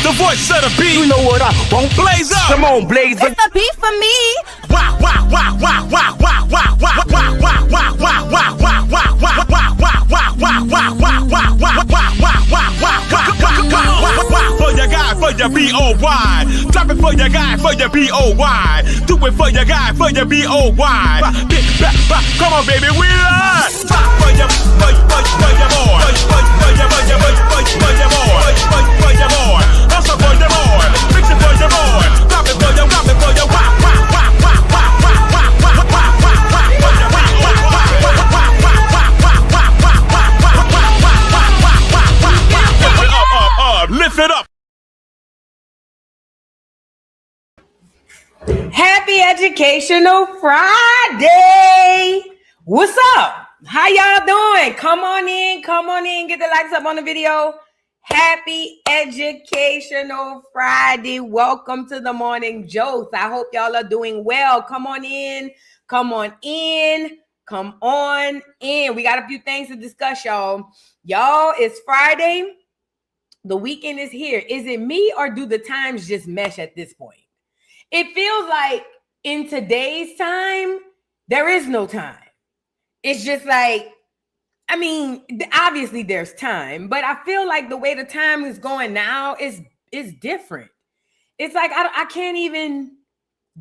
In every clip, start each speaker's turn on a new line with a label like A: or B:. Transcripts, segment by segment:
A: the voice of the beat.
B: You know what I want?
A: Blaze up.
B: Come on, blaze up.
C: It's the beat for me.
A: Wow, wow, wow, wow, wow, wow, wow, wow, wow, wow, wow, wow, wow, wow, wow, wow, for your guy, for your B-O-Y. Drop it for your guy, for your B-O-Y. Do it for your guy, for your B-O-Y. Come on, baby, we live. For your boy, for your boy. For your boy, for your boy. Hustle for your boy. Fix it for your boy. Drop it for your, drop it for your lift it up.
D: Happy Educational Friday. What's up? How y'all doing? Come on in, get the likes up on the video. Happy Educational Friday. Welcome to the morning Joce. I hope y'all are doing well. Come on in. We got a few things to discuss, y'all. Y'all, it's Friday. The weekend is here. Is it me or do the times just mesh at this point? It feels like in today's time, there is no time. It's just like, I mean, obviously there's time, but I feel like the way the time is going now is different. It's like, I can't even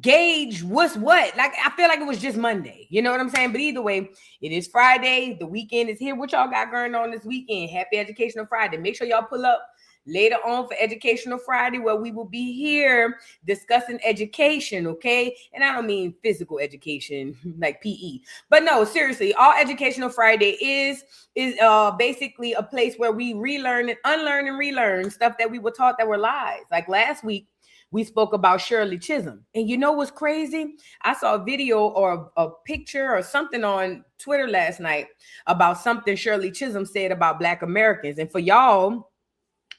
D: gauge what's what. Like, I feel like it was just Monday. You know what I'm saying? But either way, it is Friday. The weekend is here. What y'all got going on this weekend? Happy Educational Friday. Make sure y'all pull up later on for Educational Friday, where we will be here discussing education, okay? And I don't mean physical education like PE, but no, seriously, all Educational Friday is basically a place where we relearn and unlearn and relearn stuff that we were taught that were lies. Like last week, we spoke about Shirley Chisholm. And you know what's crazy? I saw a video or a picture or something on Twitter last night about something Shirley Chisholm said about Black Americans. And for y'all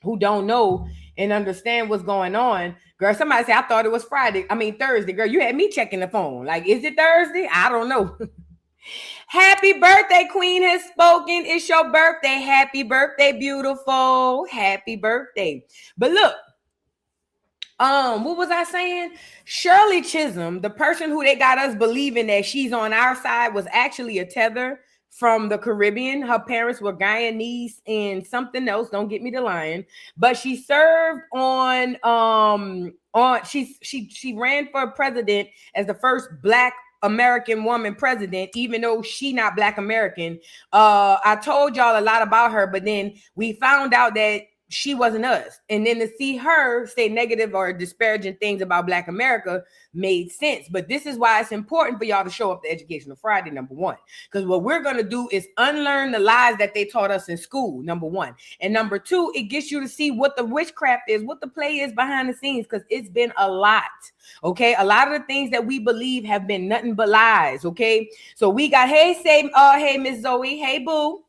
D: who don't know and understand what's going on, girl, somebody said, I thought it was Thursday. Girl, you had me checking the phone. Like, is it Thursday? I don't know. Happy birthday, Queen has spoken. It's your birthday. Happy birthday, beautiful. Happy birthday. But look, what was I saying? Shirley Chisholm, the person who they got us believing that she's on our side, was actually a tether from the Caribbean. Her parents were Guyanese and something else. Don't get me to lying. But she served on she ran for president as the first Black American woman president, even though she not Black American. I told y'all a lot about her, but then we found out that she wasn't us. And then to see her say negative or disparaging things about Black America made sense. But this is why it's important for y'all to show up to Educational Friday, number one. Because what we're going to do is unlearn the lies that they taught us in school, number one. And number two, it gets you to see what the witchcraft is, what the play is behind the scenes, because it's been a lot. Okay, a lot of the things that we believe have been nothing but lies. Okay, so we got, hey Miss Zoe, hey boo.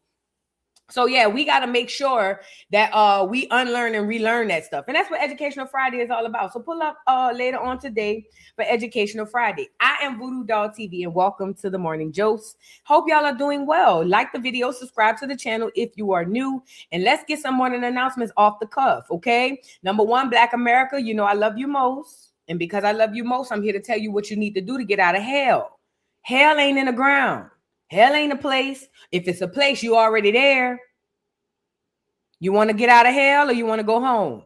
D: So yeah, we got to make sure that we unlearn and relearn that stuff. And that's what Educational Friday is all about. So pull up later on today for Educational Friday. I am Voodoo Doll TV and welcome to the Morning Joce. Hope y'all are doing well. Like the video, subscribe to the channel if you are new, and let's get some morning announcements off the cuff, okay? Number one, Black America, you know I love you most. And because I love you most, I'm here to tell you what you need to do to get out of hell. Hell ain't in the ground. Hell ain't a place. If it's a place, you already there. You want to get out of hell or you want to go home?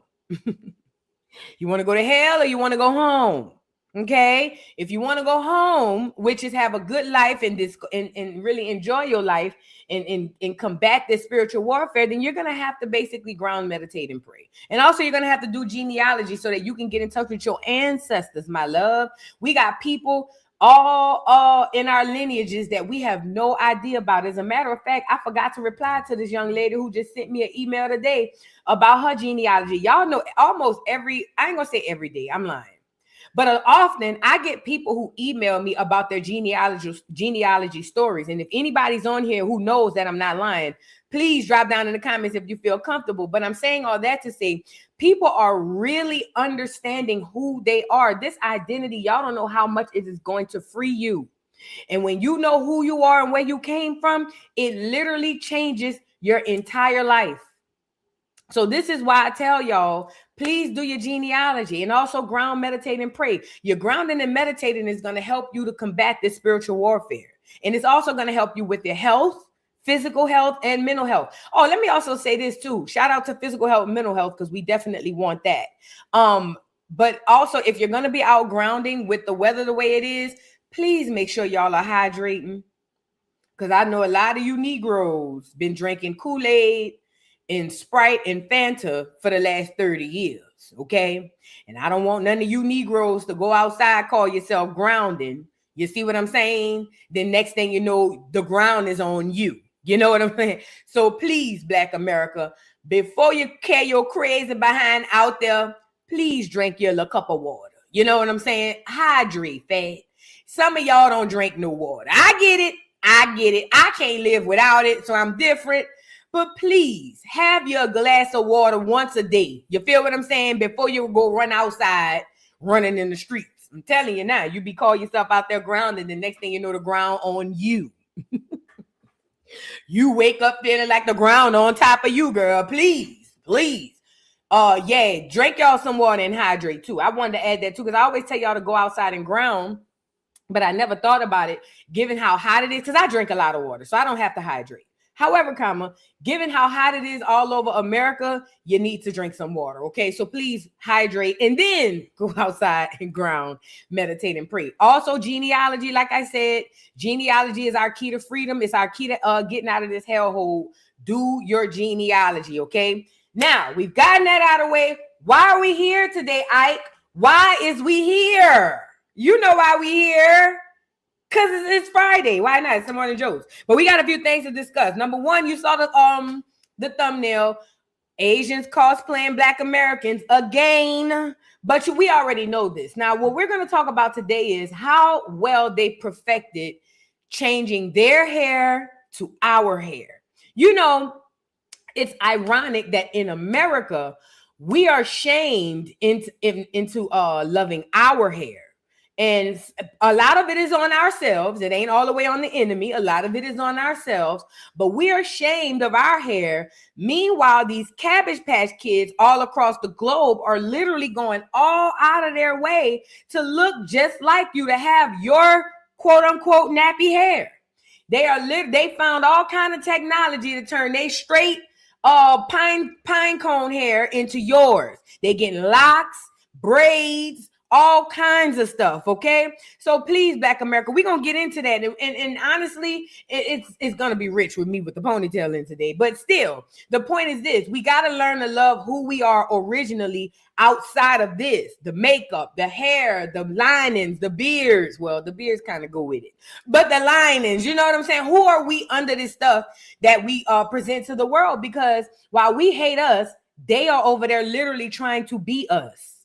D: You want to go to hell or you want to go home? Okay. If you want to go home, which is have a good life and really enjoy your life and combat this spiritual warfare, then you're going to have to basically ground, meditate, and pray. And also you're going to have to do genealogy so that you can get in touch with your ancestors, my love. We got people all in our lineages that we have no idea about. As a matter of fact, I forgot to reply to this young lady who just sent me an email today about her genealogy. Y'all know almost I ain't gonna say every day, I'm lying. But often I get people who email me about their genealogy stories. And if anybody's on here who knows that I'm not lying, please drop down in the comments if you feel comfortable. But I'm saying all that to say people are really understanding who they are. This identity, y'all don't know how much it is going to free you. And when you know who you are and where you came from, it literally changes your entire life. So this is why I tell y'all, Please do your genealogy and also ground, meditate, and pray. Your grounding and meditating is going to help you to combat this spiritual warfare. And it's also going to help you with your health, physical health, and mental health. Oh, let me also say this too. Shout out to physical health and mental health, because we definitely want that. But also, if you're going to be out grounding with the weather the way it is, please make sure y'all are hydrating. Because I know a lot of you Negroes been drinking Kool-Aid and Sprite and Fanta for the last 30 years, okay? And I don't want none of you Negroes to go outside, call yourself grounding. You see what I'm saying? Then next thing you know, the ground is on you. You know what I'm saying? So please, Black America, before you carry your crazy behind out there, please drink your little cup of water. You know what I'm saying? Hydrate, fat. Some of y'all don't drink no water. I get it. I can't live without it, so I'm different. But please have your glass of water once a day. You feel what I'm saying? Before you go run outside, running in the streets. I'm telling you now, you be calling yourself out there grounded, the next thing you know, the ground on you. You wake up feeling like the ground on top of you, girl. Please. Yeah, drink y'all some water and hydrate too. I wanted to add that too, because I always tell y'all to go outside and ground, but I never thought about it, given how hot it is, because I drink a lot of water, so I don't have to hydrate. However, given how hot it is all over America, you need to drink some water, okay? So please hydrate and then go outside and ground, meditate, and pray. Also, genealogy, like I said, genealogy is our key to freedom. It's our key to getting out of this hellhole. Do your genealogy, okay? Now, we've gotten that out of the way. Why are we here today, Ike? Why is we here? You know why we here. Because it's Friday. Why not? It's the morning Joce. But we got a few things to discuss. Number one, you saw the thumbnail. Asians cosplaying Black Americans again. But we already know this. Now, what we're going to talk about today is how well they perfected changing their hair to our hair. You know, it's ironic that in America, we are shamed into loving our hair. And a lot of it is on ourselves. It ain't all the way on the enemy. A lot of it is on ourselves. But we are ashamed of our hair. Meanwhile, these Cabbage Patch Kids all across the globe are literally going all out of their way to look just like you, to have your quote unquote nappy hair. They found all kind of technology to turn they straight pine cone hair into yours. They getting locks, braids, all kinds of stuff, okay? So please, Black America, we're going to get into that. And honestly, it's going to be rich with me with the ponytail in today. But still, the point is this. We got to learn to love who we are originally outside of this. The makeup, the hair, the linings, the beards. Well, the beards kind of go with it. But the linings, you know what I'm saying? Who are we under this stuff that we present to the world? Because while we hate us, they are over there literally trying to be us.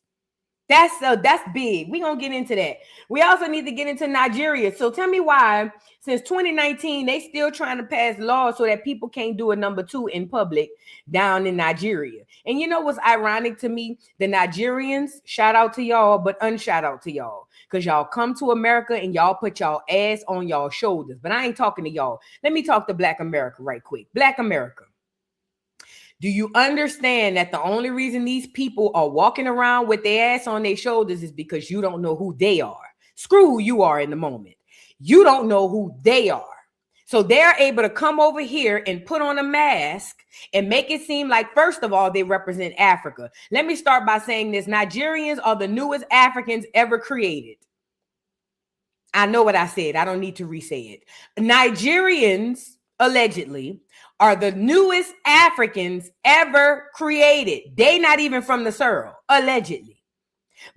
D: That's big. We're going to get into that. We also need to get into Nigeria. So tell me why, since 2019, they still trying to pass laws so that people can't do a number 2 in public down in Nigeria. And you know what's ironic to me? The Nigerians, shout out to y'all, but unshout out to y'all. Because y'all come to America and y'all put y'all ass on y'all shoulders. But I ain't talking to y'all. Let me talk to Black America right quick. Black America. Do you understand that the only reason these people are walking around with their ass on their shoulders is because you don't know who they are? Screw who you are in the moment. You don't know who they are. So they're able to come over here and put on a mask and make it seem like, first of all, they represent Africa. Let me start by saying this. Nigerians are the newest Africans ever created. I know what I said. I don't need to re-say it. Nigerians, allegedly, are the newest Africans ever created. They not even from the Searle, allegedly.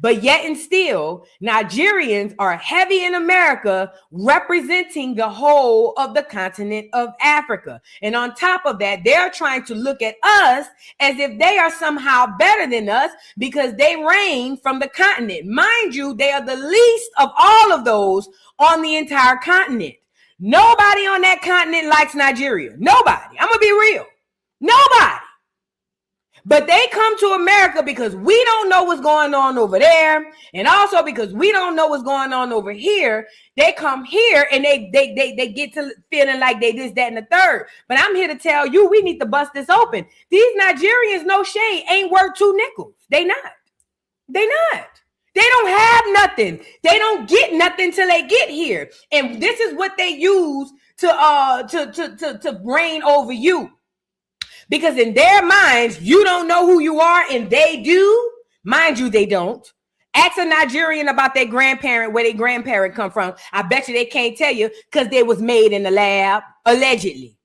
D: But yet and still, Nigerians are heavy in America, representing the whole of the continent of Africa. And on top of that, they're trying to look at us as if they are somehow better than us because they reign from the continent. Mind you, they are the least of all of those on the entire continent. Nobody on that continent likes Nigeria. Nobody. I'm going to be real. Nobody. But they come to America because we don't know what's going on over there. And also because we don't know what's going on over here. They come here and they get to feeling like they this, that, and the third. But I'm here to tell you, we need to bust this open. These Nigerians, no shade, ain't worth 2 nickels. They not. They don't have nothing. They don't get nothing till they get here. And this is what they use to reign over you. Because in their minds, you don't know who you are and they do. Mind you, they don't. Ask a Nigerian about their grandparent, where their grandparent come from. I bet you they can't tell you because they was made in the lab. Allegedly.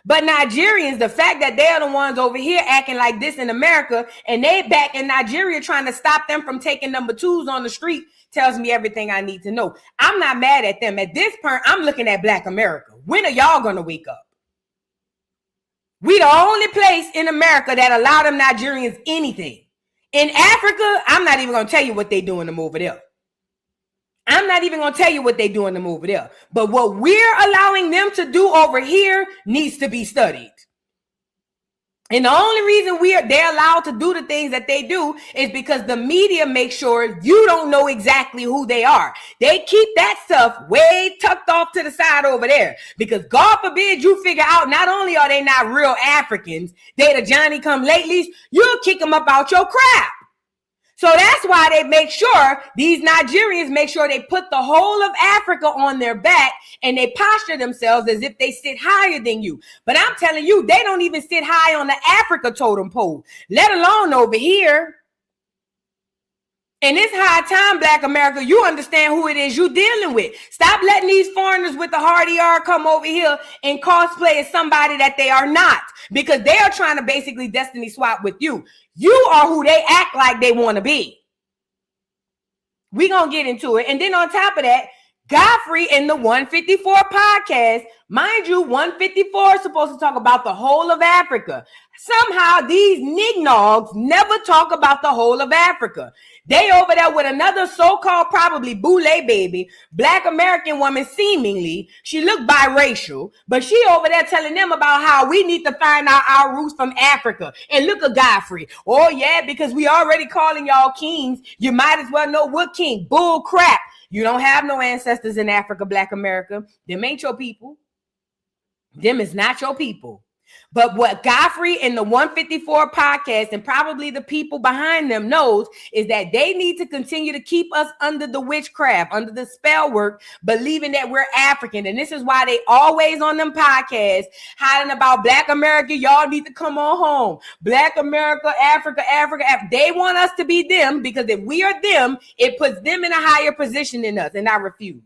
D: But Nigerians, the fact that they're the ones over here acting like this in America and they back in Nigeria trying to stop them from taking number 2s on the street tells me everything I need to know. I'm not mad at them. At this point, I'm looking at Black America. When are y'all going to wake up? We the only place in America that allow them Nigerians anything. In Africa, I'm not even going to tell you what they doing them over there. But what we're allowing them to do over here needs to be studied. And the only reason they're allowed to do the things that they do is because the media makes sure you don't know exactly who they are. They keep that stuff way tucked off to the side over there. Because God forbid you figure out not only are they not real Africans, they the Johnny-come-latelys, you'll kick them up out your crap. So that's why they make sure, these Nigerians make sure they put the whole of Africa on their back and they posture themselves as if they sit higher than you. But I'm telling you, they don't even sit high on the Africa totem pole, let alone over here. And it's high time, Black America, you understand who it is you're dealing with. Stop letting these foreigners with the hard ER come over here and cosplay as somebody that they are not. Because they are trying to basically destiny swap with you. You are who they act like they want to be. We're going to get into it. And then on top of that, Godfrey in the 154 podcast, mind you, 154 is supposed to talk about the whole of Africa. Somehow these nignogs never talk about the whole of Africa. They over there with another so-called probably boule baby, Black American woman seemingly. She looked biracial, but she over there telling them about how we need to find out our roots from Africa. And look at Godfrey. Oh yeah, because we already calling y'all kings. You might as well know what king. Bull crap. You don't have no ancestors in Africa, Black America. Them ain't your people. Them is not your people. But what Godfrey in the 154 podcast and probably the people behind them knows is that they need to continue to keep us under the witchcraft, under the spell work, believing that we're African. And this is why they always on them podcasts hiding about Black America. Y'all need to come on home. Black America, Africa. They want us to be them because if we are them, it puts them in a higher position than us. And I refuse.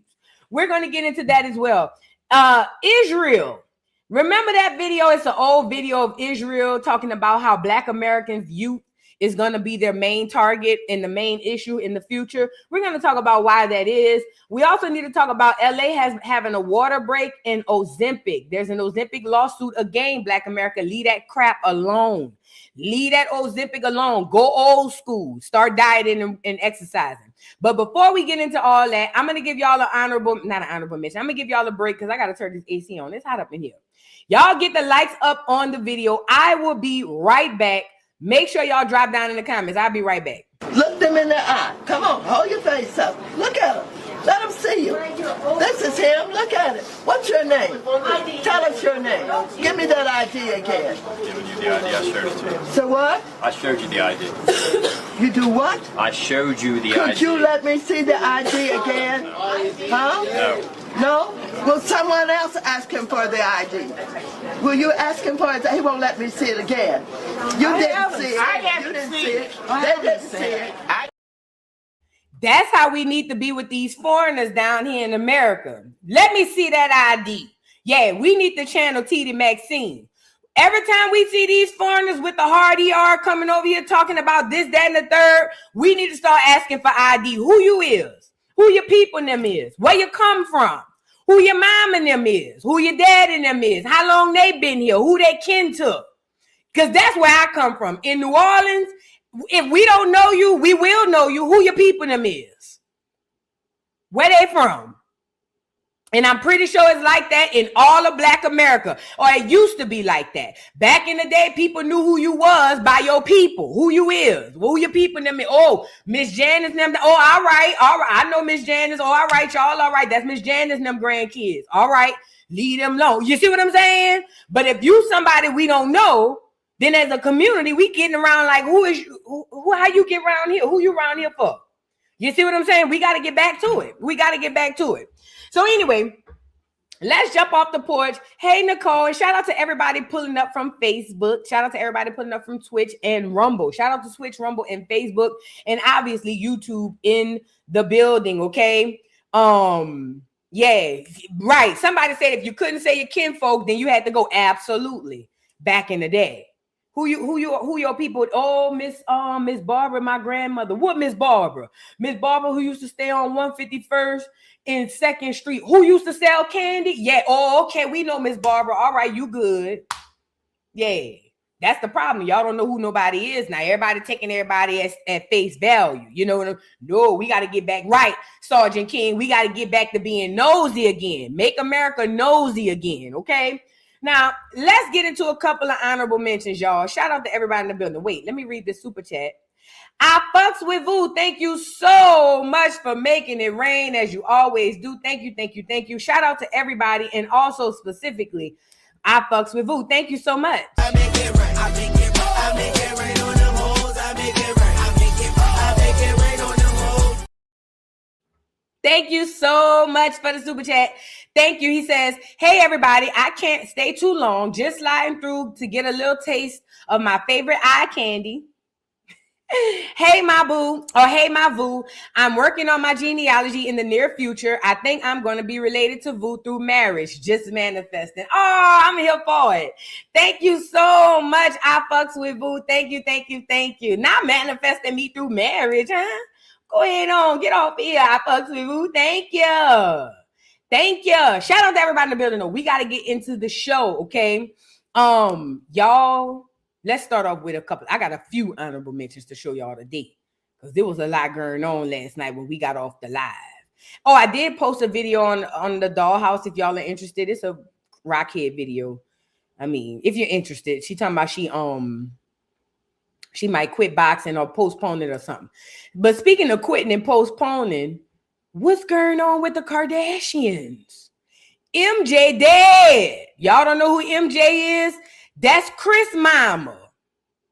D: We're going to get into that as well. Israel. Remember that video? It's an old video of Israel talking about how Black Americans' youth is going to be their main target and the main issue in the future. We're going to talk about why that is. We also need to talk about LA having a Waterbreak and Ozempic. There's an Ozempic lawsuit again, Black America. Leave that crap alone. Leave that Ozempic alone. Go old school. Start dieting and exercising. But before we get into all that, I'm going to give y'all not an honorable mention. I'm going to give y'all a break because I got to turn this AC on. It's hot up in here. Y'all get the lights up on the video. I will be right back. Make sure y'all drop down in the comments. I'll be right back.
B: Look them in the eye. Come on, hold your face up. Look at him. Let them see you. This is him. Look at it. What's your name? Tell us your name. Give me that ID again.
C: Giving you the ID, I showed it to you.
B: So what?
C: I showed you the ID.
B: You do what?
C: I showed you the ID.
B: Could you let me see the ID again? Huh?
C: No.
B: No? Will someone else ask him for the ID? Will you ask him for it? He won't let me see it again. You didn't see it. You didn't see it. They didn't see it.
D: That's how we need to be with these foreigners down here in America. Let me see that ID. Yeah, we need to channel TD Maxine. Every time we see these foreigners with the hard ER coming over here talking about this, that, and the third, we need to start asking for ID. Who you is, who your people and them is, where you come from, who your mom and them is, who your dad and them is, how long they been here, who they kin to. Because that's where I come from. In New Orleans, if we don't know you, we will know you, who your people and them is, where they from. And I'm pretty sure it's like that in all of Black America, or it used to be like that. Back in the day, people knew who you was by your people, who you is, who your people. Them. Oh, Miss Janice, them. Oh, all right. I know Miss Janice. Oh, all right, y'all. All right, that's Miss Janice, them grandkids. All right, leave them alone. You see what I'm saying? But if you somebody we don't know, then as a community, we getting around like, who is you? How you get around here? Who you around here for? You see what I'm saying? We got to get back to it. We got to get back to it. So anyway, let's jump off the porch. Hey, Nicole, and shout out to everybody pulling up from Facebook. Shout out to everybody pulling up from Twitch and Rumble. Shout out to Twitch, Rumble, and Facebook, and obviously YouTube in the building, okay? Yeah, right. Somebody said if you couldn't say your kinfolk, then you had to go absolutely back in the day. Who your people? Oh, Miss Barbara, my grandmother. What Miss Barbara? Miss Barbara who used to stay on 151st in 2nd Street. Who used to sell candy? Yeah. Oh, okay. We know Miss Barbara. All right, you good. Yeah. That's the problem. Y'all don't know who nobody is now. Everybody taking everybody at face value. You know, no, we got to get back right, Sergeant King. We got to get back to being nosy again. Make America nosy again, okay? Now, let's get into a couple of honorable mentions, y'all. Shout out to everybody in the building. Wait, let me read this super chat. I fucks with Vu. Thank you so much for making it rain as you always do. Thank you, thank you, thank you. Shout out to everybody and also specifically, I fucks with Vu. Thank you so much.
E: I make it rain. I make it rain. I make it rain on them hoes. I make it rain. I make it rain. I make it rain on them hoes.
D: Thank you so much for the super chat. Thank you. He says, hey, everybody, I can't stay too long. Just sliding through to get a little taste of my favorite eye candy. Hey, my boo, or hey, my Vu. I'm working on my genealogy in the near future. I think I'm going to be related to Vu through marriage. Just manifesting. Oh, I'm here for it. Thank you so much. I fucks with Vu. Thank you, thank you, thank you. Not manifesting me through marriage, huh? Go ahead on. Get off here. I fucks with Vu. Thank you. Thank you. Shout out to everybody in the building. We got to get into the show, okay? Y'all, let's start off with a couple. I got a few honorable mentions to show y'all today because there was a lot going on last night when we got off the live. Oh, I did post a video on the dollhouse if y'all are interested. It's a Rockhead video. I mean, if you're interested, she talking about she might quit boxing or postpone it or something. But speaking of quitting and postponing, what's going on with the Kardashians? MJ dead. Y'all don't know who MJ is? That's Chris' mama.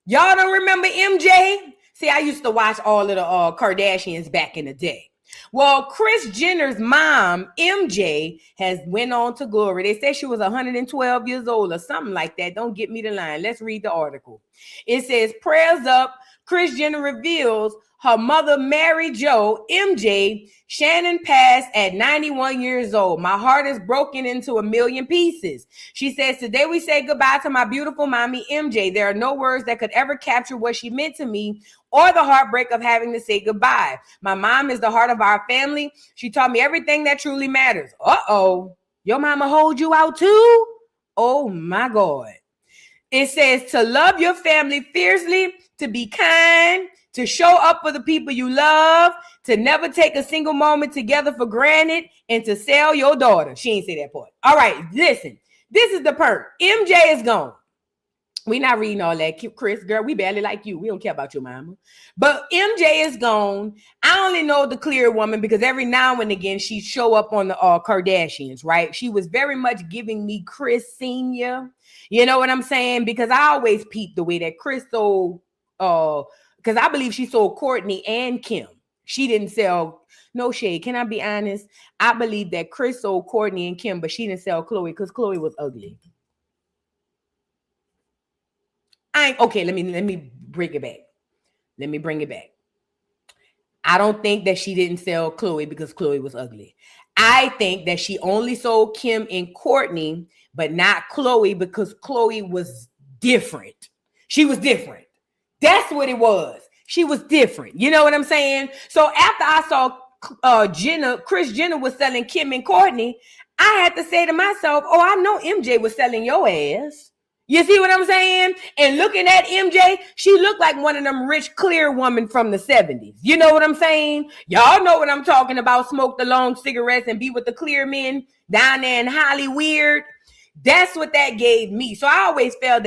D: Y'all don't remember MJ? See, I used to watch all of the Kardashians back in the day. Well, Kris Jenner's mom, MJ, has went on to glory. They said she was 112 years old or something like that. Don't get me the line. Let's read the article. It says, prayers up. Kris Jenner reveals her mother, Mary Jo, MJ, Shannon passed at 91 years old. My heart is broken into a million pieces. She says, today we say goodbye to my beautiful mommy, MJ. There are no words that could ever capture what she meant to me or the heartbreak of having to say goodbye. My mom is the heart of our family. She taught me everything that truly matters. Uh-oh. Your mama hold you out too? Oh, my God. It says to love your family fiercely, to be kind, to show up for the people you love, to never take a single moment together for granted, and to sell your daughter. She ain't say that part. All right, listen. This is the perk. MJ is gone. We not reading all that, Chris, girl. We barely like you. We don't care about your mama. But MJ is gone. I only know the clear woman because every now and again she show up on the Kardashians, right? She was very much giving me Chris Senior. You know what I'm saying? Because I always peep the way that Chris sold, because I believe she sold Kourtney and Kim. She didn't sell, no shade. Can I be honest? I believe that Chris sold Kourtney and Kim, but she didn't sell Khloe because Khloe was ugly. Okay, let me bring it back. Let me bring it back. I don't think that she didn't sell Khloe because Khloe was ugly. I think that she only sold Kim and Kourtney, but not Khloe because Khloe was different. She was different. That's what it was. She was different. You know what I'm saying? So after I saw Kris Jenner was selling Kim and Kourtney, I had to say to myself, oh, I know MJ was selling your ass. You see what I'm saying? And looking at MJ, she looked like one of them rich, clear women from the 70s. You know what I'm saying? Y'all know what I'm talking about. Smoke the long cigarettes and be with the clear men down there in Hollywood. That's what that gave me. So I always felt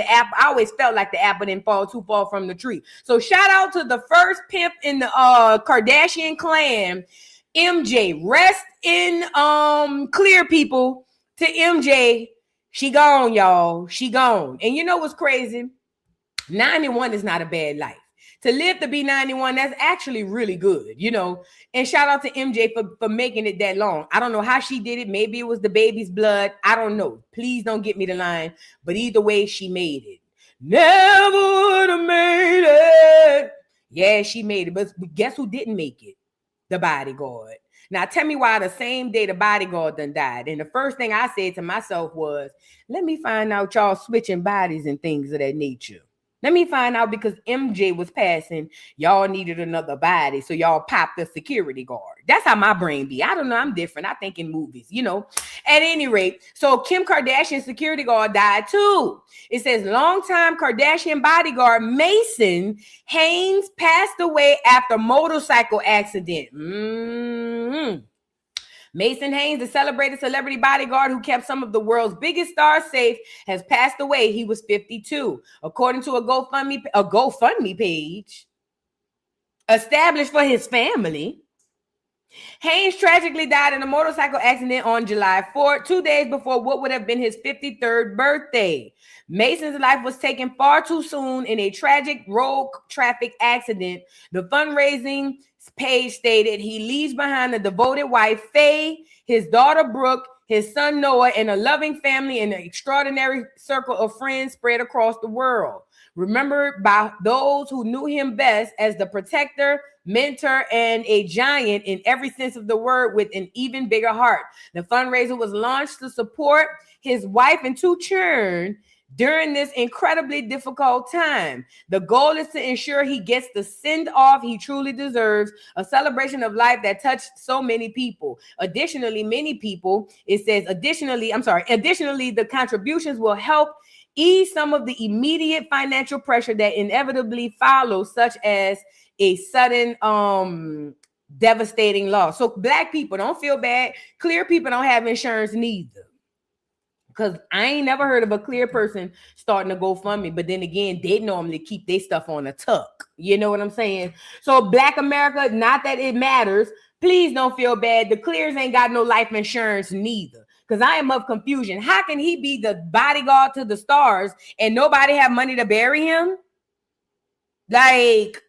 D: like the apple didn't fall too far from the tree. So shout out to the first pimp in the Kardashian clan, MJ. Rest in clear, people. To MJ. She gone, y'all. She gone. And you know what's crazy? 91 is not a bad life. To live to be 91, that's actually really good, you know. And shout out to MJ for making it that long. I don't know how she did it. Maybe it was the baby's blood. I don't know. Please don't get me the line. But either way, she made it. Never would have made it. Yeah, she made it. But guess who didn't make it? The bodyguard. Now, tell me why the same day the bodyguard done died. And the first thing I said to myself was, let me find out y'all switching bodies and things of that nature. Let me find out, because MJ was passing, y'all needed another body, so y'all popped the security guard. That's how my brain be. I don't know. I'm different. I think in movies, you know. At any rate, so Kim Kardashian's security guard died too. It says longtime Kardashian bodyguard Mason Haynes passed away after motorcycle accident. Mason Haynes, the celebrated celebrity bodyguard who kept some of the world's biggest stars safe, has passed away. He was 52. According to a GoFundMe page established for his family, Haynes tragically died in a motorcycle accident on July 4th, 2 days before what would have been his 53rd birthday. Mason's life was taken far too soon in a tragic road traffic accident. The fundraising page stated he leaves behind a devoted wife, Faye, his daughter, Brooke, his son, Noah, and a loving family and an extraordinary circle of friends spread across the world. Remembered by those who knew him best as the protector, mentor, and a giant in every sense of the word, with an even bigger heart. The fundraiser was launched to support his wife and 2 children during this incredibly difficult time. The goal is to ensure he gets the send-off he truly deserves, a celebration of life that touched so many people. Additionally, the contributions will help ease some of the immediate financial pressure that inevitably follows, such as a sudden devastating loss. So Black people, don't feel bad. Clear people don't have insurance neither. Because I ain't never heard of a clear person starting to GoFundMe. But then again, they normally keep their stuff on a tuck. You know what I'm saying? So Black America, not that it matters, please don't feel bad. The clears ain't got no life insurance neither. Because I am of confusion. How can he be the bodyguard to the stars and nobody have money to bury him? Like,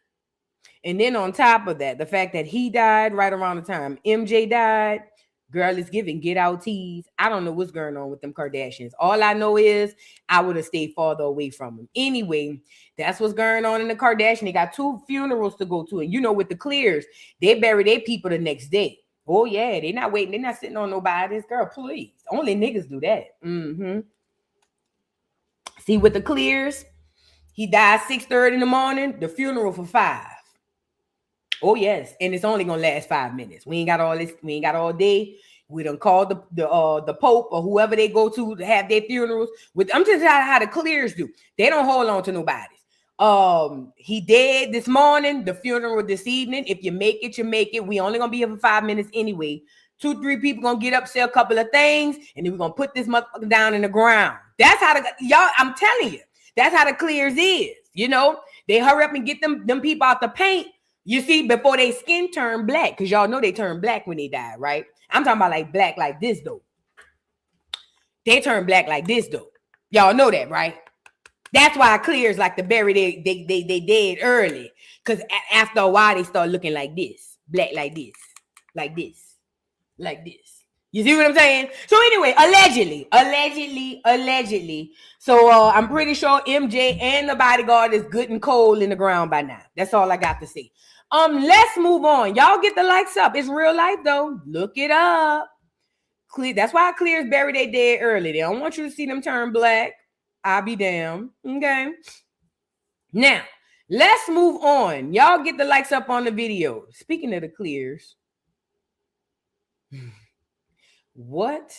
D: and then on top of that, the fact that he died right around the time MJ died, girl, is giving get out tease. I don't know what's going on with them Kardashians. All I know is I would have stayed farther away from them. Anyway, that's what's going on in the Kardashian. They got 2 funerals to go to. And you know, with the clears, they bury their people the next day. Oh, yeah, they're not waiting. They're not sitting on nobody's. Girl, please. Only niggas do that. See, with the clears, he died 6:30 in the morning. The funeral for 5. Oh, yes. And it's only going to last 5 minutes. We ain't got all this. We ain't got all day. We done called the Pope or whoever they go to have their funerals. I'm just how the clears do. They don't hold on to nobody. He dead this morning, the funeral this evening. If you make it, you make it. We only gonna be here for 5 minutes anyway. 2-3 people gonna get up, say a couple of things, and then we're gonna put this motherfucker down in the ground. That's how y'all, I'm telling you, that's how the clears is. You know, they hurry up and get them people out the paint, you see, before they skin turn black. Because y'all know they turn black when they die, right? I'm talking about like black like this though. They turn black like this though. Y'all know that, right? That's why it clears like the berry they dead early. Because after a while, they start looking like this. Black like this. Like this. Like this. You see what I'm saying? So anyway, allegedly. So I'm pretty sure MJ and the bodyguard is good and cold in the ground by now. That's all I got to say. Let's move on. Y'all get the likes up. It's real life though. Look it up. Clear. That's why clears bury they dead early. They don't want you to see them turn black. I'll be damned. Okay. Now, let's move on. Y'all get the likes up on the video. Speaking of the clears. What?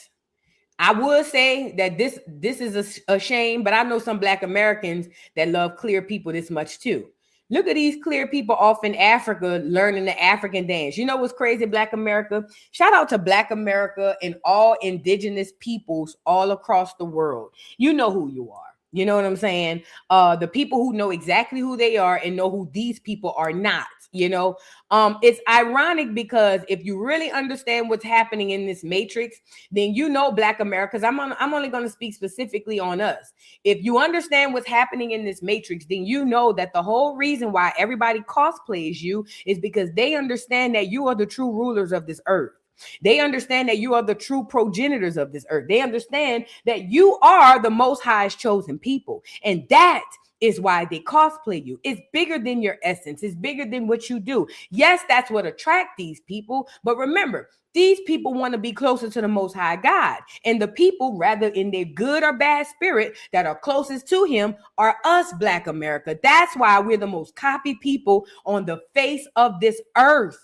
D: I would say that this is a shame, but I know some Black Americans that love clear people this much too. Look at these clear people off in Africa learning the African dance. You know what's crazy, Black America? Shout out to Black America and all indigenous peoples all across the world. You know who you are. You know what I'm saying? The people who know exactly who they are and know who these people are not. You know, it's ironic because if you really understand what's happening in this matrix, then you know, Black Americans, I'm only going to speak specifically on us. If you understand what's happening in this matrix, then you know that the whole reason why everybody cosplays you is because they understand that you are the true rulers of this earth. They understand that you are the true progenitors of this earth. They understand that you are the Most High's chosen people. And that is why they cosplay you. It's bigger than your essence. It's bigger than what you do. Yes, that's what attracts these people. But remember, these people want to be closer to the Most High God. And the people, rather in their good or bad spirit, that are closest to him are us, Black America. That's why we're the most copied people on the face of this earth.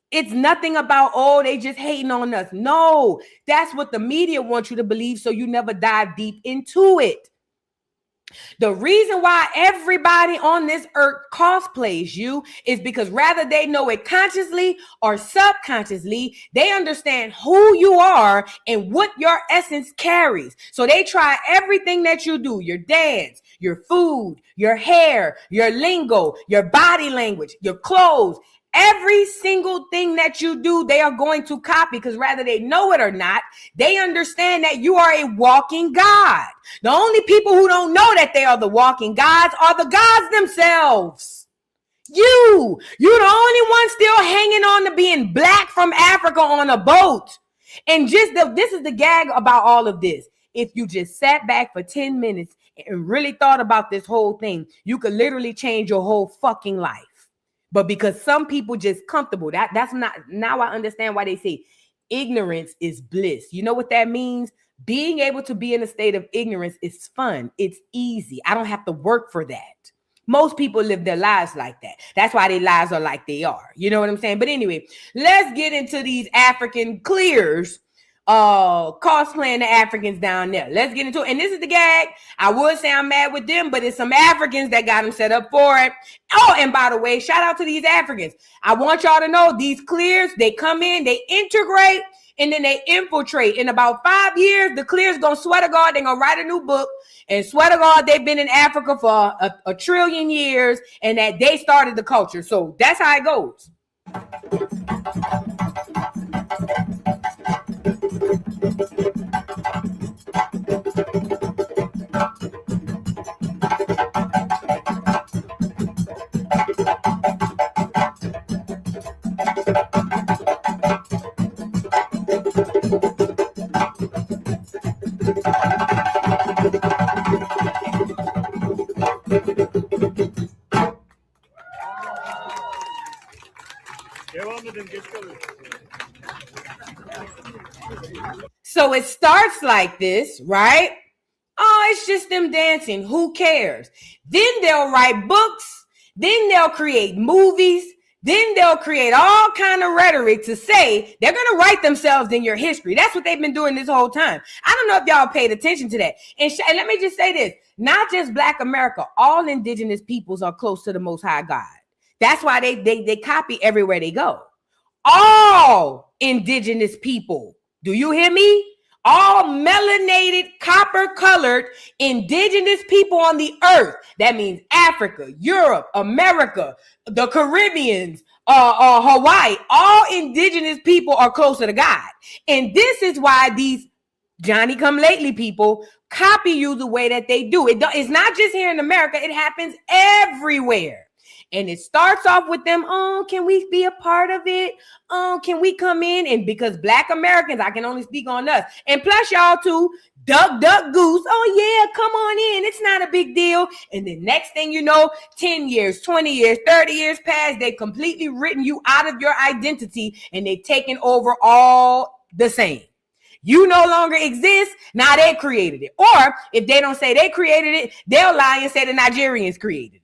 D: It's nothing about, oh, they just hating on us. No, that's what the media wants you to believe, so you never dive deep into it. The reason why everybody on this earth cosplays you is because rather they know it consciously or subconsciously, they understand who you are and what your essence carries. So they try everything that you do, your dance, your food, your hair, your lingo, your body language, your clothes. Every single thing that you do, they are going to copy because whether they know it or not, they understand that you are a walking God. The only people who don't know that they are the walking gods are the gods themselves. You're the only one still hanging on to being Black from Africa on a boat. And this is the gag about all of this. If you just sat back for 10 minutes and really thought about this whole thing, you could literally change your whole fucking life. But because some people just comfortable, that's not, now I understand why they say ignorance is bliss. You know what that means? Being able to be in a state of ignorance is fun. It's easy. I don't have to work for that. Most people live their lives like that. That's why their lives are like they are. You know what I'm saying? But anyway, let's get into these African clears cosplaying the Africans down there. Let's get into it. And this is the gag. I would say I'm mad with them, but it's some Africans that got them set up for it. Oh, and by the way, shout out to these Africans. I want y'all to know these clears, they come in, they integrate, and then they infiltrate. In about 5 years, the clears gonna swear to God, they're gonna write a new book and swear to God they've been in Africa for a trillion years and that they started the culture. So that's how it goes. So it starts like this, right? Oh, it's just them dancing. Who cares? Then they'll write books. Then they'll create movies. Then they'll create all kind of rhetoric to say they're going to write themselves in your history. That's what they've been doing this whole time. I don't know if y'all paid attention to that. And let me just say this. Not just Black America. All indigenous peoples are close to the Most High God. That's why they copy everywhere they go. All indigenous people. Do you hear me? All melanated, copper-colored indigenous people on the earth. That means Africa, Europe, America, the Caribbeans, Hawaii. All indigenous people are closer to God. And this is why these Johnny-come-lately people copy you the way that they do. It's not just here in America. It happens everywhere. And it starts off with them, oh, can we be a part of it? Oh, can we come in? And because Black Americans, I can only speak on us. And plus y'all too, duck, goose. Oh yeah, come on in. It's not a big deal. And the next thing you know, 10 years, 20 years, 30 years pass, they've completely written you out of your identity and they've taken over all the same. You no longer exist. Now they created it. Or if they don't say they created it, they'll lie and say the Nigerians created it.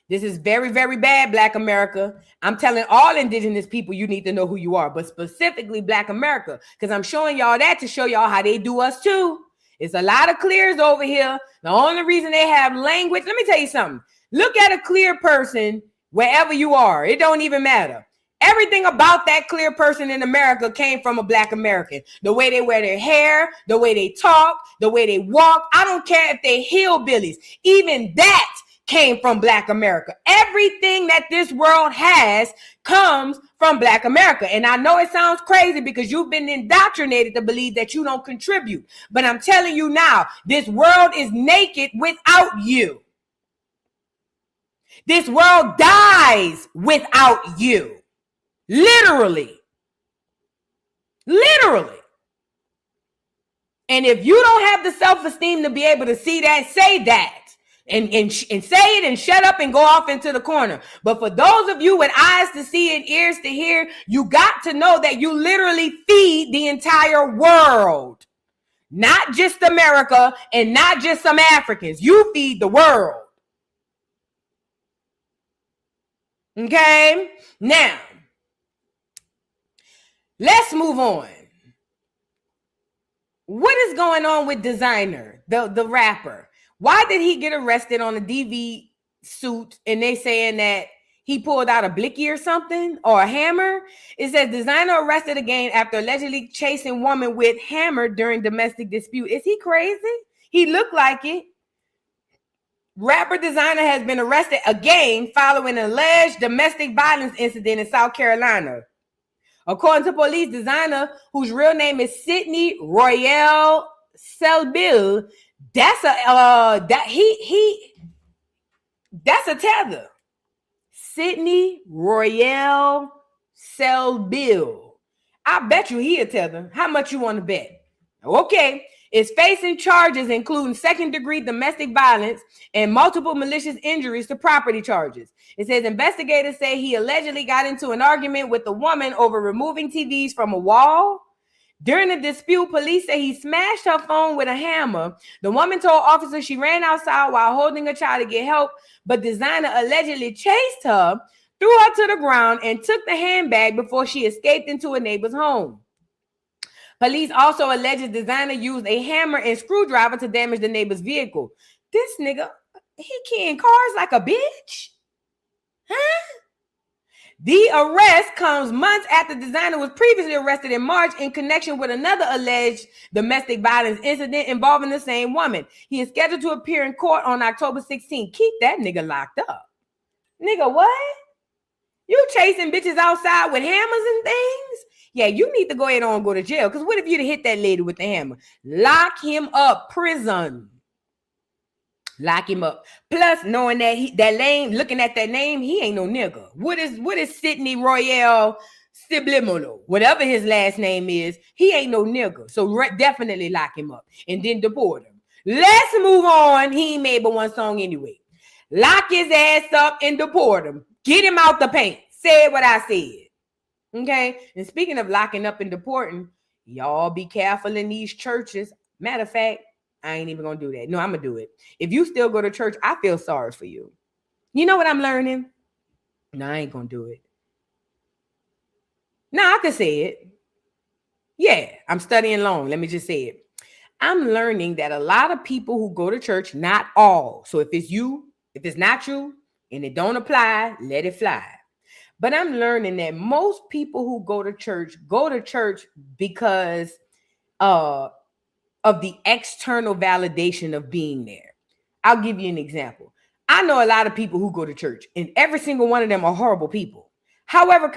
D: This is very, very bad, Black America. I'm telling all indigenous people you need to know who you are, but specifically Black America, because I'm showing y'all that to show y'all how they do us too. It's a lot of clears over here. The only reason they have language, let me tell you something. Look at a clear person wherever you are. It don't even matter. Everything about that clear person in America came from a Black American. The way they wear their hair, the way they talk, the way they walk. I don't care if they hillbillies. Even that came from Black America. Everything that this world has comes from Black America. And I know it sounds crazy because you've been indoctrinated to believe that you don't contribute. But I'm telling you now, this world is naked without you. This world dies without you. Literally. Literally. And if you don't have the self-esteem to be able to see that, say that. And say it and shut up and go off into the corner. But for those of you with eyes to see and ears to hear, you got to know that you literally feed the entire world. Not just America and not just some Africans. You feed the world. Okay? Now, let's move on. What is going on with Designer, the rapper? Why did he get arrested on a DV suit and they saying that he pulled out a blicky or something or a hammer? It says Designer arrested again after allegedly chasing woman with hammer during domestic dispute. Is he crazy? He looked like it. Rapper Designer has been arrested again following an alleged domestic violence incident in South Carolina. According to police, Designer, whose real name is Sydney Royale Selbill, that's a that's a tether. Sydney Royale Selbill. I bet you he a tether. How much you want to bet? Okay. Is facing charges including second-degree domestic violence and multiple malicious injuries to property charges. It says investigators say he allegedly got into an argument with the woman over removing TVs from a wall. During the dispute, police say he smashed her phone with a hammer. The woman told officers she ran outside while holding a child to get help, but Designer allegedly chased her, threw her to the ground, and took the handbag before she escaped into a neighbor's home. Police also alleged Designer used a hammer and screwdriver to damage the neighbor's vehicle. This nigga, he keying cars like a bitch? Huh? The arrest comes months after Designer was previously arrested in March in connection with another alleged domestic violence incident involving the same woman. He is scheduled to appear in court on October 16th. Keep that nigga locked up. Nigga, what? You chasing bitches outside with hammers and things? Yeah, you need to go ahead and go to jail. Because what if you'd have hit that lady with the hammer? Lock him up. Prison. Lock him up. Plus, knowing that looking at that name, he ain't no nigga. What is Sydney Royale Subliminal? Whatever his last name is, he ain't no nigga. So definitely lock him up and then deport him. Let's move on. He ain't made but one song anyway. Lock his ass up and deport him. Get him out the paint. Say what I said. Okay, and speaking of locking up and deporting, y'all be careful in these churches. Matter of fact, I ain't even gonna do that. No, I'm gonna do it. If you still go to church, I feel sorry for you. You know what I'm learning? No, I ain't gonna do it. No, I can say it. Yeah, I'm studying long. Let me just say it. I'm learning that a lot of people who go to church, not all. So if it's you, if it's not you, and it don't apply, let it fly. But I'm learning that most people who go to church because of the external validation of being there. I'll give you an example. I know a lot of people who go to church, and every single one of them are horrible people. However,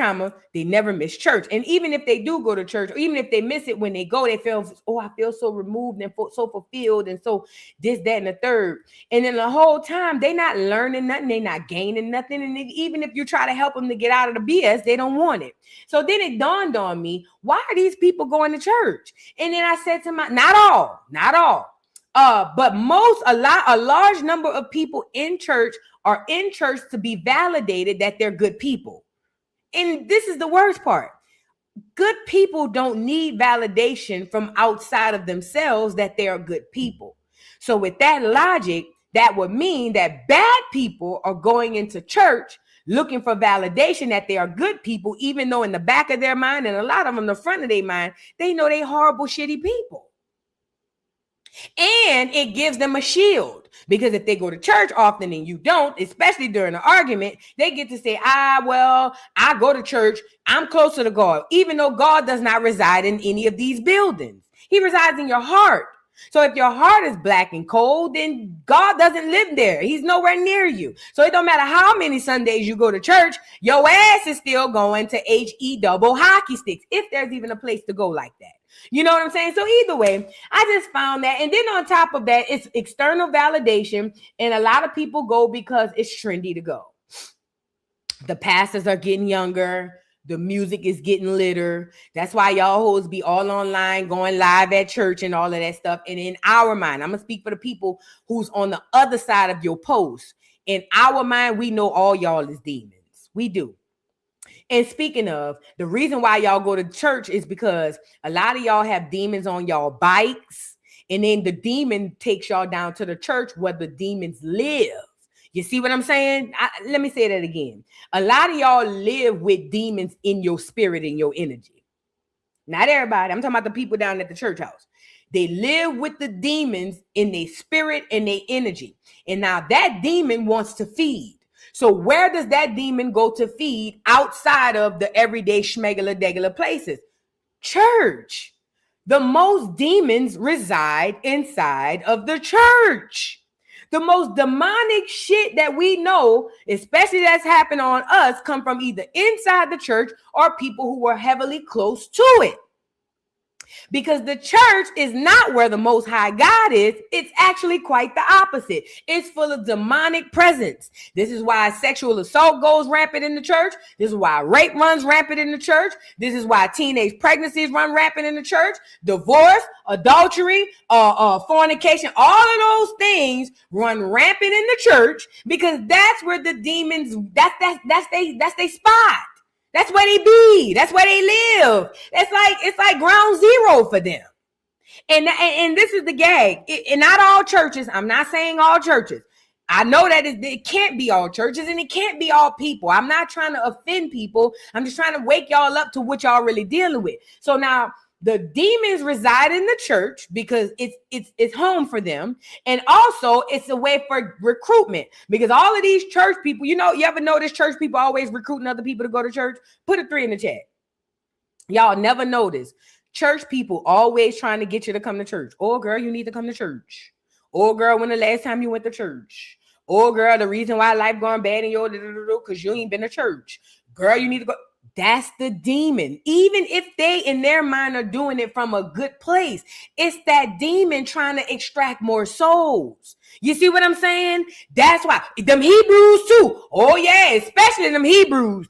D: they never miss church. And even if they do go to church, or even if they miss it when they go, they feel, oh, I feel so removed and so fulfilled and so this, that, and the third. And then the whole time, they're not learning nothing. They're not gaining nothing. And even if you try to help them to get out of the BS, they don't want it. So then it dawned on me, why are these people going to church? And then I said to not all. But a large number of people in church are in church to be validated that they're good people. And this is the worst part. Good people don't need validation from outside of themselves that they are good people. So with that logic, that would mean that bad people are going into church looking for validation that they are good people, even though in the back of their mind, and a lot of them in the front of their mind, they know they horrible, shitty people. And it gives them a shield, because if they go to church often and you don't, especially during an argument, they get to say, well, I go to church, I'm closer to God, even though God does not reside in any of these buildings. He resides in your heart. So if your heart is black and cold, then God doesn't live there. He's nowhere near you. So it don't matter how many Sundays you go to church, your ass is still going to HE double hockey sticks, if there's even a place to go like that. You know what I'm saying? So either way, I just found that. And then on top of that, it's external validation. And a lot of people go because it's trendy to go. The pastors are getting younger. The music is getting litter. That's why y'all hoes be all online, going live at church and all of that stuff. And in our mind, I'm going to speak for the people who's on the other side of your post. In our mind, we know all y'all is demons. We do. And speaking of, the reason why y'all go to church is because a lot of y'all have demons on y'all bikes. And then the demon takes y'all down to the church where the demons live. You see what I'm saying? Let me say that again. A lot of y'all live with demons in your spirit and your energy. Not everybody. I'm talking about the people down at the church house. They live with the demons in their spirit and their energy. And now that demon wants to feed. So where does that demon go to feed outside of the everyday schmegula-degula places? Church. The most demons reside inside of the church. The most demonic shit that we know, especially that's happened on us, come from either inside the church or people who were heavily close to it. Because the church is not where the Most High God is. It's actually quite the opposite. It's full of demonic presence. This is why sexual assault goes rampant in the church. This is why rape runs rampant in the church. This is why teenage pregnancies run rampant in the church. Divorce, adultery, fornication, all of those things run rampant in the church, because that's where the demons, that's they spot. That's where they be. That's where they live. It's like ground zero for them. And this is the gag. And not all churches. I'm not saying all churches. I know that it can't be all churches and it can't be all people. I'm not trying to offend people. I'm just trying to wake y'all up to what y'all really dealing with. So now the demons reside in the church because it's home for them. And also it's a way for recruitment, because all of these church people, you ever notice church people always recruiting other people to go to church? Put a 3 in the chat. Y'all never notice church people always trying to get you to come to church. Oh, girl, you need to come to church. Oh, girl, when the last time you went to church? Oh, girl, the reason why life going bad in your because you ain't been to church. Girl, you need to go. That's the demon. Even if they in their mind are doing it from a good place, it's that demon trying to extract more souls. You see what I'm saying? That's why them Hebrews too. Oh yeah, especially them Hebrews.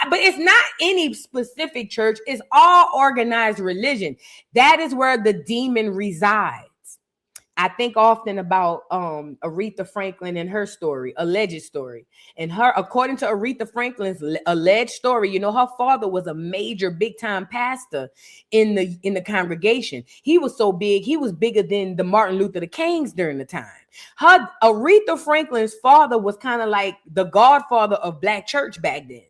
D: But it's not any specific church. It's all organized religion. That is where the demon resides. I think often about Aretha Franklin and her story, alleged story. And her, according to Aretha Franklin's alleged story, her father was a major big time pastor in the congregation. He was so big, he was bigger than the Martin Luther Kings during the time. Aretha Franklin's father was kind of like the godfather of Black church back then.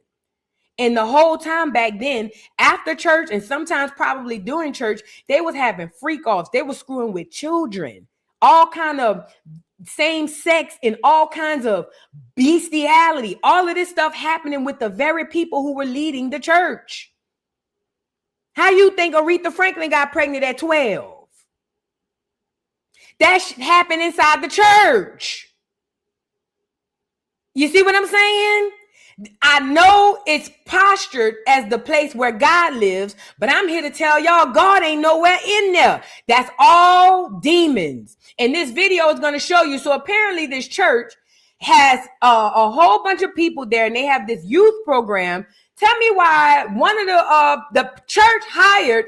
D: And the whole time back then, after church and sometimes probably during church, they was having freak offs. They were screwing with children, all kind of same sex and all kinds of bestiality. All of this stuff happening with the very people who were leading the church. How you think Aretha Franklin got pregnant at 12? That shit happened inside the church. You see what I'm saying? I know it's postured as the place where God lives, but I'm here to tell y'all God ain't nowhere in there. That's all demons. And this video is going to show you. So apparently this church has a whole bunch of people there, and they have this youth program. Tell me why one of the church hired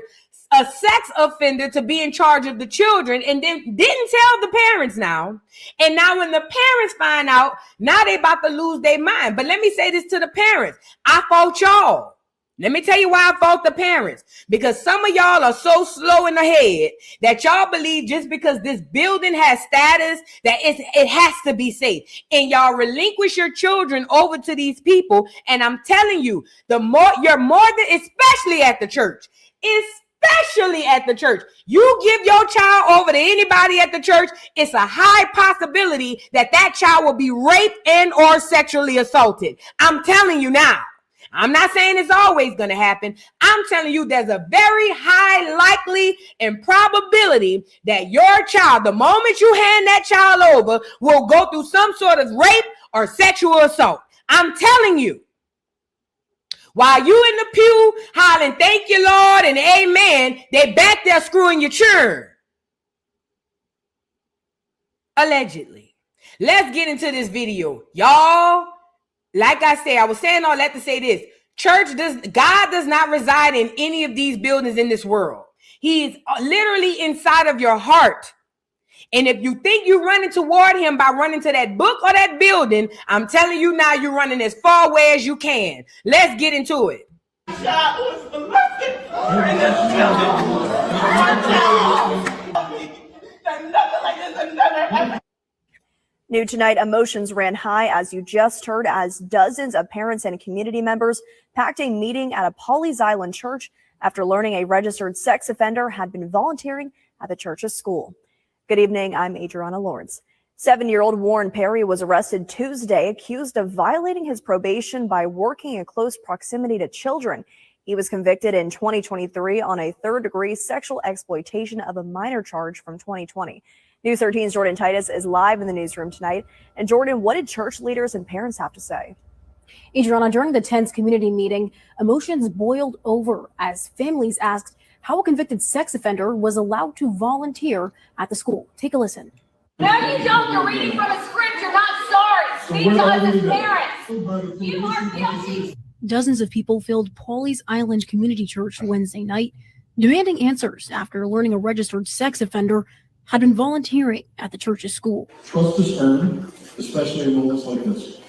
D: a sex offender to be in charge of the children and then didn't tell the parents now. And now when the parents find out, now they about to lose their mind. But let me say this to the parents. I fault y'all. Let me tell you why I fault the parents. Because some of y'all are so slow in the head that y'all believe just because this building has status that it has to be safe. And y'all relinquish your children over to these people. And I'm telling you, you're more than, especially at the church. Especially at the church. You give your child over to anybody at the church, it's a high possibility that that child will be raped and or sexually assaulted. I'm telling you now. I'm not saying it's always going to happen. I'm telling you there's a very high likely and probability that your child, the moment you hand that child over, will go through some sort of rape or sexual assault. I'm telling you. While you in the pew hollering, thank you, Lord, and amen, they back there screwing your churn. Allegedly. Let's get into this video. Y'all, like I say, I was saying all that to say this. God does not reside in any of these buildings in this world. He is literally inside of your heart. And if you think you're running toward him by running to that book or that building, I'm telling you now, you're running as far away as you can. Let's get into it.
F: New tonight, emotions ran high, as you just heard, as dozens of parents and community members packed a meeting at a Pawleys Island church after learning a registered sex offender had been volunteering at the church's school. Good evening, I'm Adriana Lawrence. 7-year-old Warren Perry was arrested Tuesday, accused of violating his probation by working in close proximity to children. He was convicted in 2023 on a third-degree sexual exploitation of a minor charge from 2020. News 13's Jordan Titus is live in the newsroom tonight. And Jordan, what did church leaders and parents have to say?
G: Adriana, during the tense community meeting, emotions boiled over as families asked how a convicted sex offender was allowed to volunteer at the school. Take a listen.
H: No, you don't. You're reading from a script. You're not sorry. Speak to us as parents. You are guilty.
G: Dozens of people filled Pawleys Island Community Church Wednesday night, demanding answers after learning a registered sex offender had been volunteering at the church's school.
I: Trust is earned, especially in moments like this.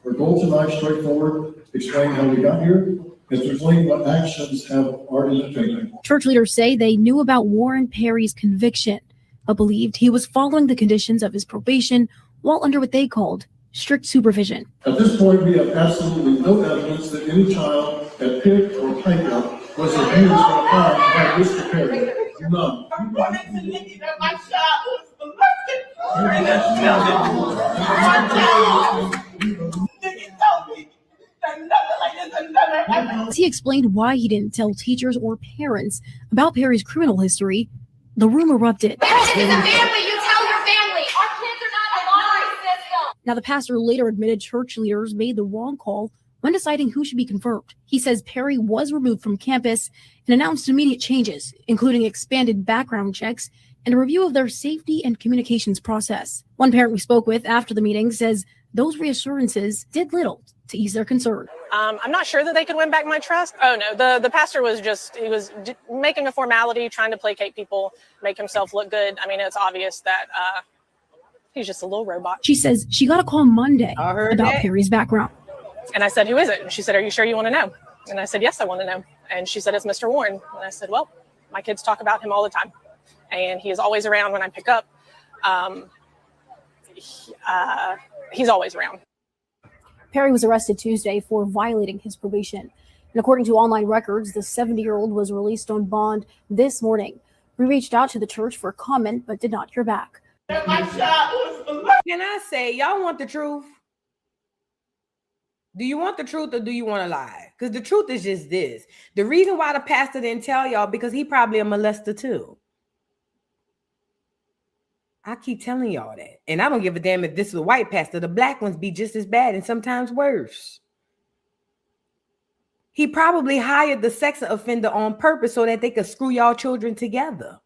I: Our goal tonight is straightforward, explain how we got here, and to explain what actions have already been taken.
G: Church leaders say they knew about Warren Perry's conviction, but believed he was following the conditions of his probation while under what they called strict supervision.
I: At this point, we have absolutely no evidence that any child at PIC or PICA was abused or harmed by Mr. Perry. None.
B: I'm running to Nikki that my child was molested. Nikki told me that nothing like this has never happened.
G: He explained why he didn't tell teachers or parents about Perry's criminal history. The room erupted.
H: This is a family. You tell your family. Our kids are not a lottery system.
G: Now, the pastor later admitted church leaders made the wrong call when deciding who should be confirmed. He says Perry was removed from campus and announced immediate changes, including expanded background checks and a review of their safety and communications process. One parent we spoke with after the meeting says those reassurances did little to ease their concern.
J: I'm not sure that they could win back my trust. Oh no, the pastor was making a formality, trying to placate people, make himself look good. I mean, it's obvious that he's just a little robot.
G: She says she got a call Monday about Perry's background.
J: And I said, who is it? And she said, are you sure you want to know? And I said, yes, I want to know. And she said, it's Mr. Warren. And I said, well, my kids talk about him all the time. And he is always around when I pick up. He's always around.
G: Perry was arrested Tuesday for violating his probation. And according to online records, the 70-year-old was released on bond this morning. We reached out to the church for comment, but did not hear back.
B: My child was molested.
D: Can I say, y'all want the truth? Do you want the truth or do you want to lie? Because the truth is just this. The reason why the pastor didn't tell y'all, because he probably a molester too. I keep telling y'all that. And I don't give a damn if this is a white pastor. The black ones be just as bad and sometimes worse. He probably hired the sex offender on purpose so that they could screw y'all children together.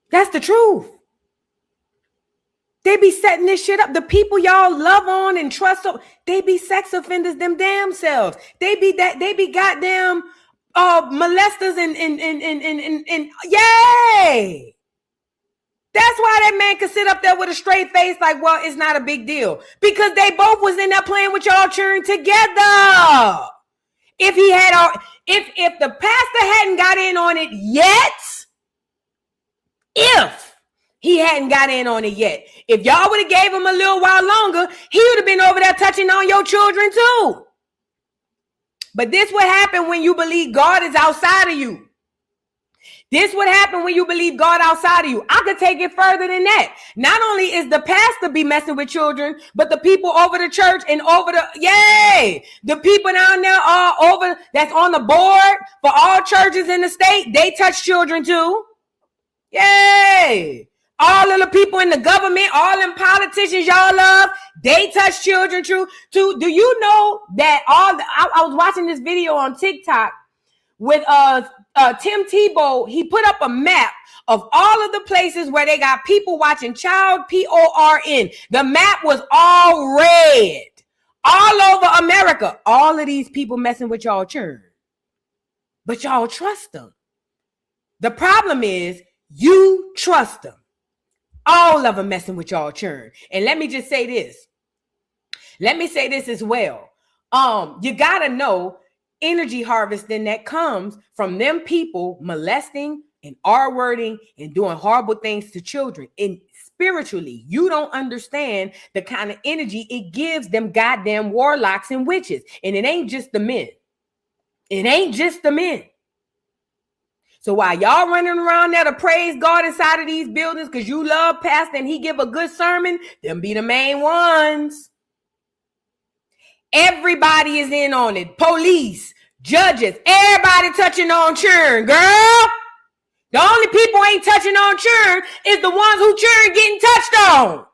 D: That's the truth. They be setting this shit up. The people y'all love on and trust on, they be sex offenders them damn selves. They be goddamn molesters and yay. That's why that man could sit up there with a straight face like, well, it's not a big deal. Because they both was in there playing with y'all children together. If he had, if the pastor hadn't got in on it yet, if y'all would have gave him a little while longer, he would have been over there touching on your children too. But this what happened when you believe God is outside of you. This what happened when you believe God outside of you. I could take it further than that. Not only is the pastor be messing with children, but the people over the church and over the people down there over that's on the board for all churches in the state, they touch children too. Yay! All of the people in the government, all them politicians y'all love, they touch children too. Do you know that I was watching this video on TikTok with Tim Tebow. He put up a map of all of the places where they got people watching child porn. The map was all red all over America. All of these people messing with y'all children, but y'all trust them. The problem is you trust them. All of them messing with y'all children. And let me just say this. Let me say this as well. You gotta know energy harvesting that comes from them people molesting and R-wording and doing horrible things to children. And spiritually, you don't understand the kind of energy it gives them goddamn warlocks and witches. And it ain't just the men. It ain't just the men. So while y'all running around there to praise God inside of these buildings because you love pastor and he give a good sermon, them be the main ones. Everybody is in on it. Police, judges, everybody touching on children, girl. The only people ain't touching on children is the ones who children getting touched on.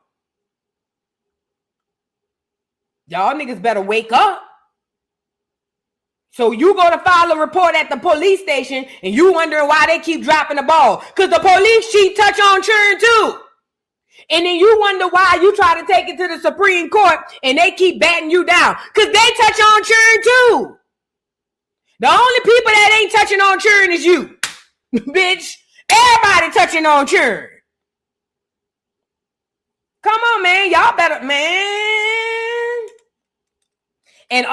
D: Y'all niggas better wake up. So you go to file a report at the police station and you wondering why they keep dropping the ball. Because the police chief touch on children too. And then you wonder why you try to take it to the Supreme Court and they keep batting you down. Because they touch on children too. The only people that ain't touching on children is you. Bitch. Everybody touching on children. Come on, man. Y'all better, man. And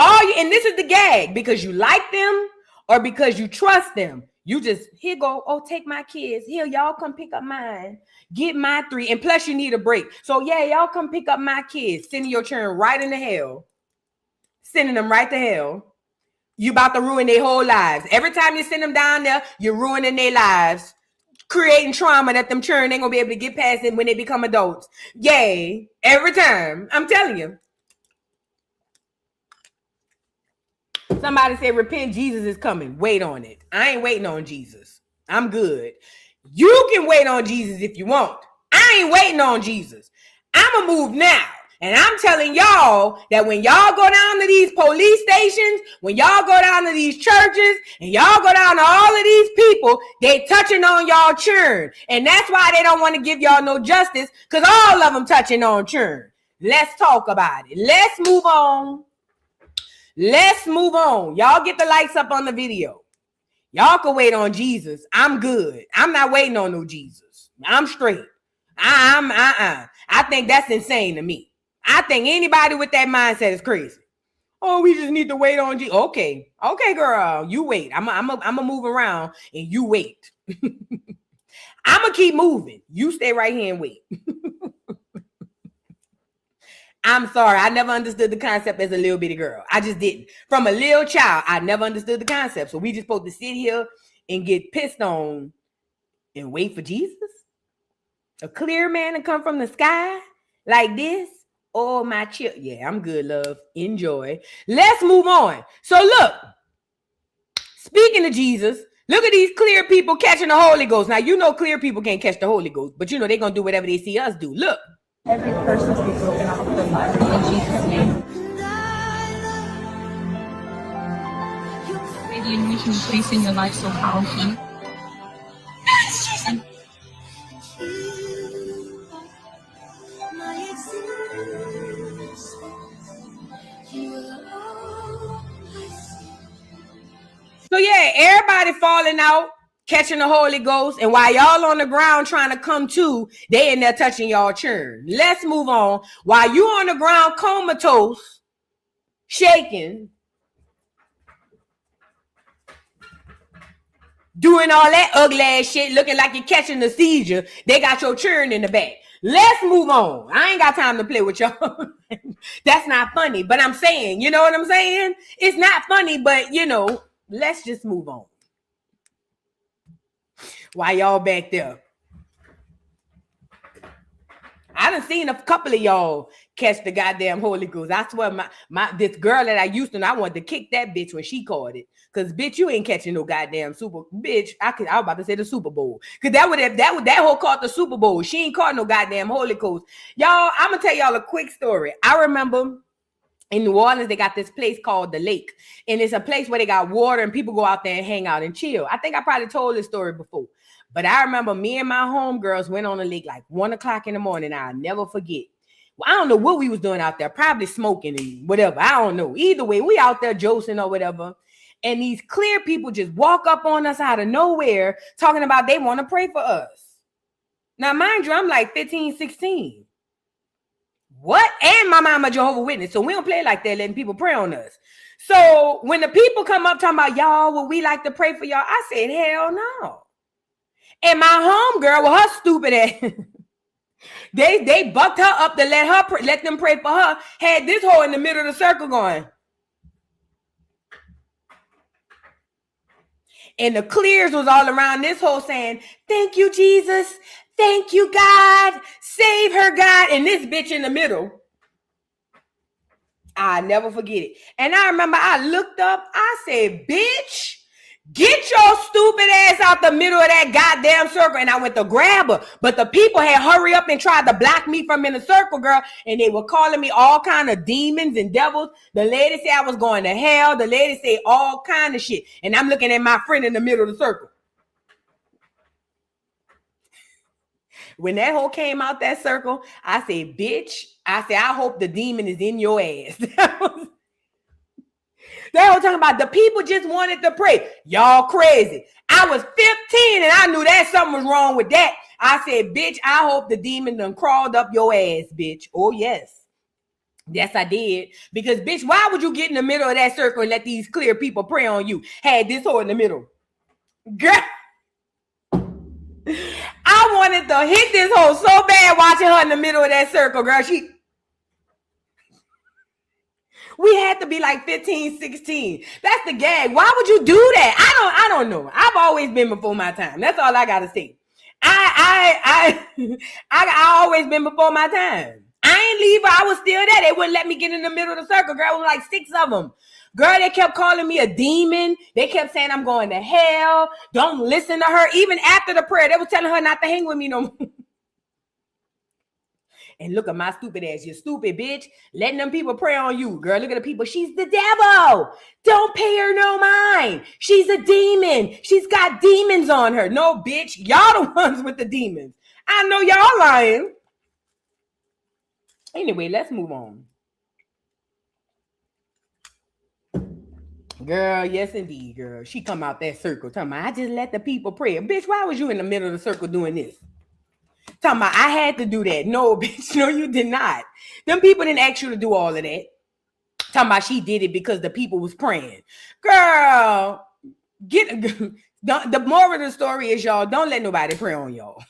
D: this is the gag. Because you like them or because you trust them. You just, here go, oh, take my kids. Here, y'all come pick up mine. Get my 3. And plus you need a break. So yeah, y'all come pick up my kids. Sending your children right into hell. Sending them right to hell. You about to ruin their whole lives. Every time you send them down there, you're ruining their lives. Creating trauma that them children ain't gonna be able to get past it when they become adults. Yay. Every time. I'm telling you. Somebody said, repent, Jesus is coming. Wait on it. I ain't waiting on Jesus. I'm good. You can wait on Jesus if you want. I ain't waiting on Jesus. I'm going to move now. And I'm telling y'all that when y'all go down to these police stations, when y'all go down to these churches, and y'all go down to all of these people, they touching on y'all children. And that's why they don't want to give y'all no justice, because all of them touching on children. Let's talk about it. Let's move on. Let's move on. Y'all get the likes up on the video. Y'all can wait on Jesus. I'm good. I'm not waiting on no Jesus. I'm straight. I think that's insane to me. I think anybody with that mindset is crazy. Oh, we just need to wait on Jesus. Okay, girl, you wait. I'm gonna move around and you wait. I'm gonna keep moving. You stay right here and wait. I'm sorry. I never understood the concept as a little bitty girl. I just didn't. From a little child, I never understood the concept. So we just supposed to sit here and get pissed on and wait for Jesus? A clear man to come from the sky like this? Oh, my chill. Yeah, I'm good, love. Enjoy. Let's move on. So look, speaking of Jesus, look at these clear people catching the Holy Ghost. Now, you know clear people can't catch the Holy Ghost, but you know they're going to do whatever they see us do. Look.
K: Every person be broken off their life in Jesus' name. May the anointing be placed in your life so powerfully.
D: So yeah, everybody falling out catching the Holy Ghost, and while y'all on the ground trying to come to, they in there touching y'all churn. Let's move on. While you on the ground comatose, shaking, doing all that ugly ass shit, looking like you're catching a seizure, they got your churn in the back. Let's move on. I ain't got time to play with y'all. That's not funny, but I'm saying, you know what I'm saying? It's not funny, but you know, let's just move on. Why y'all back there? I done seen a couple of y'all catch the goddamn Holy Ghost. I swear this girl that I used to know, I wanted to kick that bitch when she caught it. Cause bitch, you ain't catching no goddamn bitch. I was about to say the Super Bowl. Cause that whole caught the Super Bowl. She ain't caught no goddamn Holy Ghost. Y'all, I'm gonna tell y'all a quick story. I remember in New Orleans, they got this place called the Lake. And it's a place where they got water and people go out there and hang out and chill. I think I probably told this story before. But I remember me and my homegirls went on the lake like 1 o'clock in the morning. I'll never forget. Well, I don't know what we was doing out there. Probably smoking and whatever. I don't know. Either way, we out there josing or whatever. And these clear people just walk up on us out of nowhere talking about they want to pray for us. Now, mind you, I'm like 15, 16. What? And my mama Jehovah's Witness. So we don't play like that, letting people pray on us. So when the people come up talking about, y'all, would we like to pray for y'all? I said, hell no. And my homegirl with her stupid ass, they bucked her up to let them pray for her. Had this hoe in the middle of the circle going. And the clears was all around this hoe saying, thank you, Jesus. Thank you, God. Save her, God. And this bitch in the middle. I'll never forget it. And I remember I looked up. I said, bitch, get your stupid ass out the middle of that goddamn circle. And I went to grab her. But the people had hurry up and tried to block me from in the circle, girl. And they were calling me all kind of demons and devils. The lady said I was going to hell. The lady said all kind of shit. And I'm looking at my friend in the middle of the circle. When that hoe came out that circle, I said, bitch, I hope the demon is in your ass. They were talking about the people just wanted to pray. Y'all crazy. I was 15 and I knew that something was wrong with that. I said, bitch, I hope the demon done crawled up your ass, bitch. Oh, yes. Yes, I did. Because, bitch, why would you get in the middle of that circle and let these clear people pray on you? Had this hoe in the middle. Girl. I wanted to hit this hoe so bad watching her in the middle of that circle, girl. We had to be like 15, 16. That's the gag. Why would you do that? I don't know. I've always been before my time. That's all I gotta say. I always been before my time. I ain't leave. I was still there. They wouldn't let me get in the middle of the circle, girl. It was like 6 of them. Girl, they kept calling me a demon. They kept saying I'm going to hell. Don't listen to her. Even after the prayer, they were telling her not to hang with me no more. And look at my stupid ass. You stupid bitch. Letting them people pray on you. Girl, look at the people. She's the devil. Don't pay her no mind. She's a demon. She's got demons on her. No, bitch. Y'all the ones with the demons. I know y'all lying. Anyway, let's move on. Girl, yes indeed, girl. She come out that circle talking about, I just let the people pray. Bitch, why was you in the middle of the circle doing this? Talking about, I had to do that. No, bitch, no, you did not. Them people didn't ask you to do all of that. Talking about she did it because the people was praying. Girl, the moral of the story is, y'all, don't let nobody pray on y'all.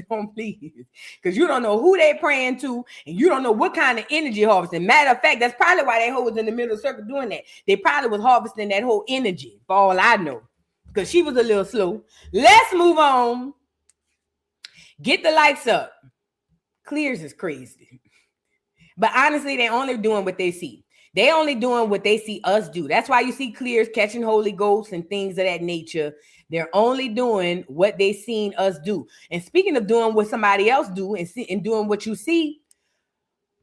D: Don't, please. Because you don't know who they praying to, and you don't know what kind of energy harvesting. Matter of fact, that's probably why that hoe was in the middle of the circle doing that. They probably was harvesting that whole energy, for all I know. Because she was a little slow. Let's move on. Get the likes up. Clears is crazy. But honestly, they're only doing what they see. They only doing what they see us do. That's why you see clears catching Holy Ghosts and things of that nature. They're only doing what they seen us do. And speaking of doing what somebody else do and doing what you see,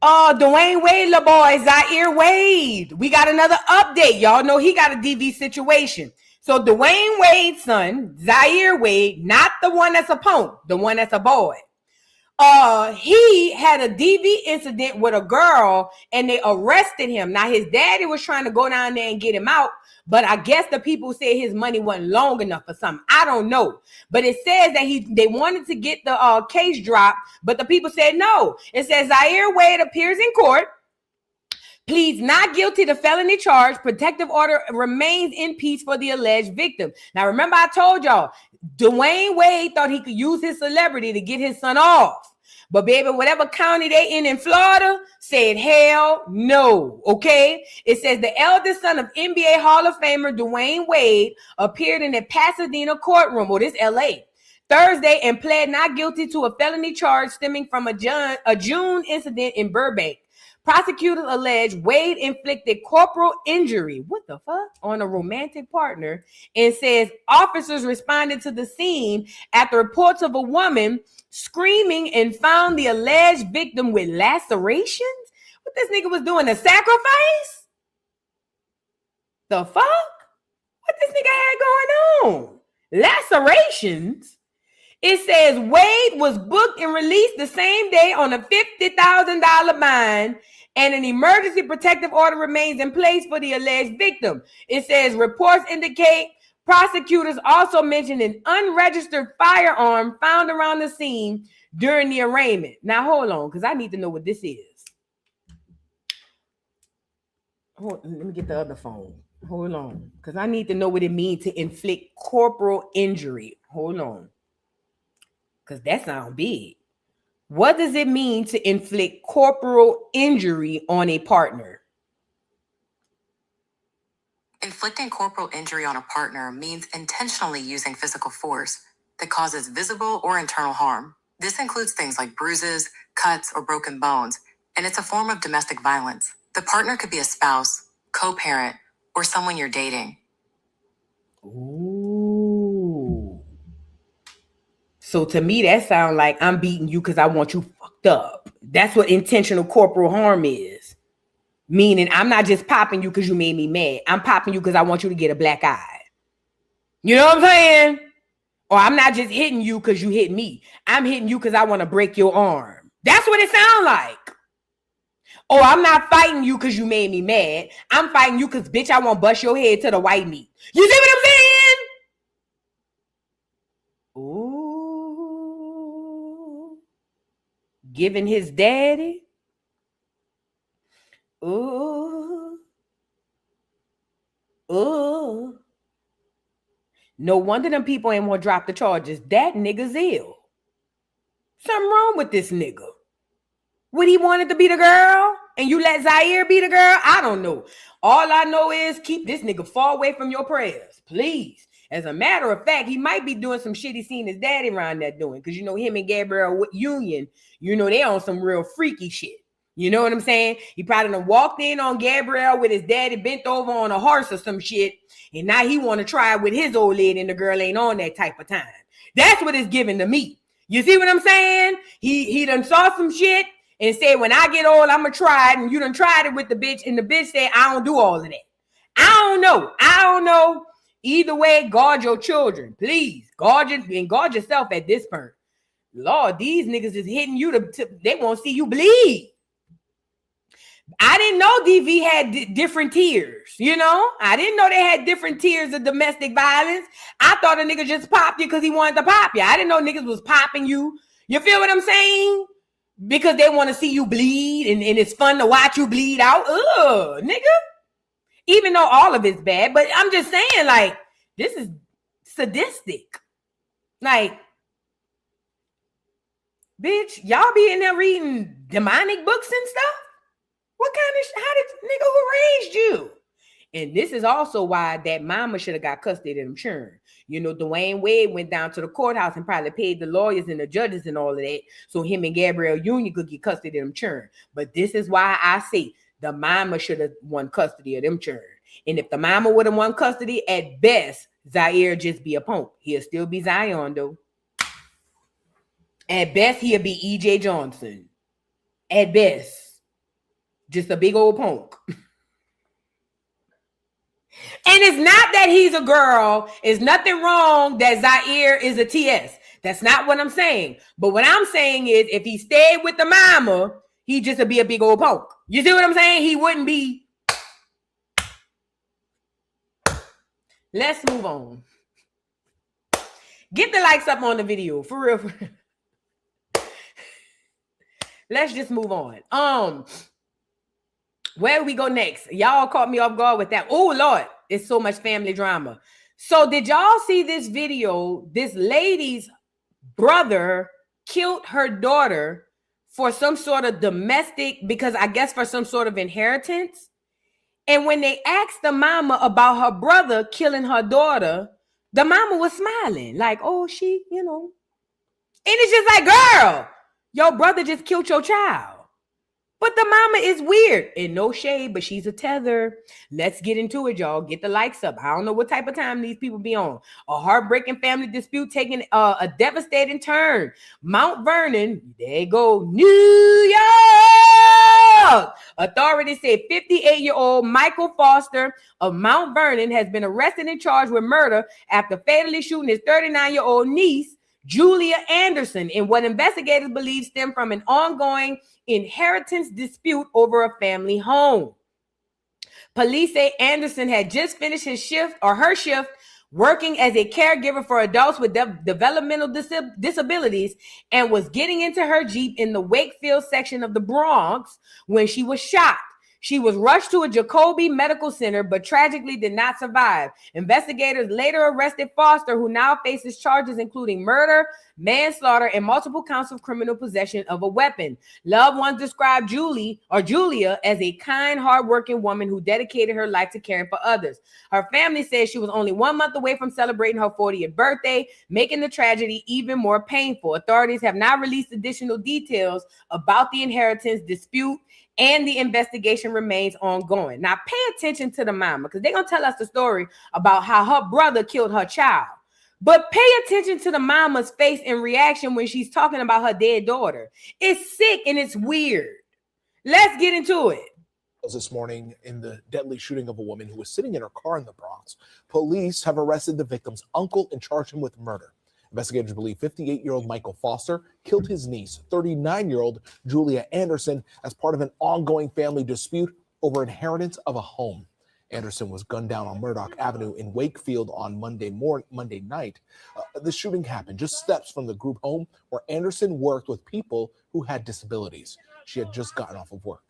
D: Dwayne Wade, la boy, Zaire Wade. We got another update. Y'all know he got a DV situation. So Dwayne Wade's son, Zaire Wade, not the one that's a punk, the one that's a boy, He had a DV incident with a girl and they arrested him. Now his daddy was trying to go down there and get him out, but I guess the people said his money wasn't long enough or something. I don't know, but it says that they wanted to get the case dropped, but the people said no. It says Zaire Wade appears in court, pleads not guilty to felony charge. Protective order remains in peace for the alleged victim. Now remember I told y'all Dwayne Wade thought he could use his celebrity to get his son off. But baby, whatever county they in Florida said hell no, okay? It says the eldest son of NBA Hall of Famer Dwayne Wade appeared in a Pasadena courtroom, or this LA, Thursday and pled not guilty to a felony charge stemming from a June incident in Burbank. Prosecutors allege Wade inflicted corporal injury, what the fuck, on a romantic partner, and says officers responded to the scene after reports of a woman screaming and found the alleged victim with lacerations. What this nigga was doing, a sacrifice? The fuck? What this nigga had going on? Lacerations? It says Wade was booked and released the same day on a $50,000 bond, and an emergency protective order remains in place for the alleged victim. It says reports indicate prosecutors also mentioned an unregistered firearm found around the scene during the arraignment. Now, hold on, because I need to know what this is. Let me get the other phone. Hold on, because I need to know what it means to inflict corporal injury. Hold on. Because that sounds big. What does it mean to inflict corporal injury on a partner?
L: Inflicting corporal injury on a partner means intentionally using physical force that causes visible or internal harm. This includes things like bruises, cuts, or broken bones, and it's a form of domestic violence. The partner could be a spouse, co-parent, or someone you're dating.
D: Ooh. So to me, that sounds like I'm beating you because I want you fucked up. That's what intentional corporal harm is. Meaning I'm not just popping you because you made me mad. I'm popping you because I want you to get a black eye. You know what I'm saying? Or I'm not just hitting you because you hit me. I'm hitting you because I want to break your arm. That's what it sounds like. Or I'm not fighting you because you made me mad. I'm fighting you because, bitch, I want to bust your head to the white meat. You see what I'm saying? Ooh. Giving his daddy. Ooh. Ooh. No wonder them people ain't want to drop the charges. That nigga's ill. Something wrong with this nigga. Would he wanted to be the girl and you let Zaire be the girl? I don't know. All I know is keep this nigga far away from your prayers, please. As a matter of fact, he might be doing some shit he seen his daddy around there doing, because you know him and Gabrielle Union, you know they on some real freaky shit. You know what I'm saying? He probably done walked in on Gabrielle with his daddy bent over on a horse or some shit, and now he want to try it with his old lady, and the girl ain't on that type of time. That's what it's giving to me. You see what I'm saying? He done saw some shit and said, when I get old, I'm going to try it. And you done tried it with the bitch. And the bitch said, I don't do all of that. I don't know. Either way, guard your children. Please. Guard yourself at this point. Lord, these niggas is hitting you. They won't see you bleed. I didn't know DV had different tiers. You know? I didn't know they had different tiers of domestic violence. I thought a nigga just popped you because he wanted to pop you. I didn't know niggas was popping you. You feel what I'm saying? Because they want to see you bleed and it's fun to watch you bleed out. Ugh, nigga. Even though all of it's bad, but I'm just saying, like, this is sadistic. Like, bitch, y'all be in there reading demonic books and stuff? What kind of, how did, nigga, who raised you? And this is also why that mama should have got custody of them children. You know, Dwayne Wade went down to the courthouse and probably paid the lawyers and the judges and all of that, so him and Gabrielle Union could get custody of them children. But this is why I say the mama should have won custody of them children. And if the mama would have won custody, at best, Zaire just be a punk. He'll still be Zion, though. At best, he'll be E.J. Johnson. At best. Just a big old punk. And it's not that he's a girl. It's nothing wrong that Zaire is a TS. That's not what I'm saying. But what I'm saying is if he stayed with the mama, he'd just be a big old punk. You see what I'm saying? He wouldn't be. Let's move on. Get the likes up on the video. For real. Let's just move on. Where we go next? Y'all caught me off guard with that. Oh, Lord. It's so much family drama. So did y'all see this video? This lady's brother killed her daughter for some sort of domestic, because I guess for some sort of inheritance. And when they asked the mama about her brother killing her daughter, the mama was smiling like, oh, she, you know. And it's just like, girl, your brother just killed your child. But the mama is weird. And no shade, but she's a tether. Let's get into it, y'all. Get the likes up. I don't know what type of time these people be on. A heartbreaking family dispute taking a devastating turn. Mount Vernon, there you go, New York. Authorities say 58-year-old Michael Foster of Mount Vernon has been arrested and charged with murder after fatally shooting his 39-year-old niece, Julia Anderson, in what investigators believe stemmed from an ongoing inheritance dispute over a family home. Police say Anderson had just finished her shift working as a caregiver for adults with developmental disabilities and was getting into her Jeep in the Wakefield section of the Bronx when she was shot. She was rushed to a Jacoby Medical Center, but tragically did not survive. Investigators later arrested Foster, who now faces charges including murder, manslaughter, and multiple counts of criminal possession of a weapon. Loved ones described Julia as a kind, hardworking woman who dedicated her life to caring for others. Her family says she was only 1 month away from celebrating her 40th birthday, making the tragedy even more painful. Authorities have not released additional details about the inheritance dispute, and the investigation remains ongoing. Now, pay attention to the mama, because they're going to tell us the story about how her brother killed her child. But pay attention to the mama's face and reaction when she's talking about her dead daughter. It's sick and it's weird. Let's get into it.
M: This morning in the deadly shooting of a woman who was sitting in her car in the Bronx, police have arrested the victim's uncle and charged him with murder. Investigators believe 58-year-old Michael Foster killed his niece, 39-year-old Julia Anderson, as part of an ongoing family dispute over inheritance of a home. Anderson was gunned down on Murdoch Avenue in Wakefield on Monday night. The shooting happened just steps from the group home where Anderson worked with people who had disabilities. She had just gotten off of work.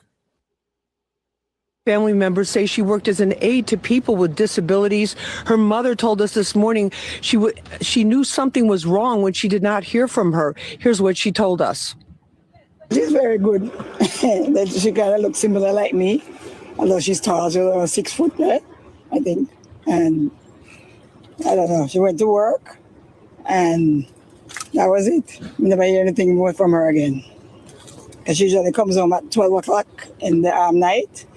N: Family members say she worked as an aide to people with disabilities. Her mother told us this morning she knew something was wrong when she did not hear from her. Here's what she told us.
O: She's very good. She kind of looks similar like me, although she's tall. She's 6 foot, right? I think. And I don't know. She went to work, and that was it. We never hear anything more from her again. Because she usually comes home at 12 o'clock in the night.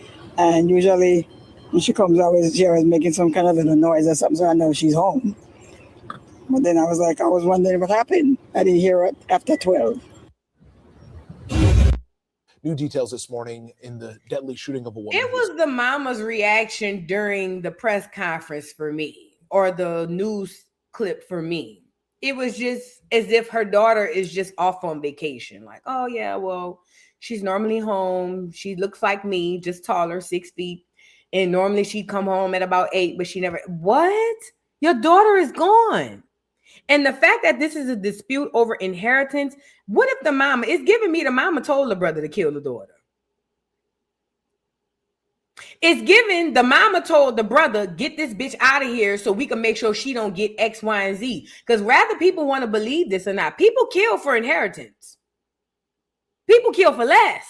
O: And usually when she comes out, she was making some kind of little noise or something, so I know she's home. But then I was wondering what happened. I didn't hear it after 12.
M: New details this morning in the deadly shooting of a woman.
D: It was the mama's reaction during the press conference for me, or the news clip for me. It was just as if her daughter is just off on vacation. Like, oh yeah, well, she's normally home. She looks like me, just taller, 6 feet. And normally she'd come home at about 8, but she never. What? Your daughter is gone. And the fact that this is a dispute over inheritance, what if the mama, it's giving me the mama told the brother to kill the daughter. It's given the mama told the brother, get this bitch out of here so we can make sure she don't get X, Y, and Z. Because whether people want to believe this or not, people kill for inheritance. People kill for less.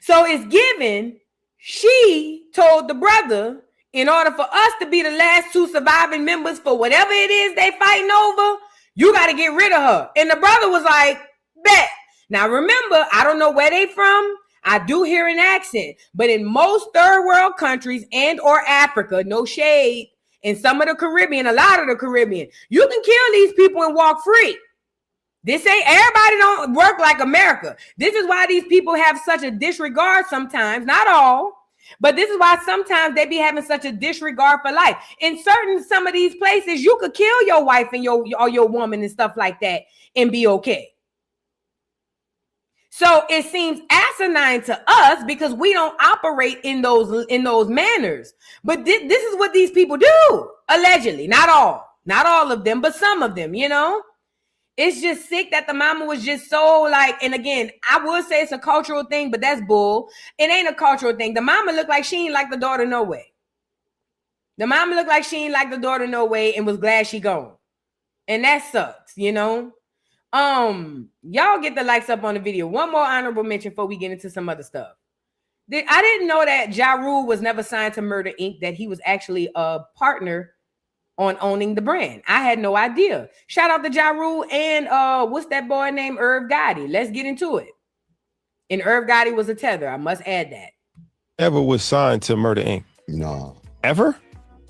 D: So it's given, she told the brother, in order for us to be the last 2 surviving members for whatever it is they fighting over, you got to get rid of her. And the brother was like, bet. Now remember, I don't know where they from. I do hear an accent. But in most third world countries and or Africa, no shade, in some of the Caribbean, a lot of the Caribbean, you can kill these people and walk free. This ain't, everybody don't work like America. This is why these people have such a disregard sometimes, not all, But this is why sometimes they be having such a disregard for life. In some of these places, you could kill your wife and your woman and stuff like that and be okay. So it seems asinine to us because we don't operate in those manners. But this is what these people do, allegedly. Not all of them, but some of them, you know. It's just sick that the mama was just so like, and again, I would say it's a cultural thing, but that's bull. It ain't a cultural thing. The mama looked like she ain't like the daughter no way. The mama looked like she ain't like the daughter no way and was glad she gone. And that sucks, you know. Y'all get the likes up on the video. One more honorable mention before we get into some other stuff. I didn't know that Ja Rule was never signed to Murder Inc., that he was actually a partner on owning the brand. I had no idea. Shout out to Ja Rule and what's that boy named Irv Gotti. Let's get into it. And Irv Gotti was a tether. I must add that.
P: Ever was signed to Murder Inc.?
Q: No.
P: Ever?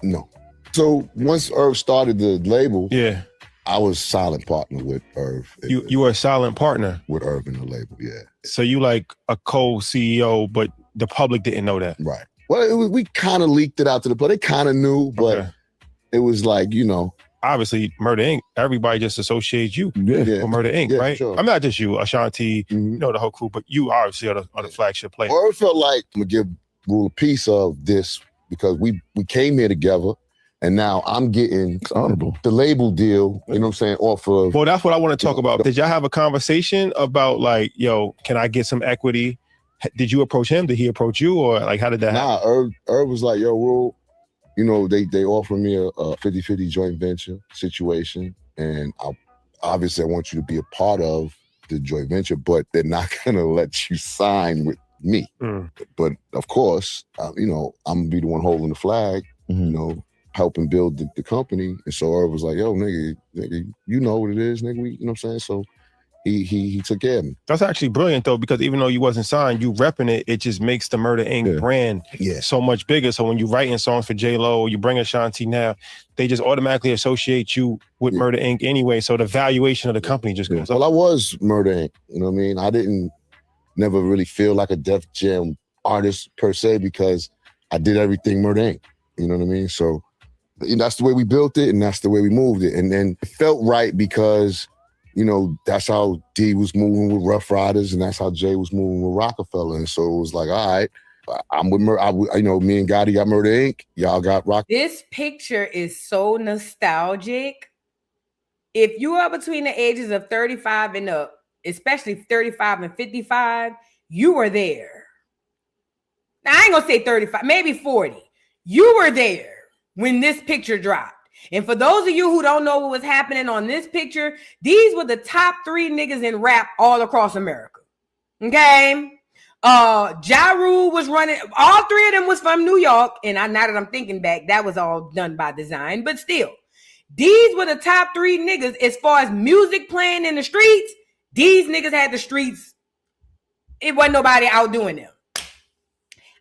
Q: No. So once Irv started the label,
P: yeah,
Q: I was silent partner with Irv.
P: You were a silent partner
Q: with Irv in the label, yeah.
P: So you like a co-CEO, but the public didn't know that.
Q: Right. Well, we kind of leaked it out to the public. They kind of knew, but
P: okay.
Q: It was like, you know.
P: Obviously, Murder Inc., everybody just associates you with Murder Inc., right?
Q: Sure.
P: I'm not just you, Ashanti, you know, the whole crew, but you obviously are the flagship player.
Q: Irv felt like, I'm going to give Rule a piece of this because we came here together. And now I'm getting the label deal, you know what I'm saying, off of.
P: Well, that's what I want to talk about. Did y'all have a conversation about like, yo, can I get some equity? Did you approach him? Did he approach you? Or like, how did that happen?
Q: Irv was like, yo, Rule, you know, they offered me a 50-50 joint venture situation. And obviously I want you to be a part of the joint venture, but they're not going to let you sign with me. But of course, you know, I'm going to be the one holding the flag, you know, helping build the company. And so Irv was like, yo, nigga, you know what it is, nigga. You know what I'm saying? So he took care of me.
P: That's actually brilliant though, because even though you wasn't signed, you repping it, it just makes the Murder Inc. brand so much bigger. So when you writing songs for J-Lo, you bring Ashanti now, they just automatically associate you with Murder Inc. anyway. So the valuation of the company just goes up.
Q: Well, I was Murder Inc. You know what I mean? I didn't never really feel like a Def Jam artist per se because I did everything Murder Inc. You know what I mean? So that's the way we built it and that's the way we moved it. And then it felt right because, you know, that's how D was moving with Rough Riders and that's how Jay was moving with Rockefeller. And so it was like, all right, I'm with you know, me and Gotti got Murder Inc. Y'all got Rock.
D: This picture is so nostalgic. If you are between the ages of 35 and up, especially 35 and 55, you were there. Now, I ain't gonna say 35, maybe 40. You were there when this picture dropped. And for those of you who don't know what was happening on this picture, these were the top 3 niggas in rap all across America. Okay? Ja Rule was running, all 3 of them was from New York. And now that I'm thinking back, that was all done by design. But still, these were the top 3 niggas as far as music playing in the streets. These niggas had the streets. It wasn't nobody out doing them.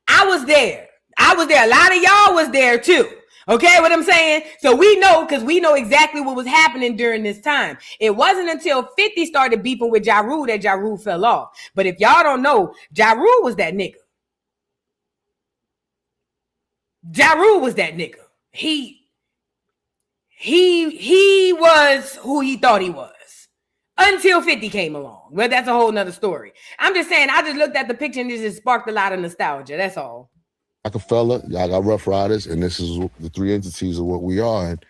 D: I was there. A lot of y'all was there too. Okay, what I'm saying? So we know, because we know exactly what was happening during this time. It wasn't until 50 started beefing with Ja Rule that Ja Rule fell off. But if y'all don't know, Ja Rule was that nigga. Ja Rule was that nigga. He was who he thought he was. Until 50 came along. Well, that's a whole nother story. I'm just saying, I just looked at the picture and it just sparked a lot of nostalgia. That's all.
Q: Rockefeller, y'all got Rough Riders, and this is the 3 entities of what we are, and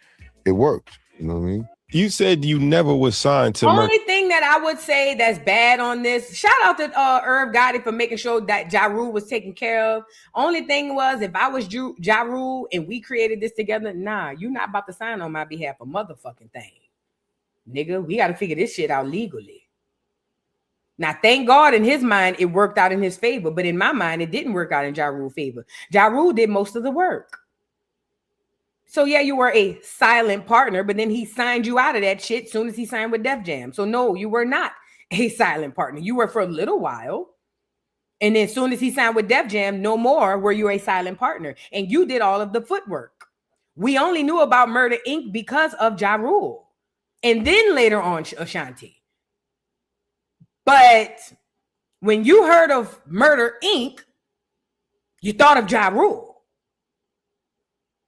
Q: it worked. You know what I mean?
P: You said you never was signed to
D: Only thing that I would say that's bad on this, shout out to Irv Gotti for making sure that Ja Rule was taken care of. Only thing was, if I was Ja Rule and we created this together, nah, you're not about to sign on my behalf a motherfucking thing. Nigga, we got to figure this shit out legally. Now, thank God in his mind, it worked out in his favor. But in my mind, it didn't work out in Ja Rule's favor. Ja Rule did most of the work. So, yeah, you were a silent partner, but then he signed you out of that shit as soon as he signed with Def Jam. So, no, you were not a silent partner. You were for a little while. And then as soon as he signed with Def Jam, no more were you a silent partner. And you did all of the footwork. We only knew about Murder Inc. because of Ja Rule. And then later on, Ashanti. But when you heard of Murder Inc., You thought of Ja Rule.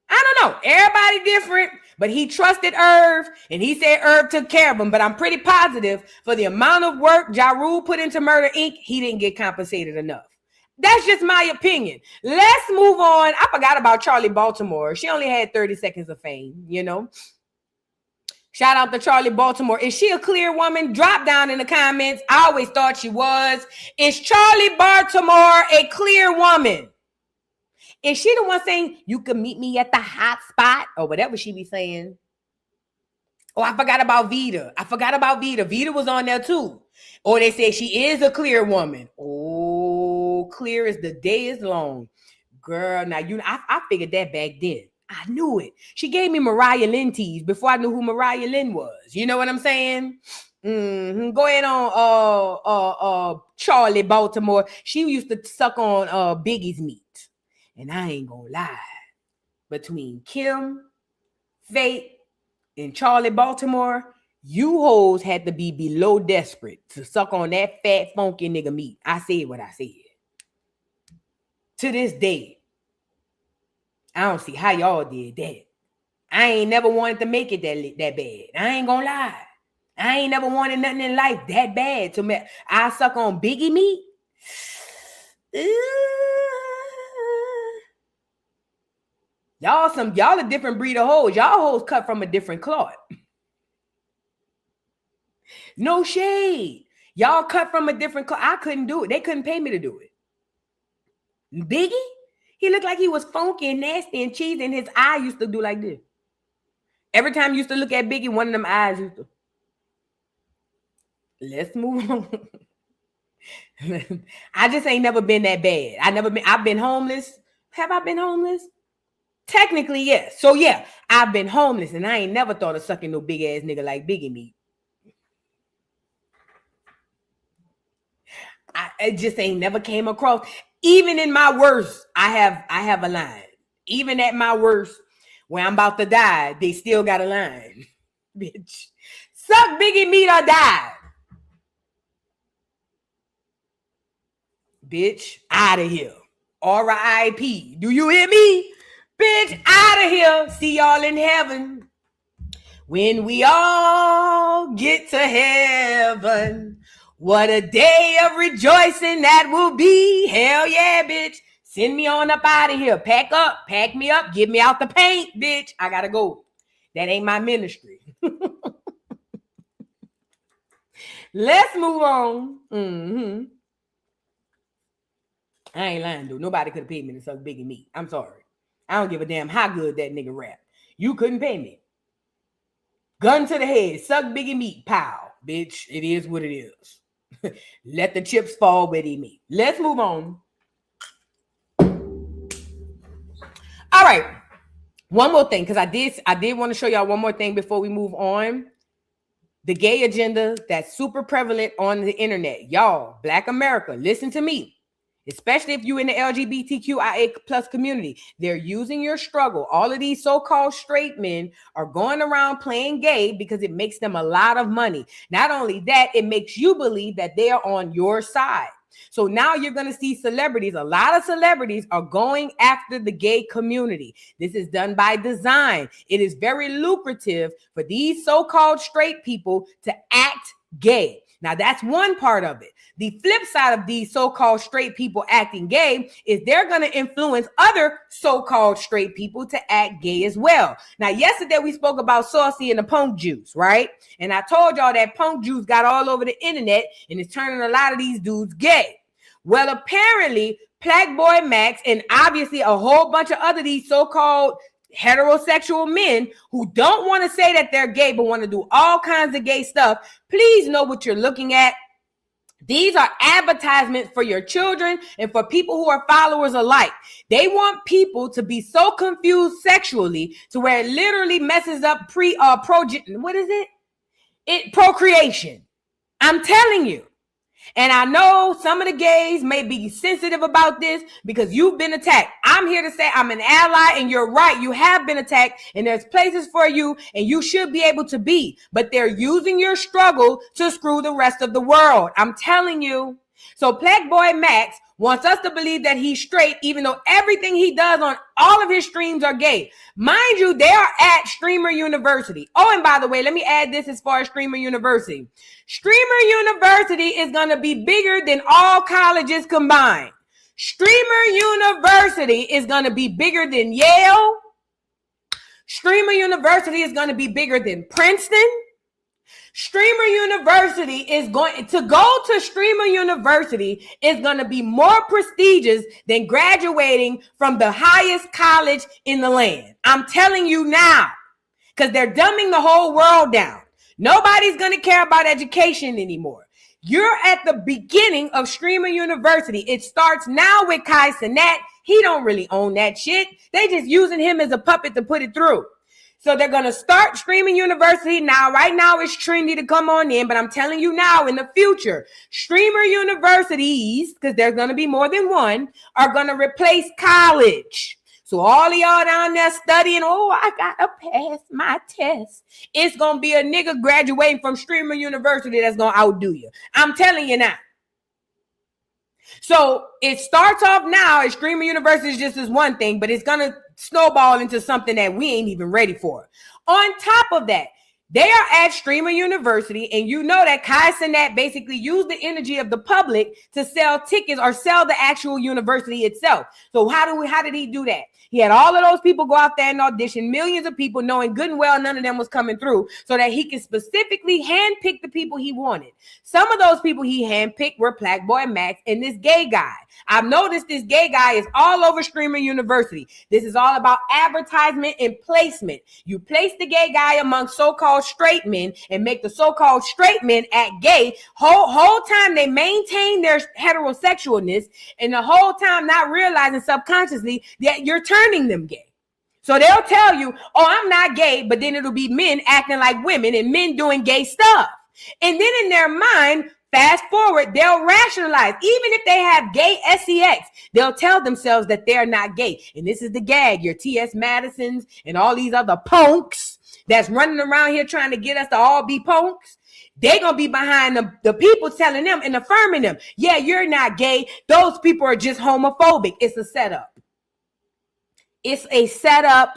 D: I don't know. Everybody different, but he trusted Irv, and he said Irv took care of him. But I'm pretty positive for the amount of work Ja Rule put into Murder Inc., he didn't get compensated enough. That's just my opinion. Let's move on. I forgot about Charlie Baltimore. She only had 30 seconds of fame, you know. Shout out to Charlie Baltimore. Is she a clear woman? Drop down in the comments. I always thought she was. Is Charlie Baltimore a clear woman? Is she the one saying, you can meet me at the hot spot? Or whatever she be saying. Oh, I forgot about Vita. Vita was on there too. Or they say she is a clear woman. Oh, clear as the day is long. Girl, now I figured that back then. I knew it. She gave me Mariah Lynn teas before I knew who Mariah Lynn was. You know what I'm saying? Go ahead on Charlie Baltimore. She used to suck on Biggie's meat. And I ain't gonna lie. Between Kim, Faith, and Charlie Baltimore, you hoes had to be below desperate to suck on that fat, funky nigga meat. I said what I said. To this day, I don't see how y'all did that. I ain't never wanted to make it that bad. I ain't gonna lie. I ain't never wanted nothing in life that bad to me. I suck on Biggie meat. Y'all a different breed of hoes. Y'all hoes cut from a different cloth. No shade. Y'all cut from a different cloth. I couldn't do it. They couldn't pay me to do it. Biggie? He looked like he was funky and nasty and cheesy, and his eye used to do like this. Every time you used to look at Biggie, one of them eyes used to. Let's move on. I just ain't never been that bad. I've been homeless. Have I been homeless? Technically, yes. So yeah, I've been homeless, and I ain't never thought of sucking no big ass nigga like Biggie meat. It just ain't never came across. Even in my worst, I have a line. Even at my worst, when I'm about to die, they still got a line. Bitch, suck Biggie meat or die. Bitch, out of here. R.I.P. Do you hear me? Bitch, out of here. See y'all in heaven. When we all get to heaven. What a day of rejoicing that will be. Hell yeah, bitch. Send me on up out of here. Pack up. Pack me up. Get me out the paint, bitch. I gotta go. That ain't my ministry. Let's move on. I ain't lying, dude. Nobody could have paid me to suck Biggie meat. I'm sorry. I don't give a damn how good that nigga rap. You couldn't pay me. Gun to the head. Suck Biggie meat. Pow. Bitch, it is what it is. Let the chips fall where they may. Let's move on. All right. One more thing, because I did want to show y'all one more thing before we move on. The gay agenda that's super prevalent on the internet. Y'all, Black America, listen to me. Especially if you're in the LGBTQIA plus community. They're using your struggle. All of these so-called straight men are going around playing gay because it makes them a lot of money. Not only that, it makes you believe that they are on your side. So now you're going to see celebrities. A lot of celebrities are going after the gay community. This is done by design. It is very lucrative for these so-called straight people to act gay. Now, that's one part of it. The flip side of these so-called straight people acting gay is they're going to influence other so-called straight people to act gay as well. Now, yesterday we spoke about Saucy and the punk juice, right? And I told y'all that punk juice got all over the internet and it's turning a lot of these dudes gay. Well, apparently, Black Boy Max and obviously a whole bunch of other these so-called heterosexual men who don't want to say that they're gay but want to do all kinds of gay stuff, please know what you're looking at. These are advertisements for your children and for people who are followers alike. They want people to be so confused sexually to where it literally messes up procreation. I'm telling you. And I know some of the gays may be sensitive about this because you've been attacked. I'm here to say I'm an ally, and you're right. You have been attacked, and there's places for you, and you should be able to be. But they're using your struggle to screw the rest of the world. I'm telling you. So Black Boy Max wants us to believe that he's straight, even though everything he does on all of his streams are gay. Mind you, they are at Streamer University. Oh, and by the way, let me add this as far as Streamer University. Streamer University is going to be bigger than all colleges combined. Streamer University is going to be bigger than Yale. Streamer University is going to be bigger than Princeton. Streamer University is going to go to Streamer University is going to be more prestigious than graduating from the highest college in the land. I'm telling you now, because they're dumbing the whole world down. Nobody's going to care about education anymore. You're at the beginning of Streamer University. It starts now with Kai Cenat. He don't really own that shit. They just using him as a puppet to put it through. So they're going to start Streaming University now. Right now it's trendy to come on in, but I'm telling you now, in the future, Streamer Universities, because there's going to be more than one, are going to replace college. So all of y'all down there studying, oh, I got to pass my test. It's going to be a nigga graduating from Streamer University that's going to outdo you. I'm telling you now. So it starts off now at Streamer University is just as one thing, but it's going to snowball into something that we ain't even ready for. On top of that, they are at Streamer University, and you know that Kai Cenat basically used the energy of the public to sell tickets or sell the actual university itself. So how did he do that? He had all of those people go out there and audition, millions of people knowing good and well none of them was coming through, so that he could specifically handpick the people he wanted. Some of those people he handpicked were Black Boy Max and this gay guy. I've noticed this gay guy is all over Streamer University. This is all about advertisement and placement. You place the gay guy among so-called straight men and make the so-called straight men act gay. Whole time they maintain their heterosexualness, and the whole time not realizing subconsciously that you're turning them gay. So they'll tell you, oh, I'm not gay, but then it'll be men acting like women and men doing gay stuff. And then in their mind, fast forward, they'll rationalize. Even if they have gay sex, they'll tell themselves that they're not gay. And this is the gag. Your T.S. Madisons and all these other punks that's running around here trying to get us to all be punks. They're going to be behind the people telling them and affirming them. Yeah, you're not gay. Those people are just homophobic. It's a setup. It's a setup.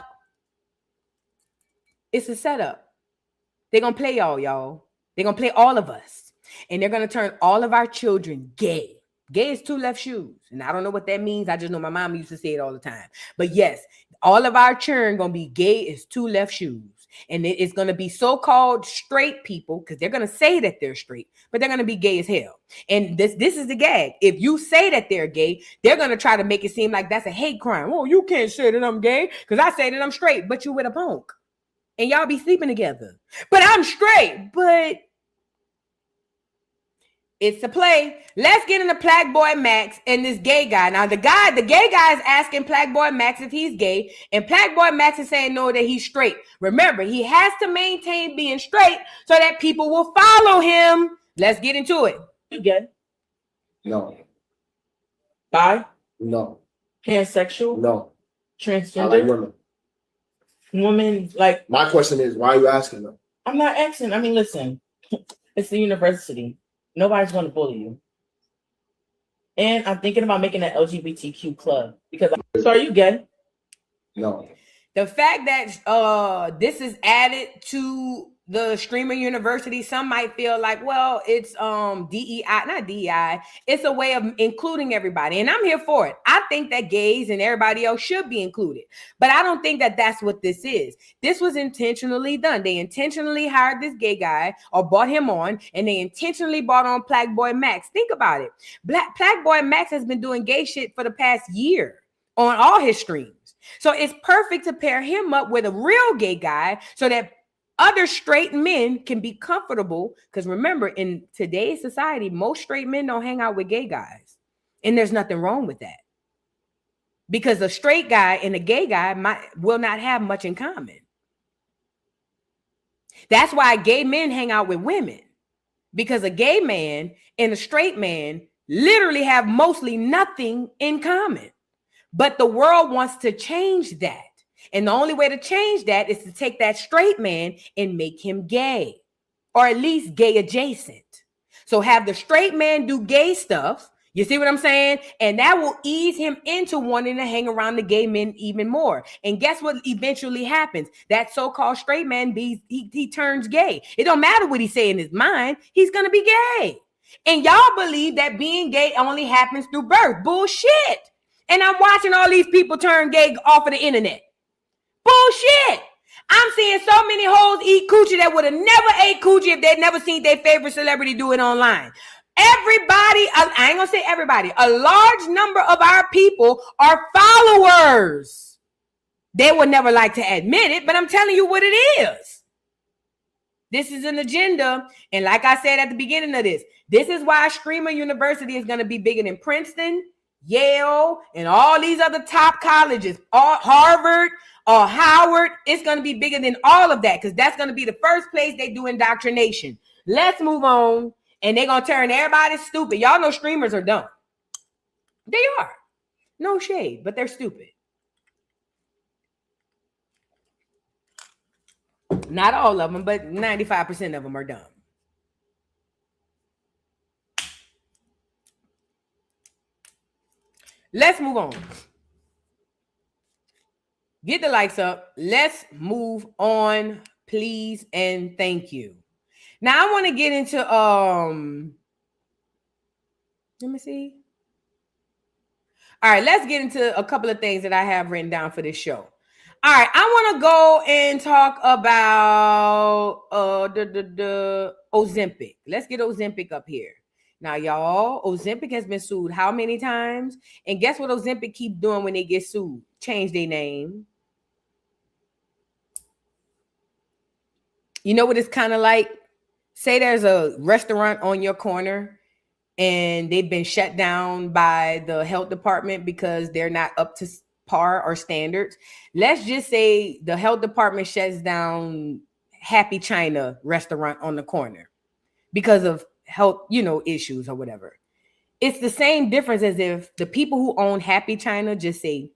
D: It's a setup. They're going to play y'all. They're going to play all of us. And they're going to turn all of our children gay. Gay is two left shoes. And I don't know what that means. I just know my mom used to say it all the time. But yes, all of our children going to be gay is two left shoes. And it's going to be so-called straight people, because they're going to say that they're straight, but they're going to be gay as hell. And this is the gag. If you say that they're gay, they're going to try to make it seem like that's a hate crime. Oh, you can't say that I'm gay because I say that I'm straight, but you with a punk. And y'all be sleeping together. But I'm straight. But it's a play. Let's get into Black Boy Max and this gay guy. Now, the gay guy is asking Black Boy Max if he's gay, and Black Boy Max is saying no, that he's straight. Remember, he has to maintain being straight so that people will follow him. Let's get into it.
R: You gay?
S: No.
R: Bi?
S: No.
R: Pansexual?
S: No.
R: Transgender?
S: I like women.
R: Women, like...
S: My question is, why are you asking them?
R: I'm not asking. I mean, listen. It's the university. Nobody's going to bully you. And I'm thinking about making an LGBTQ club. Because so are you gay?
S: No.
D: The fact that this is added to the Streamer University, some might feel like, well, it's DEI, not DEI. It's a way of including everybody. And I'm here for it. I think that gays and everybody else should be included. But I don't think that that's what this is. This was intentionally done. They intentionally hired this gay guy or brought him on, and they intentionally brought on Black Boy Max. Think about it. Black Boy Max has been doing gay shit for the past year on all his streams. So it's perfect to pair him up with a real gay guy so that other straight men can be comfortable, because remember, in today's society, most straight men don't hang out with gay guys. And there's nothing wrong with that. Because a straight guy and a gay guy will not have much in common. That's why gay men hang out with women. Because a gay man and a straight man literally have mostly nothing in common. But the world wants to change that. And the only way to change that is to take that straight man and make him gay, or at least gay adjacent. So have the straight man do gay stuff, You see what I'm saying? And that will ease him into wanting to hang around the gay men even more. And guess what eventually happens? That so-called straight man, he turns gay. It don't matter what he say in his mind. He's going to be gay. And y'all believe that being gay only happens through birth. Bullshit. And I'm watching all these people turn gay off of the internet. Bullshit. I'm seeing so many hoes eat coochie that would have never ate coochie if they'd never seen their favorite celebrity do it online. Everybody, I ain't gonna say everybody, a large number of our people are followers. They would never like to admit it, but I'm telling you what it is. This is an agenda. And like I said at the beginning of this is why Streamer University is going to be bigger than Princeton, Yale, and all these other top colleges, Harvard, or Howard. It's going to be bigger than all of that because that's going to be the first place they do indoctrination. Let's move on. And they're going to turn everybody stupid. Y'all know streamers are dumb. They are. No shade, but they're stupid. Not all of them, but 95% of them are dumb. Let's move on. Get the likes up. Let's move on, please, and thank you. Now I want to get into let me see. All right, let's get into a couple of things that I have written down for this show. All right, I want to go and talk about the Ozempic. Let's get Ozempic up here. Now, y'all, Ozempic has been sued how many times? And guess what Ozempic keep doing when they get sued? Change their name. You know what it's kind of like? Say there's a restaurant on your corner and they've been shut down by the health department because they're not up to par or standards. Let's just say the health department shuts down Happy China restaurant on the corner because of health, issues or whatever. It's the same difference as if the people who own Happy China just say,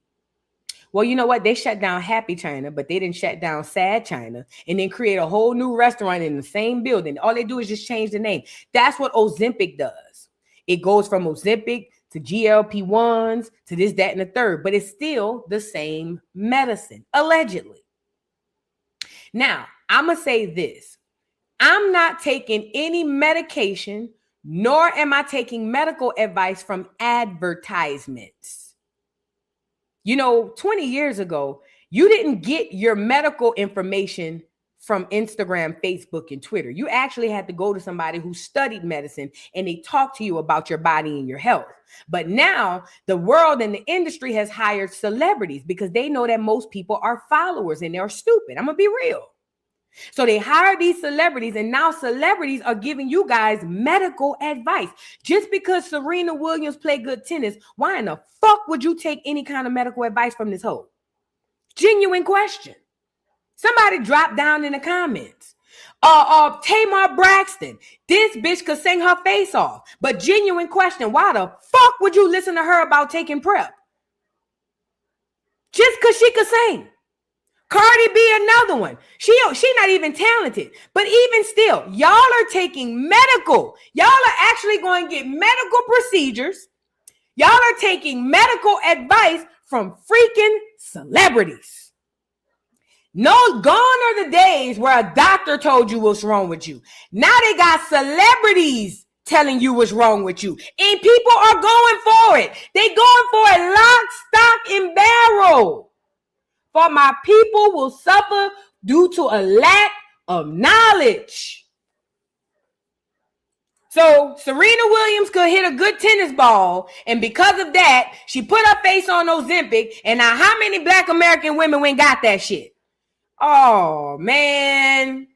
D: well, you know what? They shut down Happy China, but they didn't shut down Sad China and then create a whole new restaurant in the same building. All they do is just change the name. That's what Ozempic does. It goes from Ozempic to GLP-1s to this, that, and the third, but it's still the same medicine, allegedly. Now, I'm going to say this. I'm not taking any medication, nor am I taking medical advice from advertisements. 20 years ago, you didn't get your medical information from Instagram, Facebook, and Twitter. You actually had to go to somebody who studied medicine and they talk to you about your body and your health. But now the world and the industry has hired celebrities because they know that most people are followers and they're stupid. I'm going to be real. So they hire these celebrities and now celebrities are giving you guys medical advice. Just because Serena Williams played good tennis, why in the fuck would you take any kind of medical advice from this hoe? Genuine question. Somebody drop down in the comments. Tamar Braxton, this bitch could sing her face off. But genuine question, why the fuck would you listen to her about taking prep? Just because she could sing. Cardi B, another one. She not even talented. But even still, y'all are taking medical. Y'all are actually going to get medical procedures. Y'all are taking medical advice from freaking celebrities. No, gone are the days where a doctor told you what's wrong with you. Now they got celebrities telling you what's wrong with you. And people are going for it. They going for it lock, stock, and barrel. For my people will suffer due to a lack of knowledge. So Serena Williams could hit a good tennis ball, and because of that, she put her face on Ozempic, and now how many Black American women went got that shit? Oh, man.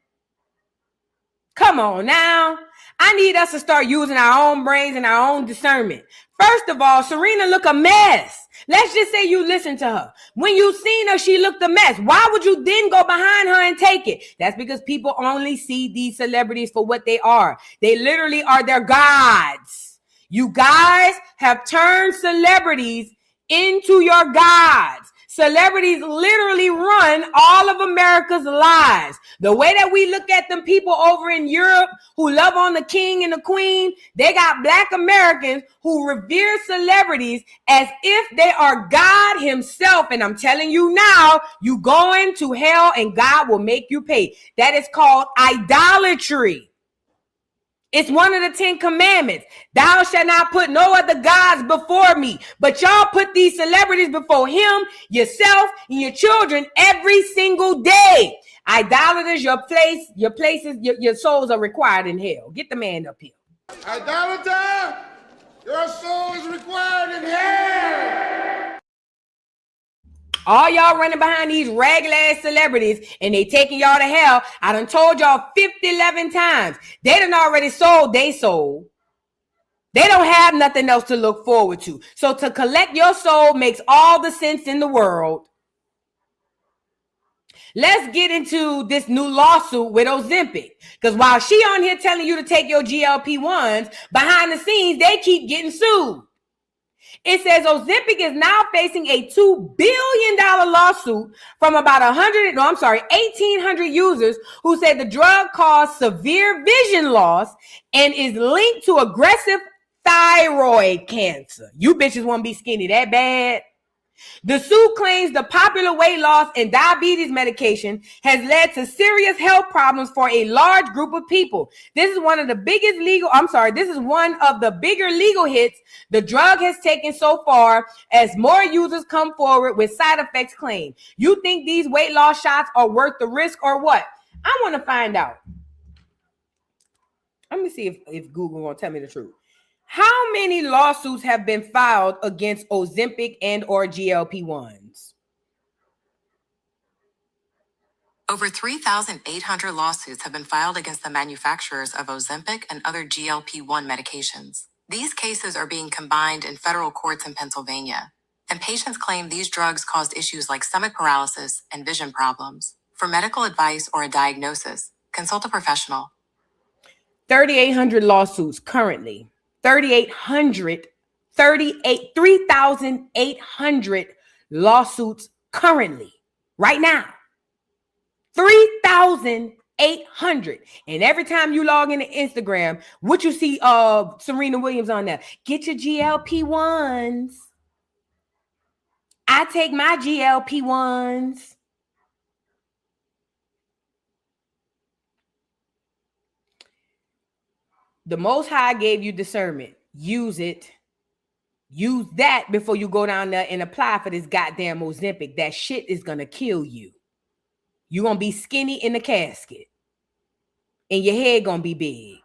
D: Come on now. I need us to start using our own brains and our own discernment. First of all, Serena look a mess. Let's just say you listen to her. When you seen her, she looked a mess. Why would you then go behind her and take it? That's because people only see these celebrities for what they are. They literally are their gods. You guys have turned celebrities into your gods. Celebrities literally run all of America's lives. The way that we look at them people over in Europe who love on the king and the queen, they got Black Americans who revere celebrities as if they are God himself. And I'm telling you now, you going to hell and God will make you pay. That is called idolatry. It's one of the 10 commandments. Thou shalt not put no other gods before me. But y'all put these celebrities before him, yourself, and your children every single day. Idolaters, your souls are required in hell. Get the man up here.
E: Idolater, your soul is required in hell.
D: All y'all running behind these regular ass celebrities and they taking y'all to hell. I done told y'all 11 times. They done already sold they soul. They don't have nothing else to look forward to. So to collect your soul makes all the sense in the world. Let's get into this new lawsuit with Ozempic. Because while she on here telling you to take your GLP-1s, behind the scenes, they keep getting sued. It says Ozempic is now facing a $2 billion lawsuit from about 1,800 users who said the drug caused severe vision loss and is linked to aggressive thyroid cancer. You bitches want to be skinny that bad? The suit claims the popular weight loss and diabetes medication has led to serious health problems for a large group of people. This is one of the bigger legal hits the drug has taken so far as more users come forward with side effects claims. You think these weight loss shots are worth the risk or what? I want to find out. Let me see if Google will tell me the truth. How many lawsuits have been filed against Ozempic and or GLP-1s?
L: Over 3,800 lawsuits have been filed against the manufacturers of Ozempic and other GLP-1 medications. These cases are being combined in federal courts in Pennsylvania, and patients claim these drugs caused issues like stomach paralysis and vision problems. For medical advice or a diagnosis, consult a professional.
D: 3,800 lawsuits currently. 3,800 lawsuits currently, right now. 3,800. And every time you log into Instagram, what you see Serena Williams on there? Get your GLP-1s. I take my GLP-1s. The Most High gave you discernment. Use it. Use that before you go down there and apply for this goddamn Ozempic. That shit is going to kill you. You're going to be skinny in the casket. And your head going to be big.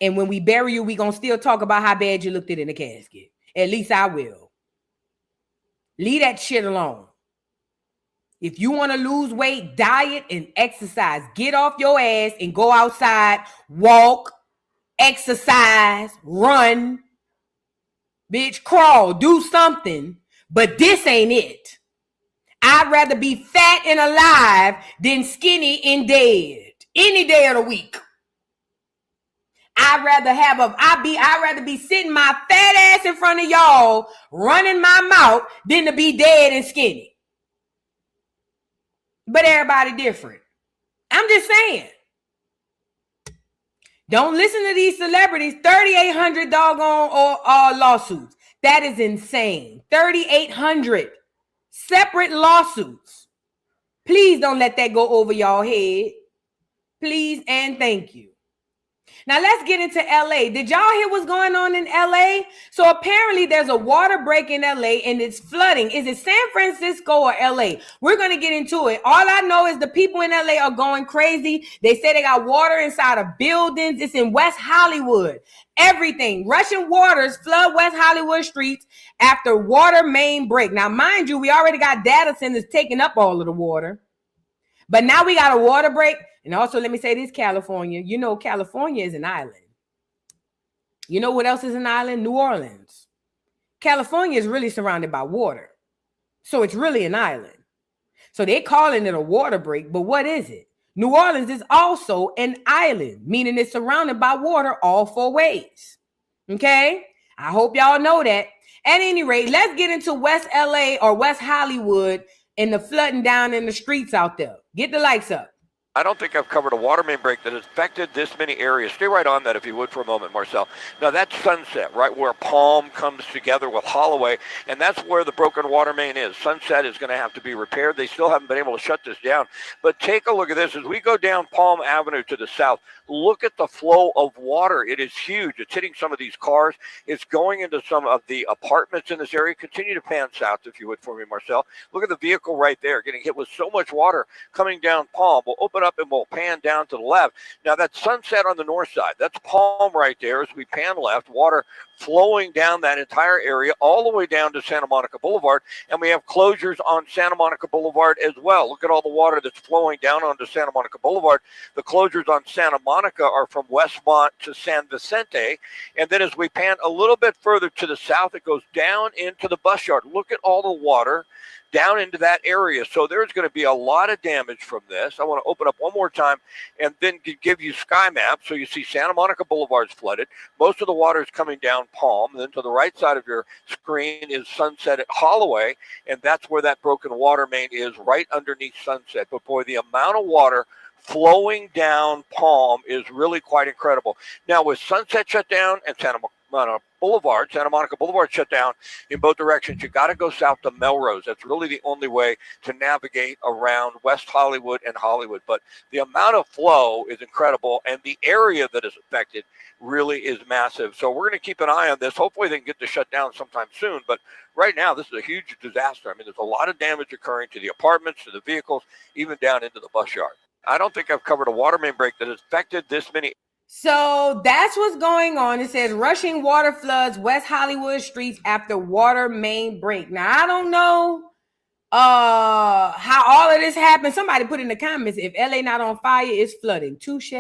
D: And when we bury you, we going to still talk about how bad you looked in the casket. At least I will. Leave that shit alone. If you want to lose weight, diet and exercise. Get off your ass and go outside, walk, exercise, run, bitch, crawl, do something, but this ain't it. I'd rather be fat and alive than skinny and dead any day of the week. I'd rather be sitting my fat ass in front of y'all running my mouth than to be dead and skinny. But everybody different. I'm just saying. Don't listen to these celebrities. 3,800 doggone lawsuits. That is insane. 3,800 separate lawsuits. Please don't let that go over y'all head. Please and thank you. Now let's get into LA. Did y'all hear what's going on in LA? So apparently there's a water break in LA and it's flooding. Is it San Francisco or LA? We're going to get into it. All I know is the people in LA are going crazy. They say they got water inside of buildings. It's in West Hollywood. Everything. Russian waters flood West Hollywood streets after water main break. Now, mind you, we already got data centers taking up all of the water. But now we got a water break. And also, let me say this, California. You know, California is an island. You know what else is an island? New Orleans. California is really surrounded by water. So it's really an island. So they're calling it a water break, but what is it? New Orleans is also an island, meaning it's surrounded by water all four ways. Okay? I hope y'all know that. At any rate, let's get into West LA or West Hollywood and the flooding down in the streets out there. Get the lights up.
T: I don't think I've covered a water main break that has affected this many areas. Stay right on that if you would for a moment, Marcel. Now that's Sunset, right where Palm comes together with Holloway, and that's where the broken water main is. Sunset is going to have to be repaired. They still haven't been able to shut this down. But take a look at this. As we go down Palm Avenue to the south, look at the flow of water. It is huge. It's hitting some of these cars. It's going into some of the apartments in this area. Continue to pan south if you would for me, Marcel. Look at the vehicle right there getting hit with so much water coming down Palm. We'll open up and we'll pan down to the left. Now that's Sunset on the north side. That's Palm right there. As we pan left, water flowing down that entire area all the way down to Santa Monica Boulevard, and we have closures on Santa Monica Boulevard as well. Look at all the water that's flowing down onto Santa Monica Boulevard. The closures on Santa Monica are from Westmont to San Vicente, and then as we pan a little bit further to the south, it goes down into the bus yard. Look at all the water down into that area. So there's going to be a lot of damage from this. I want to open up one more time and then give you sky map. So you see Santa Monica Boulevard's flooded. Most of the water is coming down Palm. And then to the right side of your screen is Sunset at Holloway, and that's where that broken water main is, right underneath Sunset. But boy, the amount of water flowing down Palm is really quite incredible. Now with Sunset shut down and Santa Monica Boulevard shut down in both directions, you got to go south to Melrose. That's really the only way to navigate around West Hollywood and Hollywood. But the amount of flow is incredible, and the area that is affected really is massive. So we're going to keep an eye on this. Hopefully they can get this shut down sometime soon. But right now, this is a huge disaster. I mean, there's a lot of damage occurring to the apartments, to the vehicles, even down into the bus yard. I don't think I've covered a water main break that has affected this many.
D: So that's what's going on. It says rushing water floods West Hollywood streets after water main break. Now, I don't know how all of this happened. Somebody put in the comments, if LA not on fire, it's flooding. Touche.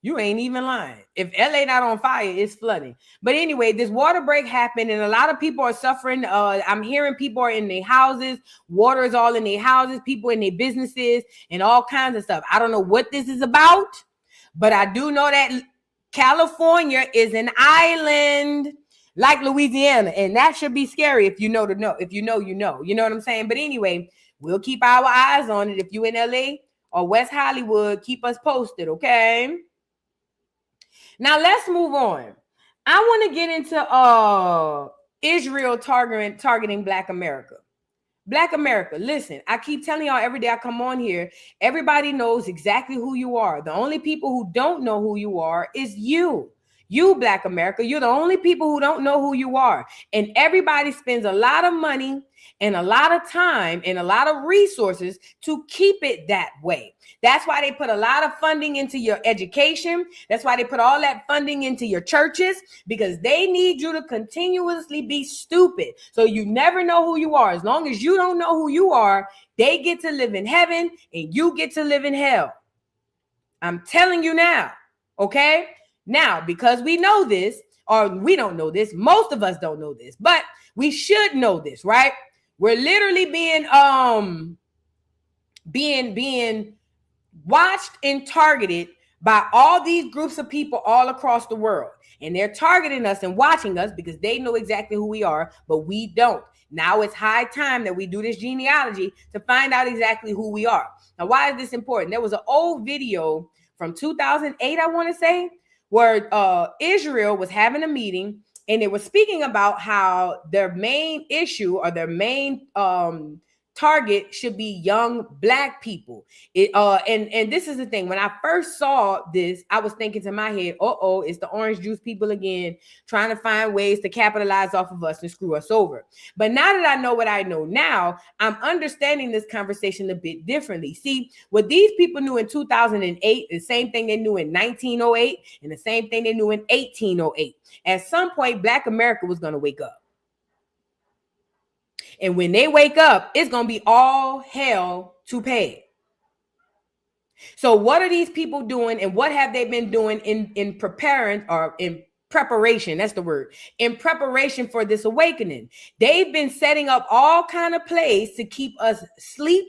D: You ain't even lying. If LA not on fire, it's flooding. But anyway, this water break happened and a lot of people are suffering. I'm hearing people are in their houses. Water is all in their houses, people in their businesses and all kinds of stuff. I don't know what this is about, but I do know that California is an island like Louisiana, and that should be scary if you know to know. If you know, you know. You know what I'm saying? But anyway, we'll keep our eyes on it. If you in LA or West Hollywood, keep us posted, okay? Now let's move on. I want to get into Israel targeting Black America. Black America, listen, I keep telling y'all every day I come on here, everybody knows exactly who you are. The only people who don't know who you are is you. You, Black America, you're the only people who don't know who you are. And everybody spends a lot of money and a lot of time and a lot of resources to keep it that way. That's why they put a lot of funding into your education. That's why they put all that funding into your churches, because they need you to continuously be stupid. So you never know who you are. As long as you don't know who you are, they get to live in heaven and you get to live in hell. I'm telling you now, okay? Now, because we know this, or we don't know this, most of us don't know this, but we should know this, right? We're literally being watched and targeted by all these groups of people all across the world. And they're targeting us and watching us because they know exactly who we are, but we don't. Now it's high time that we do this genealogy to find out exactly who we are. Now, why is this important? There was an old video from 2008, I want to say, where Israel was having a meeting and they were speaking about how their main issue or their main target should be young Black people. And this is the thing. When I first saw this, I was thinking to my head, it's the orange juice people again, trying to find ways to capitalize off of us and screw us over. But now that I know what I know now, I'm understanding this conversation a bit differently. See, what these people knew in 2008, the same thing they knew in 1908, and the same thing they knew in 1808. At some point, Black America was going to wake up. And when they wake up, it's going to be all hell to pay. So what are these people doing, and what have they been doing in preparing, or in preparation? That's the word. In preparation for this awakening. They've been setting up all kind of plays to keep us asleep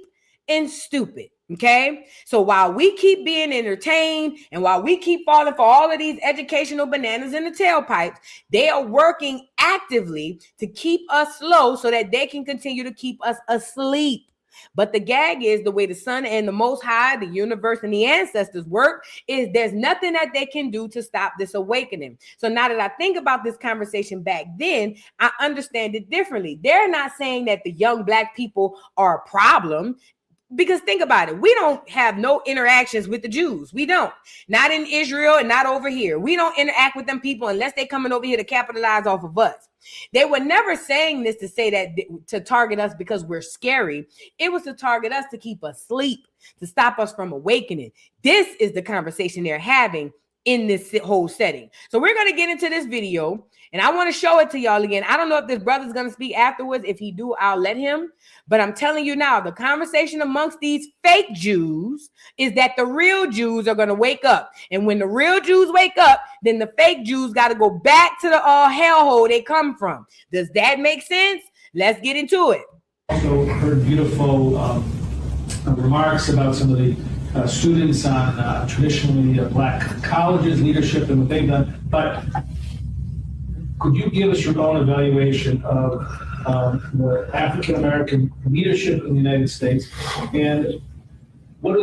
D: and stupid, Okay, so while we keep being entertained and while we keep falling for all of these educational bananas in the tailpipes, they are working actively to keep us slow so that they can continue to keep us asleep. But the gag is the way the sun and the Most High, the universe, and the ancestors work is there's nothing that they can do to stop this awakening. So now that I think about this conversation back then, I understand it differently. They're not saying that the young Black people are a problem. Because think about it, we don't have no interactions with the Jews. We don't. Not in Israel and not over here. We don't interact with them people unless they're coming over here to capitalize off of us. They were never saying this to say that to target us because we're scary. It was to target us to keep us asleep, to stop us from awakening. This is the conversation they're having in this whole setting. So we're going to get into this video and I want to show it to y'all again. I don't know if this brother's going to speak afterwards. If he do, I'll let him. But I'm telling you now, the conversation amongst these fake Jews is that the real Jews are going to wake up. And when the real Jews wake up, then the fake Jews got to go back to the hellhole they come from. Does that make sense? Let's get into it.
U: Also heard beautiful remarks about some of the students on traditionally Black colleges, leadership, and what they've done. But could you give us your own evaluation of the African-American leadership in the United States, and what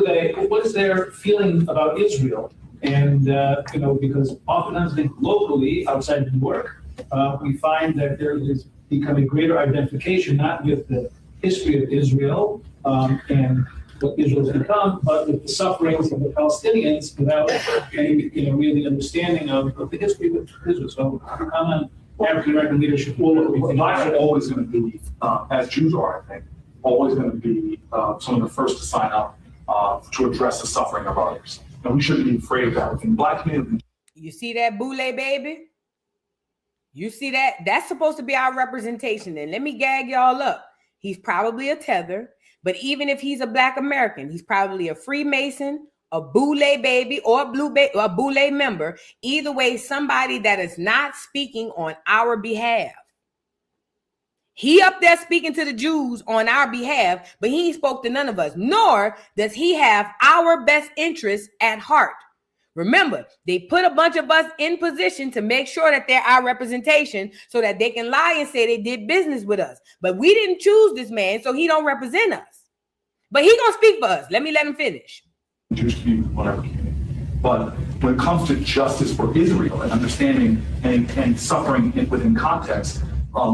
U: is their feeling about Israel? And because oftentimes locally outside of New York, we find that there is becoming greater identification not with the history of Israel and what Israel has become, but with the sufferings of the Palestinians without any really understanding of the history of Israel. So come on. African American leadership.
V: Well, Blacks are always going to be, as Jews are, I think, always going to be some of the first to sign up to address the suffering of others. And we shouldn't be afraid of that. Within the Black community.
D: You see that boule, baby? You see that? That's supposed to be our representation. And let me gag y'all up. He's probably a tether, but even if he's a Black American, he's probably a Freemason, a boule baby, or a boule member. Either way, somebody that is not speaking on our behalf. He up there speaking to the Jews on our behalf, but he spoke to none of us, nor does he have our best interests at heart. Remember, they put a bunch of us in position to make sure that they're our representation so that they can lie and say they did business with us. But we didn't choose this man, so he don't represent us. But he gonna speak for us. Let him finish.
V: Jewish community, whatever community. But when it comes to justice for Israel and understanding and suffering within context,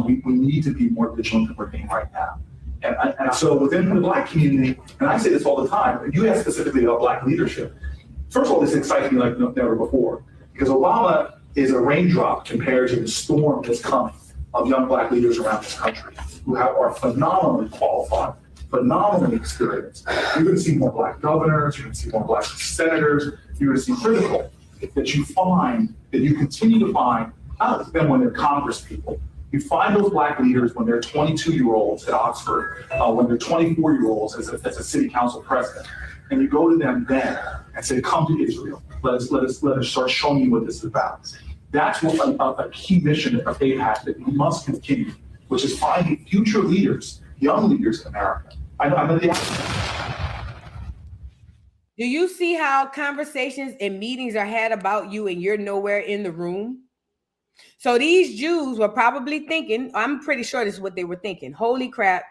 V: we need to be more vigilant than we're being right now. And so within the Black community, and I say this all the time, you ask specifically about Black leadership. First of all, this excites me like never before, because Obama is a raindrop compared to the storm that's coming of young Black leaders around this country who are phenomenally qualified, phenomenally experienced. You're going to see more Black governors, you're going to see more Black senators, you're going to see critical that you continue to find, not just them when they're Congress people, you find those Black leaders when they're 22-year-olds at Oxford, when they're 24-year-olds as a city council president, and you go to them then and say, come to Israel, let us start showing you what this is about. That's what a key mission of AIPAC that we must continue, which is finding future leaders, young leaders in America.
D: Do you see how conversations and meetings are had about you and you're nowhere in the room? So these Jews were probably thinking, I'm pretty sure this is what they were thinking. Holy crap,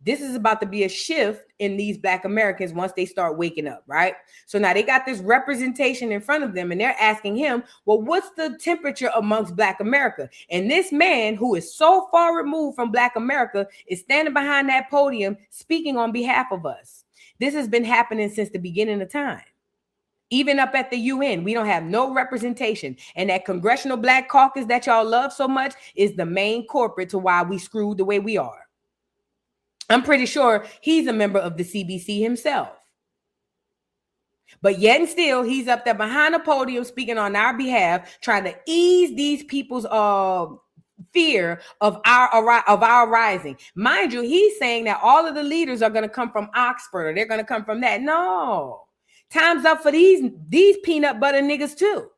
D: this is about to be a shift in these Black Americans once they start waking up, right? So now they got this representation in front of them and they're asking him, well, what's the temperature amongst Black America? And this man who is so far removed from Black America is standing behind that podium speaking on behalf of us. This has been happening since the beginning of time. Even up at the UN, we don't have no representation. And that Congressional Black Caucus that y'all love so much is the main corporate to why we screwed the way we are. I'm pretty sure he's a member of the CBC himself. But yet and still, he's up there behind the podium speaking on our behalf, trying to ease these people's fear of our rising. Mind you, he's saying that all of the leaders are going to come from Oxford or they're going to come from that. No. Time's up for these peanut butter niggas too.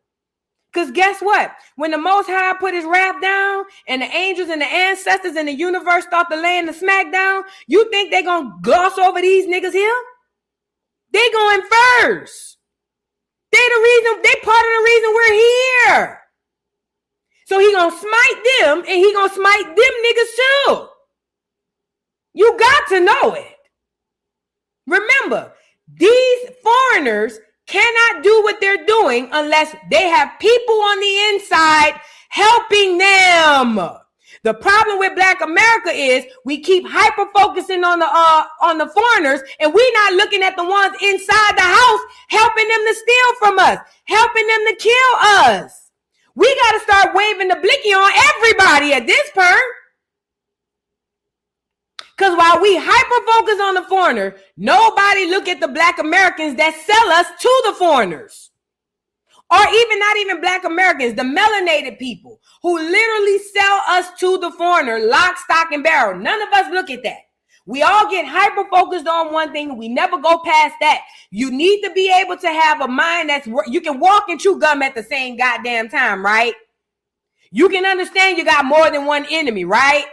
D: Because guess what? When the Most High put his wrath down and the angels and the ancestors and the universe start to laying the smack down, you think they're going to gloss over these niggas here? They going first. They part of the reason we're here. So he gonna smite them and he gonna smite them niggas too. You got to know it. Remember, these foreigners cannot do what they're doing unless they have people on the inside helping them. The problem with Black America is we keep hyper focusing on the foreigners, and we're not looking at the ones inside the house helping them to steal from us, helping them to kill us. We got to start waving the blicky on everybody at this point. Because while we hyper focus on the foreigner, nobody look at the Black Americans that sell us to the foreigners. Or even not even Black Americans, the melanated people who literally sell us to the foreigner, lock, stock, and barrel. None of us look at that. We all get hyper focused on one thing. We never go past that. You need to be able to have a mind that's, you can walk and chew gum at the same goddamn time, right? You can understand you got more than one enemy, right?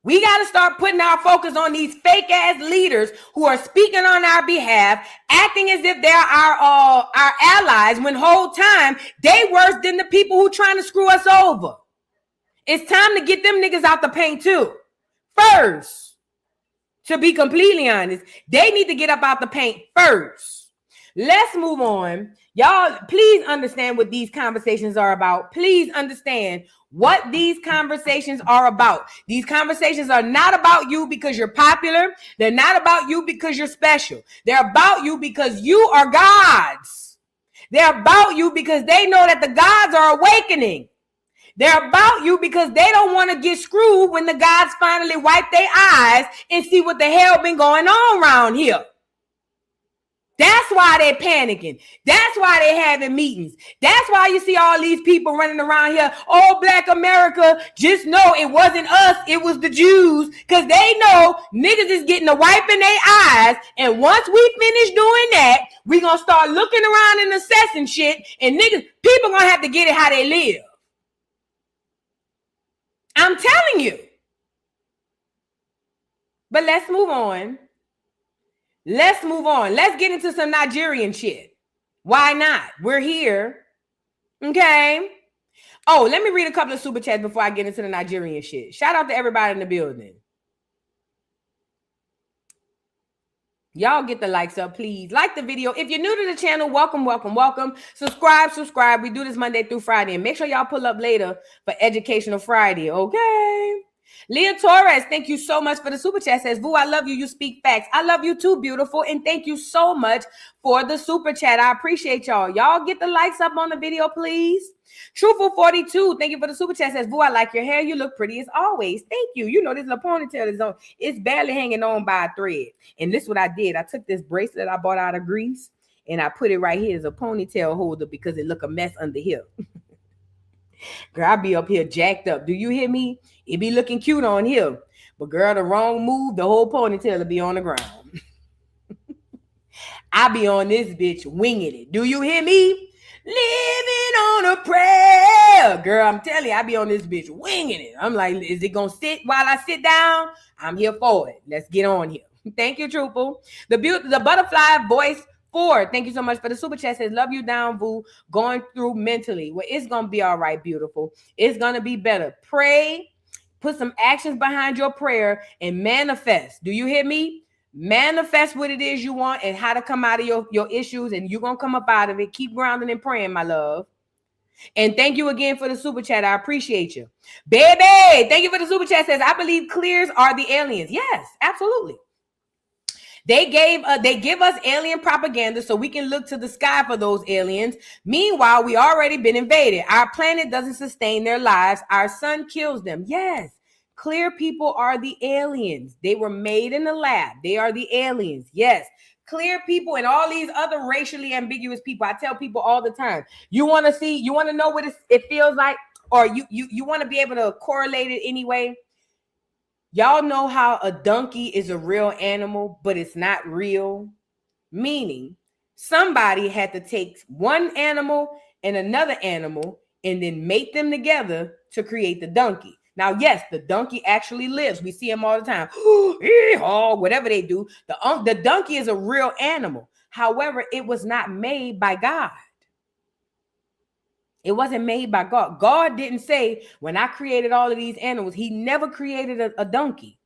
D: We got to start putting our focus on these fake ass leaders who are speaking on our behalf, acting as if they're our allies, when whole time they worse than the people who trying to screw us over. It's time to get them niggas out the paint too. First, to be completely honest, they need to get up out the paint first. Let's move on. Y'all, please understand what these conversations are about. Please understand what these conversations are about. These conversations are not about you because you're popular. They're not about you because you're special. They're about you because you are gods. They're about you because they know that the gods are awakening. They're about you because they don't want to get screwed when the gods finally wipe their eyes and see what the hell been going on around here. That's why they're panicking. That's why they're having meetings. That's why you see all these people running around here. Oh, Black America, just know it wasn't us. It was the Jews. Because they know niggas is getting a wipe in their eyes. And once we finish doing that, we're going to start looking around and assessing shit. And niggas, people going to have to get it how they live. I'm telling you. But let's move on. Let's move on. Let's get into some Nigerian shit. Why not? We're here. Okay. Oh, let me read a couple of super chats before I get into the Nigerian shit. Shout out to everybody in the building. Y'all get the likes up, please. Like the video. If you're new to the channel, welcome, welcome, welcome. Subscribe. We do this Monday through Friday. And make sure y'all pull up later for Educational Friday, okay? Leah Torres, thank you so much for the super chat. Says, Vu, I love you. You speak facts. I love you too, beautiful. And thank you so much for the super chat. I appreciate y'all. Y'all get the likes up on the video, please. Truthful42, thank you for the super chat. Says, Vu, I like your hair. You look pretty as always. Thank you. You know, this little ponytail is on. It's barely hanging on by a thread. And this is what I did. I took this bracelet I bought out of Greece and I put it right here as a ponytail holder because it look a mess under here. Girl, I be up here jacked up. Do you hear me? It be looking cute on here. But girl, the wrong move, the whole ponytail will be on the ground. I be on this bitch winging it. Do you hear me? Living on a prayer. Girl, I'm telling you, I be on this bitch winging it. I'm like, is it going to sit while I sit down? I'm here for it. Let's get on here. Thank you, Truthful. The butterfly voice 4, thank you so much for the super chat. Says, love you down, Vu. Going through mentally. Well, it's going to be all right, beautiful. It's going to be better. Pray. Put some actions behind your prayer and manifest. Do you hear me? Manifest what it is you want and how to come out of your issues, and you're going to come up out of it. Keep grounding and praying, my love. And thank you again for the super chat. I appreciate you. Baby, thank you for the super chat. Says, I believe clears are the aliens. Yes, absolutely. They give us alien propaganda so we can look to the sky for those aliens. Meanwhile, we already been invaded. Our planet doesn't sustain their lives. Our sun kills them. Yes, clear people are the aliens. They were made in the lab. They are the aliens. Yes, clear people and all these other racially ambiguous people. I tell people all the time, you want to know what it feels like, or you want to be able to correlate it anyway. Y'all know how a donkey is a real animal, but it's not real? Meaning, somebody had to take one animal and another animal and then mate them together to create the donkey. Now, yes, the donkey actually lives. We see him all the time. Oh, whatever they do. The donkey is a real animal. However, it was not made by God. It wasn't made by God. God didn't say, when I created all of these animals, he never created a donkey.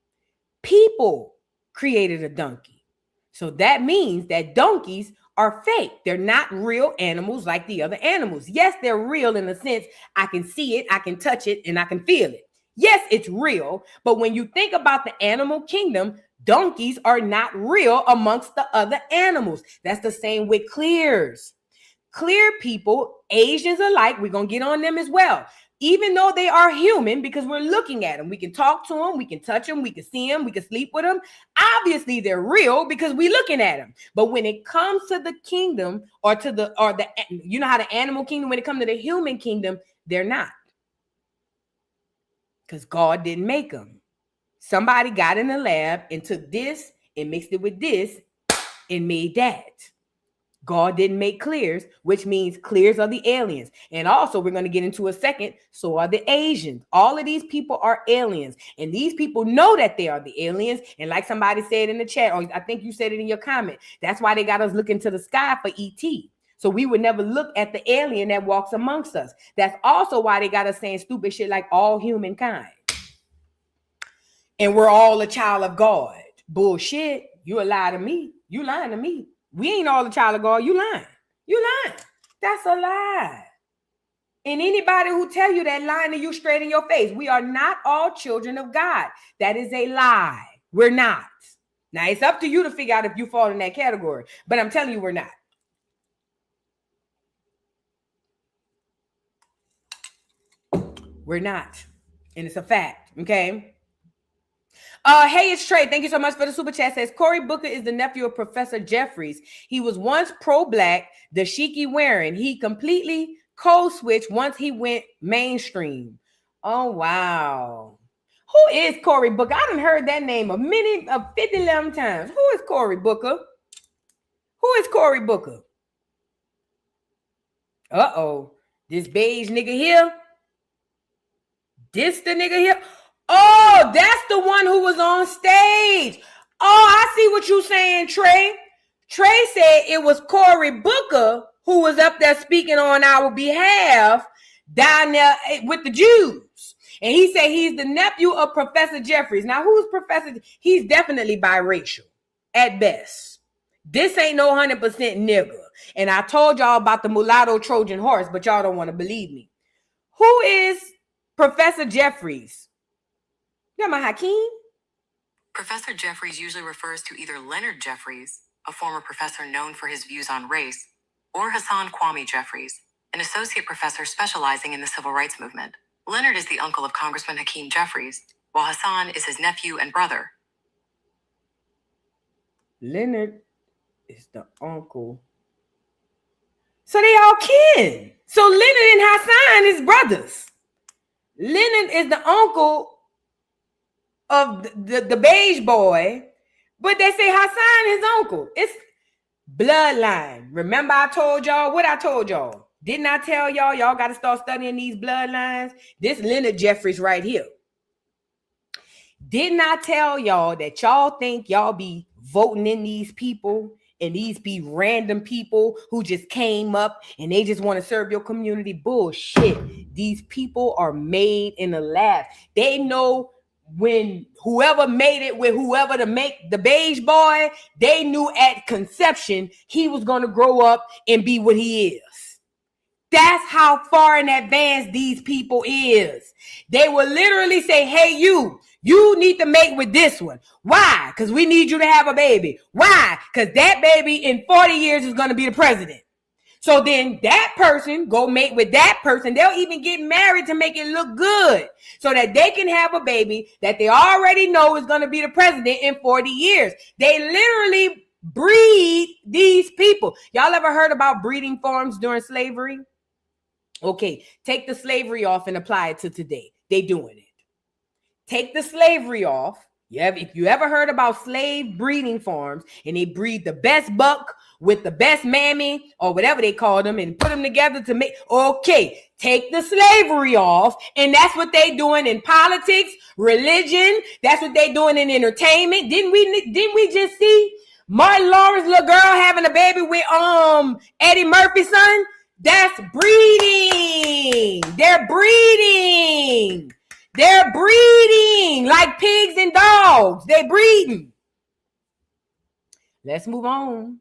D: People created a donkey. So that means that donkeys are fake. They're not real animals like the other animals. Yes, they're real in the sense I can see it, I can touch it, and I can feel it. Yes, it's real. But when you think about the animal kingdom, donkeys are not real amongst the other animals. That's the same with clears. Clear people, Asians alike, we're going to get on them as well. Even though they are human, because we're looking at them, we can talk to them, we can touch them, we can see them, we can sleep with them. Obviously, they're real because we're looking at them. But when it comes to the kingdom or you know how the animal kingdom, when it comes to the human kingdom, they're not. Because God didn't make them. Somebody got in the lab and took this and mixed it with this and made that. God didn't make clears, which means clears are the aliens. And also, we're going to get into a second, so are the Asians. All of these people are aliens. And these people know that they are the aliens. And like somebody said in the chat, or I think you said it in your comment, that's why they got us looking to the sky for ET. So we would never look at the alien that walks amongst us. That's also why they got us saying stupid shit like all humankind. And we're all a child of God. Bullshit. You a lie to me. You lying to me. We ain't all a child of God. You lying. You lying. That's a lie. And anybody who tell you that lying to you straight in your face. We are not all children of God. That is a lie. We're not. Now, it's up to you to figure out if you fall in that category. But I'm telling you, we're not. We're not. And it's a fact. Okay? Hey, it's Trey. Thank you so much for the super chat. Says Cory Booker is the nephew of Professor Jeffries. He was once pro-black, dashiki wearing. He completely code-switched once he went mainstream. Oh, wow. Who is Cory Booker? I done heard that name 50 times. Who is Cory Booker? Who is Cory Booker? Uh-oh. This beige nigga here? This the nigga here? Oh, that's the one who was on stage. Oh, I see what you saying, Trey. Trey said it was Cory Booker who was up there speaking on our behalf down there with the Jews. And he said he's the nephew of Professor Jeffries. Now, who's Professor? He's definitely biracial at best. This ain't no 100% nigga. And I told y'all about the mulatto Trojan horse, but y'all don't want to believe me. Who is Professor Jeffries? Yama Hakeem?
L: Professor Jeffries usually refers to either Leonard Jeffries, a former professor known for his views on race, or Hassan Kwame Jeffries, an associate professor specializing in the civil rights movement. Leonard is the uncle of Congressman Hakeem Jeffries, while Hassan is his nephew and brother.
D: Leonard is the uncle. So they all kin. So Leonard and Hassan is brothers. Leonard is the uncle of the beige boy, but they say Hassan is uncle. It's bloodline. Remember I told y'all what I told y'all? Didn't I tell y'all got to start studying these bloodlines? This Leonard Jeffries right here. Didn't I tell y'all that y'all think y'all be voting in these people and these be random people who just came up and they just want to serve your community? Bullshit. These people are made in the lab. They know when whoever made it with whoever to make the beige boy, they knew at conception he was going to grow up and be what he is. That's how far in advance these people is. They will literally say, hey, you need to mate with this one. Why? Because we need you to have a baby. Why? Because that baby in 40 years is going to be the president. So then that person go mate with that person. They'll even get married to make it look good so that they can have a baby that they already know is going to be the president in 40 years. They literally breed these people. Y'all ever heard about breeding farms during slavery? Okay, take the slavery off and apply it to today. They doing it. Take the slavery off If you ever heard about slave breeding farms and they breed the best buck with the best mammy or whatever they call them and put them together to make, okay, take the slavery off. And that's what they doing in politics, religion. That's what they doing in entertainment. Didn't we just see Martin Lawrence little girl having a baby with Eddie Murphy's son? That's breeding. They're breeding. They're breeding like pigs and dogs. They're breeding. Let's move on.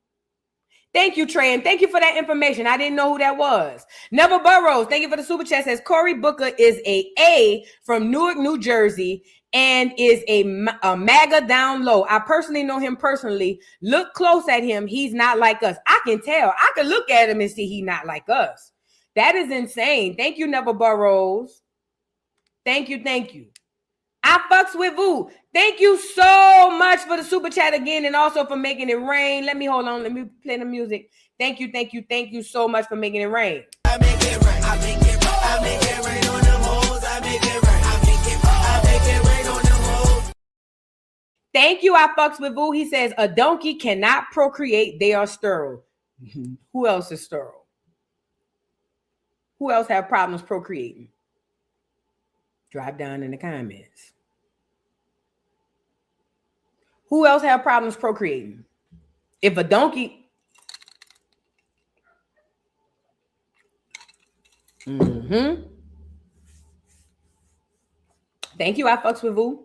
D: Thank you, Trey, and thank you for that information. I didn't know who that was. Neville Burrows, thank you for the super chat. Says Cory Booker is a from Newark, New Jersey, and is a MAGA down low. I personally know him personally. Look close at him. He's not like us. I can tell. I can look at him and see he's not like us. That is insane. Thank you, Neville Burrows. Thank you. I fucks with Vu. Thank you so much for the super chat again and also for making it rain. Let me play the music. Thank you so much for making it rain.
E: I make it rain. I make it rain. I make it rain on them hoes. I make it rain. I make it rain on them hoes.
D: Thank you, I fucks with Vu. He says a donkey cannot procreate. They are sterile. Who else is sterile? Who else have problems procreating? Drop down in the comments. Who else have problems procreating? If a donkey... Thank you, I fucks with Vu.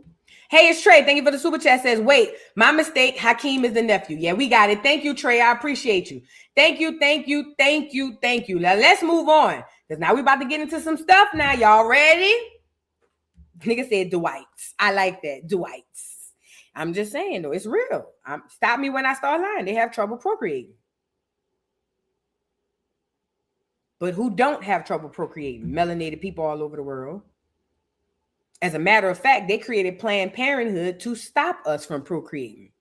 D: Hey, it's Trey. Thank you for the super chat. Says, wait, my mistake. Hakeem is the nephew. Yeah, we got it. Thank you, Trey. I appreciate you. Thank you. Now let's move on. Because now we about to get into some stuff now. Y'all ready? Nigga said Dwight's. I like that. Dwight's. I'm just saying, though, it's real. Stop me when I start lying. They have trouble procreating. But who don't have trouble procreating? Melanated people all over the world. As a matter of fact, they created Planned Parenthood to stop us from procreating.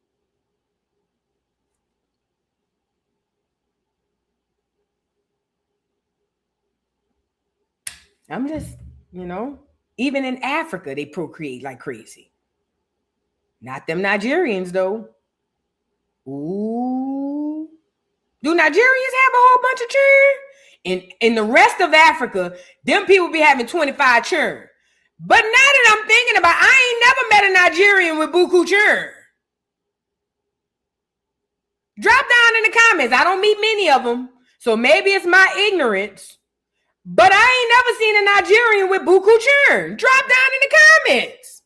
D: I'm just, even in Africa, they procreate like crazy. Not them Nigerians, though. Ooh. Do Nigerians have a whole bunch of children? In the rest of Africa, them people be having 25 children. But now that I'm thinking about it, I ain't never met a Nigerian with buku children. Drop down in the comments. I don't meet many of them. So maybe it's my ignorance. But I ain't never seen a Nigerian with buku churn. Drop down in the comments.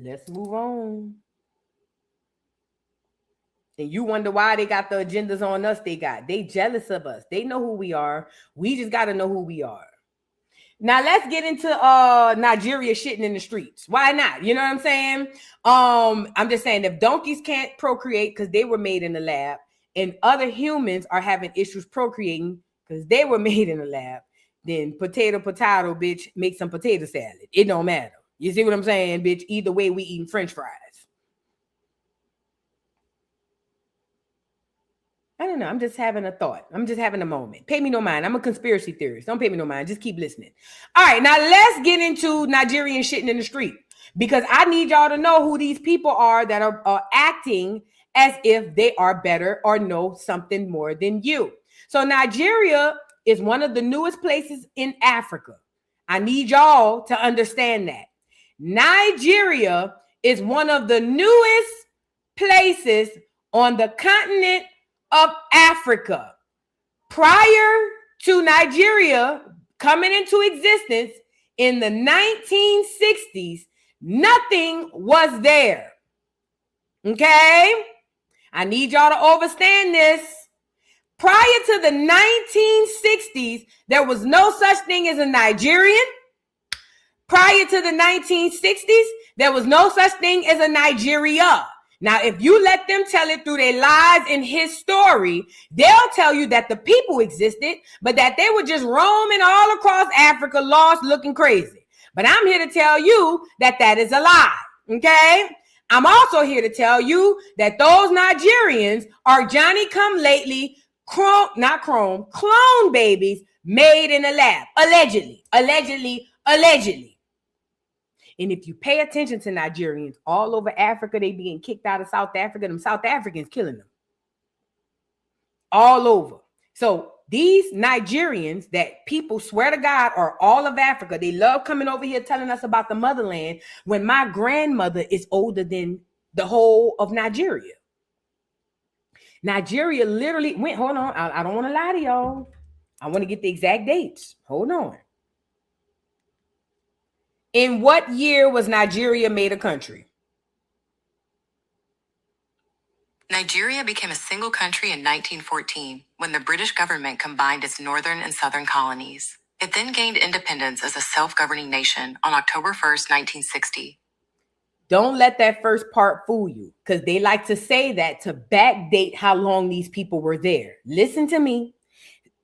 D: Let's move on. And you wonder why they got the agendas on us they jealous of us. They know who we are. We just got to know who we are. Now let's get into Nigeria shitting in the streets. Why not? You know what I'm saying? I'm just saying if donkeys can't procreate because they were made in the lab and other humans are having issues procreating because they were made in the lab, then potato, bitch, make some potato salad. It don't matter. You see what I'm saying, bitch? Either way, we eating French fries. I don't know. I'm just having a thought. I'm just having a moment. Pay me no mind. I'm a conspiracy theorist. Don't pay me no mind. Just keep listening. All right. Now let's get into Nigerian shitting in the street because I need y'all to know who these people are that are acting as if they are better or know something more than you. So Nigeria is one of the newest places in Africa. I need y'all to understand that. Nigeria is one of the newest places on the continent of Africa. Prior to Nigeria coming into existence in the 1960s, nothing was there. Okay? I need y'all to understand this. Prior to the 1960s, there was no such thing as a Nigerian. Prior to the 1960s, there was no such thing as a Nigeria. Now, if you let them tell it through their lives and his story, they'll tell you that the people existed, but that they were just roaming all across Africa, lost, looking crazy. But I'm here to tell you that that is a lie, okay? I'm also here to tell you that those Nigerians are Johnny-come-lately, clone babies made in a lab, allegedly. And if you pay attention to Nigerians all over Africa, they being kicked out of South Africa. Them South Africans killing them all over. So these Nigerians that people swear to God are all of Africa, they love coming over here telling us about the motherland when my grandmother is older than the whole of Nigeria. Nigeria literally went, hold on, I don't want to lie to y'all. I want to get the exact dates. Hold on. In what year was Nigeria made a country?
L: Nigeria became a single country in 1914 when the British government combined its northern and southern colonies. It then gained independence as a self-governing nation on October 1st, 1960.
D: Don't let that first part fool you, because they like to say that to backdate how long these people were there. Listen to me.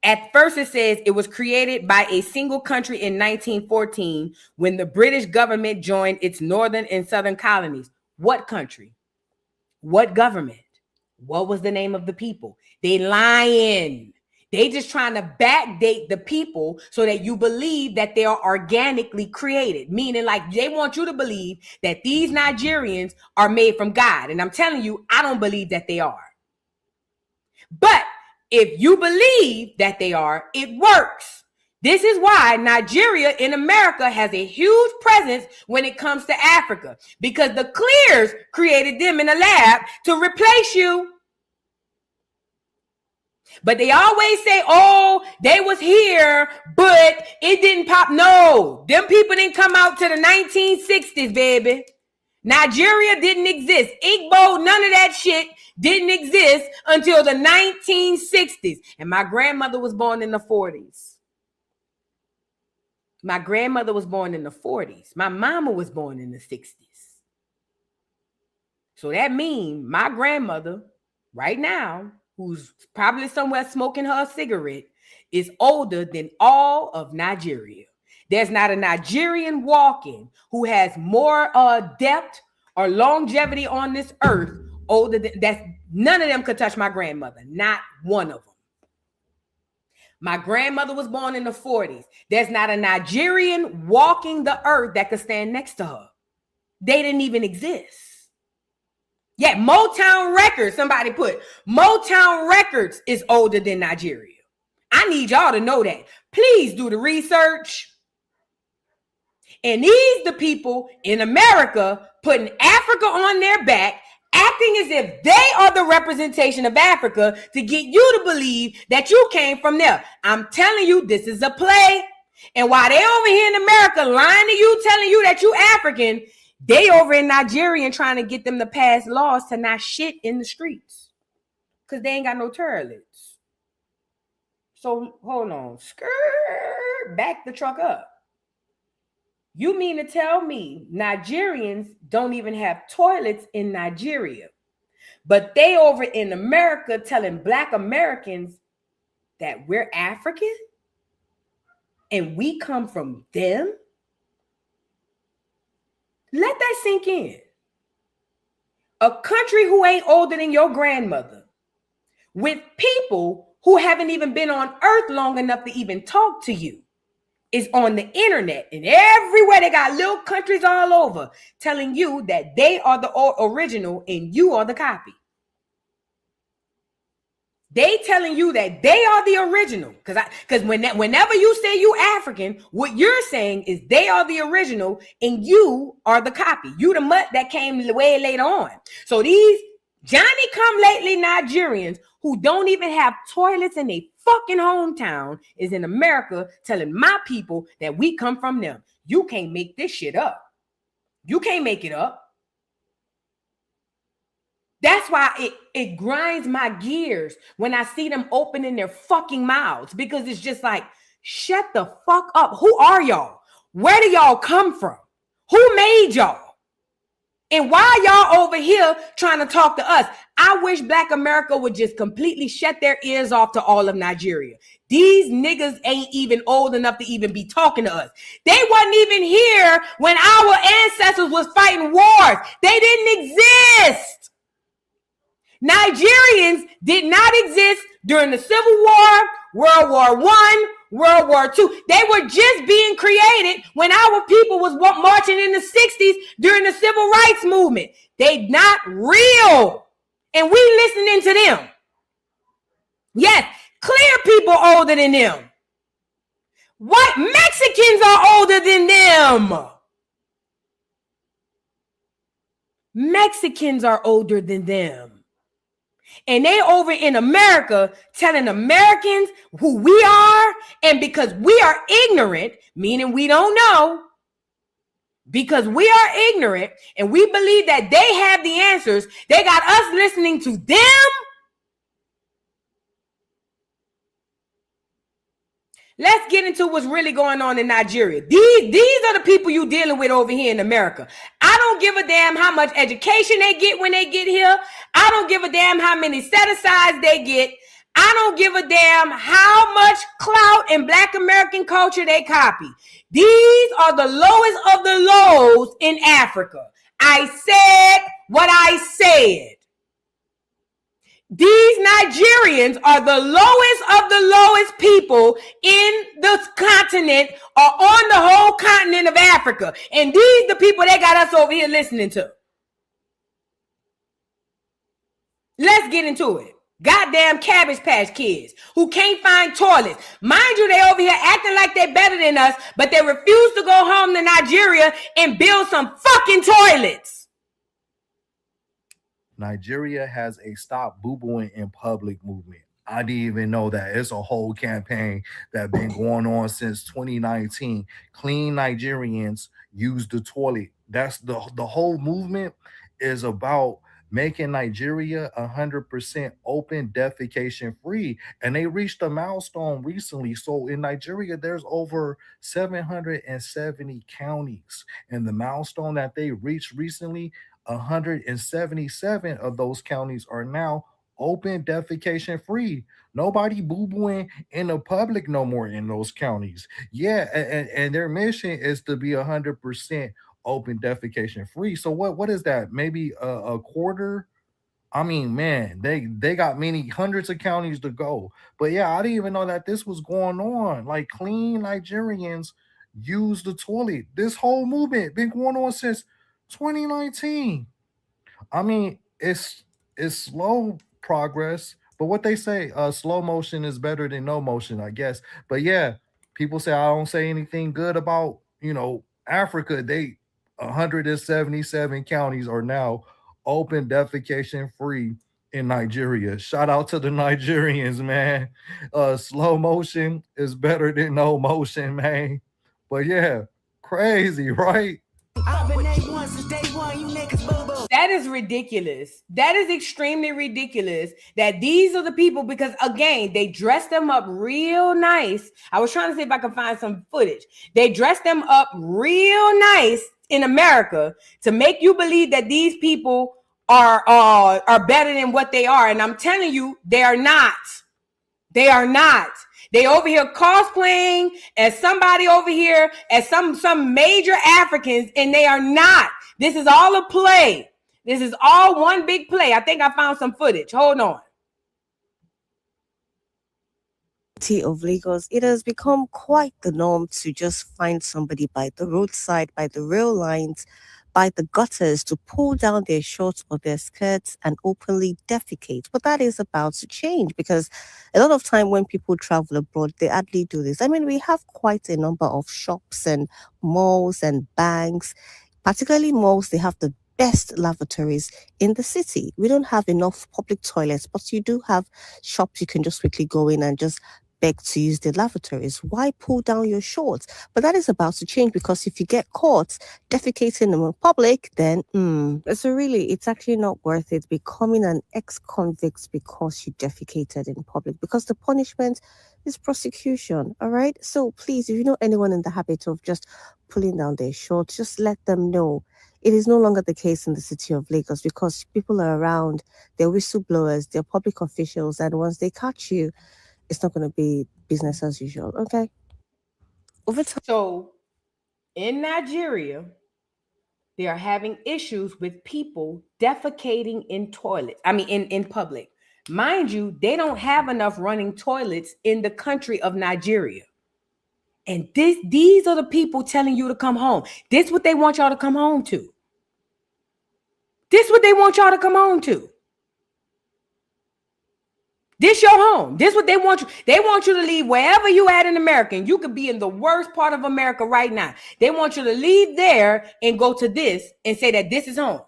D: At first, it says it was created by a single country in 1914 when the British government joined its northern and southern colonies. What country? What government? What was the name of the people? They lying. They just trying to backdate the people so that you believe that they are organically created, meaning like they want you to believe that these Nigerians are made from God. And I'm telling you, I don't believe that they are. But if you believe that they are, it works. This is why Nigeria in America has a huge presence when it comes to Africa, because the Clears created them in a lab to replace you. But they always say, oh, they was here, but it didn't pop. No, them people didn't come out to the 1960s, baby. Nigeria didn't exist. Igbo, none of that shit didn't exist until the 1960s. And my grandmother was born in the 40s. My grandmother was born in the 40s. My mama was born in the 60s. So that means my grandmother right now, who's probably somewhere smoking her cigarette, is older than all of Nigeria. There's not a Nigerian walking who has more depth or longevity on this earth older than that. None of them could touch my grandmother. Not one of them. My grandmother was born in the 40s. There's not a Nigerian walking the earth that could stand next to her. They didn't even exist. Yeah, Motown Records, somebody put, Motown Records is older than Nigeria. I need y'all to know that. Please do the research. And these the people in America putting Africa on their back, acting as if they are the representation of Africa to get you to believe that you came from there. I'm telling you, this is a play. And while they over here in America lying to you, telling you that you African, they over in Nigeria trying to get them to pass laws to not shit in the streets because they ain't got no toilets. So hold on, back the truck up. You mean to tell me Nigerians don't even have toilets in Nigeria, but they over in America telling Black Americans that we're African and we come from them? Let that sink in. A country who ain't older than your grandmother, with people who haven't even been on earth long enough to even talk to you, is on the internet and everywhere. They got little countries all over telling you that they are the original and you are the copy. They telling you that they are the original. Because whenever you say you African, what you're saying is they are the original and you are the copy. You the mutt that came way later on. So these Johnny come lately Nigerians who don't even have toilets in their fucking hometown is in America telling my people that we come from them. You can't make this shit up. You can't make it up. That's why it grinds my gears when I see them opening their fucking mouths, because it's just like, shut the fuck up. Who are y'all? Where do y'all come from? Who made y'all? And why y'all over here trying to talk to us? I wish Black America would just completely shut their ears off to all of Nigeria. These niggas ain't even old enough to even be talking to us. They wasn't even here when our ancestors was fighting wars. They didn't exist. Nigerians did not exist during the Civil War, World War I, World War II. They were just being created when our people was marching in the 60s during the civil rights movement. They not real. And we listening to them. Yes, clear people older than them. White Mexicans are older than them. Mexicans are older than them. And they over in America telling Americans who we are, and because we are ignorant, meaning we don't know, because we are ignorant and we believe that they have the answers, they got us listening to them. Let's get into what's really going on in Nigeria. These are the people you dealing with over here in America. I don't give a damn how much education they get when they get here. I don't give a damn how many set-asides they get. I don't give a damn how much clout in Black American culture they copy. These are the lowest of the lows in Africa. I said what I said. These Nigerians are the lowest of the lowest people in the continent or on the whole continent of Africa. And these the people they got us over here listening to. Let's get into it. Goddamn Cabbage Patch Kids who can't find toilets. Mind you, they over here acting like they're better than us, but they refuse to go home to Nigeria and build some fucking toilets.
A: Nigeria has a Stop Boo-Booing in Public movement. I didn't even know that. It's a whole campaign that's been going on since 2019. Clean Nigerians use the toilet. That's the whole movement is about making Nigeria 100% open defecation free. And they reached a milestone recently. So in Nigeria, there's over 770 counties. And the milestone that they reached recently, 177 of those counties are now open defecation free. Nobody boo-booing in the public no more in those counties. Yeah, and their mission is to be 100% open defecation free. So what is that? Maybe a quarter? I mean, man, they got many hundreds of counties to go. But yeah, I didn't even know that this was going on. Like, clean Nigerians use the toilet. This whole movement been going on since 2019. I mean, it's slow progress, but what they say, slow motion is better than no motion, I guess. But yeah, people say I don't say anything good about, Africa. 177 counties are now open defecation free in Nigeria. Shout out to the Nigerians, man. Slow motion is better than no motion, man. But yeah, crazy, right?
D: That is ridiculous. That is extremely ridiculous that these are the people, because again, they dress them up real nice. I was trying to see if I could find some footage. They dress them up real nice in America to make you believe that these people are better than what they are. And I'm telling you, they are not. They are not. They over here cosplaying as somebody over here, as some major Africans, and they are not. This is all a play. This is all one big play. I think I found some footage. Hold on.
C: Of Lagos, it has become quite the norm to just find somebody by the roadside, by the rail lines, by the gutters, to pull down their shorts or their skirts and openly defecate. But that is about to change, because a lot of time when people travel abroad, they hardly do this. I mean, we have quite a number of shops and malls and banks, particularly malls. They have the best lavatories in the city. We don't have enough public toilets, but you do have shops you can just quickly go in and just beg to use the lavatories. Why pull down your shorts? But that is about to change, because if you get caught defecating in public, then it's actually not worth it becoming an ex-convict because you defecated in public, because the punishment is prosecution. All right. So please, if you know anyone in the habit of just pulling down their shorts, just let them know. It is no longer the case in the city of Lagos, because people are around, they're whistleblowers, they're public officials, and once they catch you, it's not going to be business as usual. Okay. Over time.
D: So in Nigeria, they are having issues with people defecating in toilets. I mean, in public. Mind you, they don't have enough running toilets in the country of Nigeria. And these are the people telling you to come home. This what they want y'all to come home to. This what they want y'all to come home to. This your home. This what they want you. They want you to leave wherever you at in America. And you could be in the worst part of America right now. They want you to leave there and go to this and say that this is home.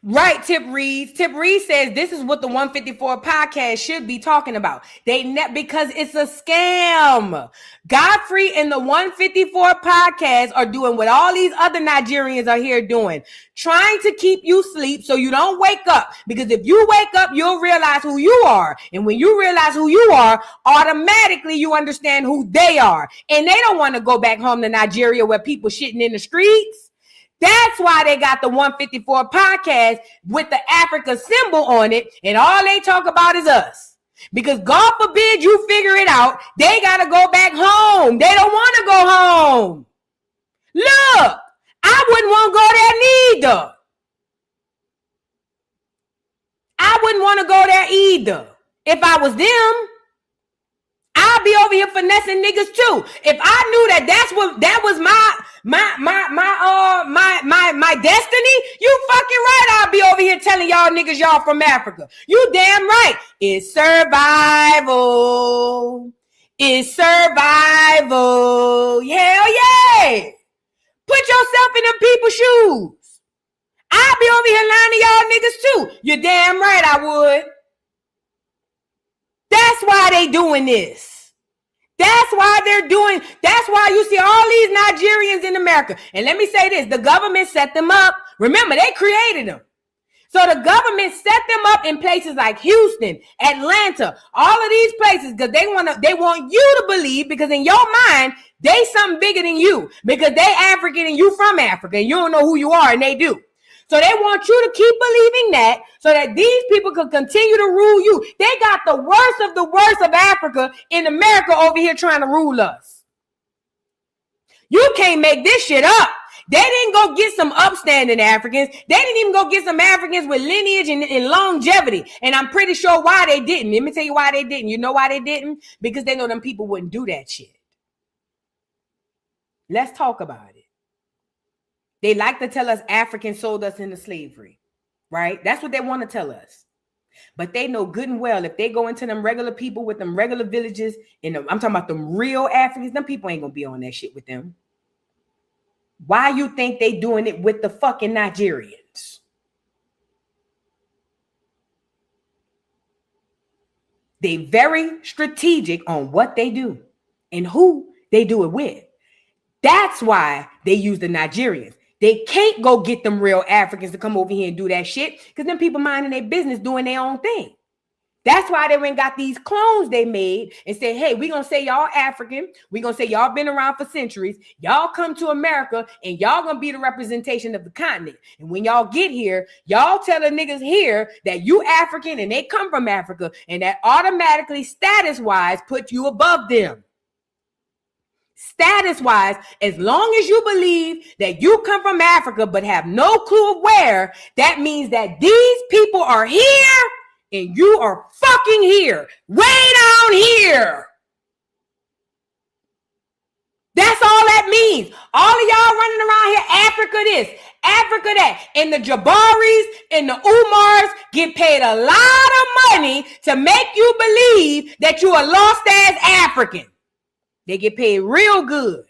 D: Right, Tip Reed. Tip Reed says this is what the 154 podcast should be talking about. Because it's a scam. Godfrey and the 154 podcast are doing what all these other Nigerians are here doing, trying to keep you asleep so you don't wake up. Because if you wake up, you'll realize who you are. And when you realize who you are, automatically you understand who they are. And they don't want to go back home to Nigeria where people shitting in the streets. That's why they got the 154 podcast with the Africa symbol on it, and all they talk about is us. Because God forbid you figure it out, they got to go back home. They don't want to go home. Look, I wouldn't want to go there neither. I wouldn't want to go there either. If I was them, I'd be over here finessing niggas too. If I knew that was my destiny, you fucking right. I'll be over here telling y'all niggas y'all from Africa. You damn right. It's survival. It's survival. Hell yeah. Put yourself in them people's shoes. I'll be over here lying to y'all niggas too. You damn right I would. That's why they doing this. That's why you see all these Nigerians in America. And let me say this, the government set them up. Remember, they created them. So the government set them up in places like Houston, Atlanta, all of these places, because they want you to believe, because in your mind, they something bigger than you, because they African and you from Africa, and you don't know who you are, and they do. So they want you to keep believing that so that these people can continue to rule you. They got the worst of Africa in America over here trying to rule us. You can't make this shit up. They didn't go get some upstanding Africans. They didn't even go get some Africans with lineage and longevity. And I'm pretty sure why they didn't. Let me tell you why they didn't. You know why they didn't? Because they know them people wouldn't do that shit. Let's talk about it. They like to tell us Africans sold us into slavery, right? That's what they want to tell us. But they know good and well if they go into them regular people with them regular villages, I'm talking about them real Africans, them people ain't going to be on that shit with them. Why you think they doing it with the fucking Nigerians? They very strategic on what they do and who they do it with. That's why they use the Nigerians. They can't go get them real Africans to come over here and do that shit because them people minding their business doing their own thing. That's why they went got these clones they made and said, hey, we're going to say y'all African. We're going to say y'all been around for centuries. Y'all come to America and y'all going to be the representation of the continent. And when y'all get here, y'all tell the niggas here that you African and they come from Africa, and that automatically status-wise put you above them. Status-wise, as long as you believe that you come from Africa but have no clue of where, that means that these people are here and you are fucking here, way down here. That's all that means. All of y'all running around here, Africa this, Africa that. And the Jabaris and the Umars get paid a lot of money to make you believe that you are lost as African. They get paid real good.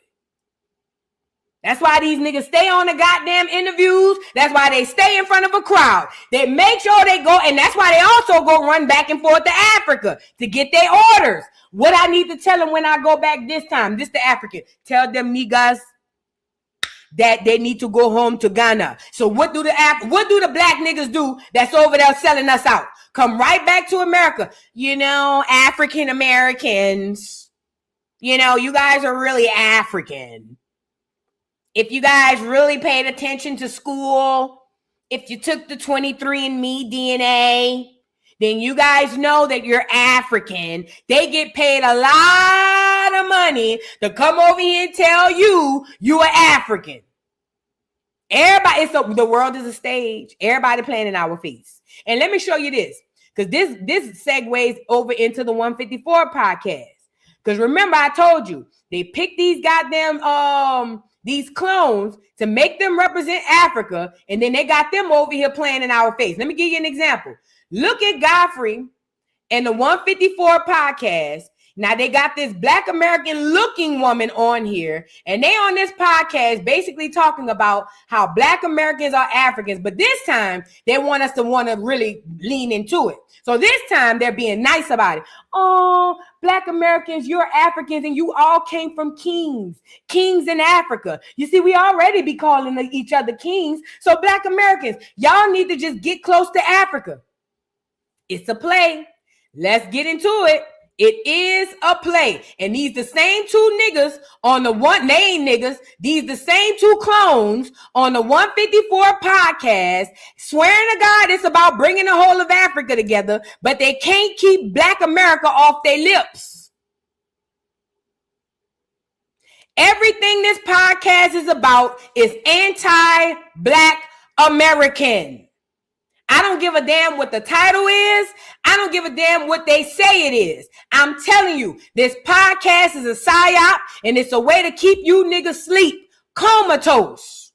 D: That's why these niggas stay on the goddamn interviews. That's why they stay in front of a crowd. They make sure they go, and that's why they also go run back and forth to Africa to get their orders. What I need to tell them when I go back this time, this the African, tell them niggas that they need to go home to Ghana. So what do the black niggas do that's over there selling us out? Come right back to America. You know, African Americans. You know, you guys are really African. If you guys really paid attention to school, if you took the 23andMe DNA, then you guys know that you're African. They get paid a lot of money to come over here and tell you you are African. Everybody, the world is a stage. Everybody playing in our face. And let me show you this. because this segues over into the 154 podcast. Because remember, I told you they picked these goddamn these clones to make them represent Africa, and then they got them over here playing in our face. Let me give you an example. Look at Godfrey and the 154 podcast. Now they got this Black American looking woman on here, and they on this podcast basically talking about how Black Americans are Africans, but this time they want us to really lean into it. So this time they're being nice about it. Oh, Black Americans, you're Africans, and you all came from kings in Africa. You see, we already be calling each other kings. So Black Americans, y'all need to just get close to Africa. It's a play. Let's get into it. It is a play. And these the same two niggas on the one, they ain't niggas. These the same two clones on the 154 podcast swearing to God it's about bringing the whole of Africa together, but they can't keep Black America off their lips. Everything this podcast is about is anti-Black American. I don't give a damn what the title is. I don't give a damn what they say it is. I'm telling you, this podcast is a psyop, and it's a way to keep you niggas sleep, comatose.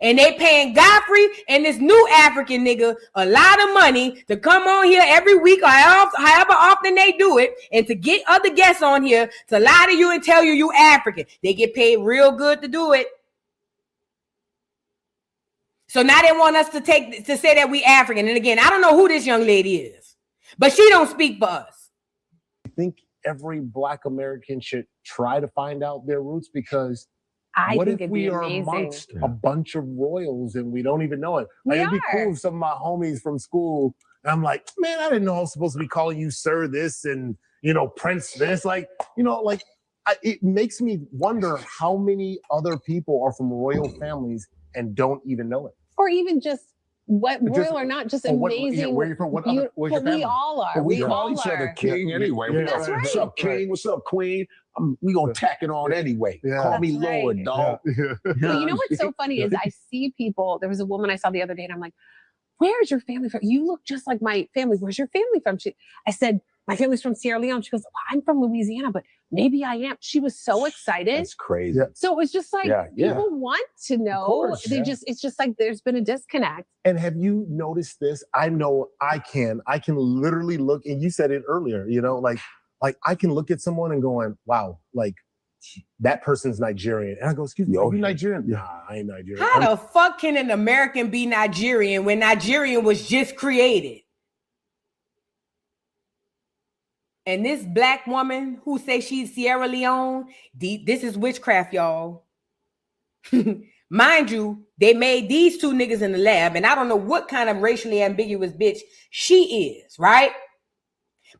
D: And they paying Godfrey and this new African nigga a lot of money to come on here every week or however often they do it, and to get other guests on here to lie to you and tell you African. They get paid real good to do it. So now they want us to say that we African. And again, I don't know who this young lady is, but she don't speak for us.
M: I think every Black American should try to find out their roots, because what if we are amongst a bunch of royals and we don't even know it? Like, it'd be cool if some of my homies from school, and I'm like, man, I didn't know I was supposed to be calling you sir this and, Prince this. Like, it makes me wonder how many other people are from royal families and don't even know it.
F: Or even just royal or not, just amazing.
M: Where you from? Where's your family?
F: We all are.
I: But we
F: all
I: call each other king anyway.
F: That's right.
I: What's up, king? What's up, queen? We gonna tack it on anyway. Call me Lord, dog.
F: Well, you know what's so funny is I see people. There was a woman I saw the other day, and I'm like, "Where's your family from? You look just like my family. Where's your family from?" I said, "My family's from Sierra Leone." She goes, well, "I'm from Louisiana, but maybe I am." She was so excited.
I: That's crazy.
F: So it was just like people want to know.
I: Course,
F: it's just like there's been a disconnect.
M: And have you noticed this? I know I can literally look, and you said it earlier, like I can look at someone and going, wow, like that person's Nigerian. And I go, excuse me, are you Nigerian? Nah, I ain't Nigerian.
D: How the fuck can an American be Nigerian when Nigerian was just created? And this Black woman who says she's Sierra Leone, this is witchcraft, y'all. Mind you, they made these two niggas in the lab, and I don't know what kind of racially ambiguous bitch she is, right?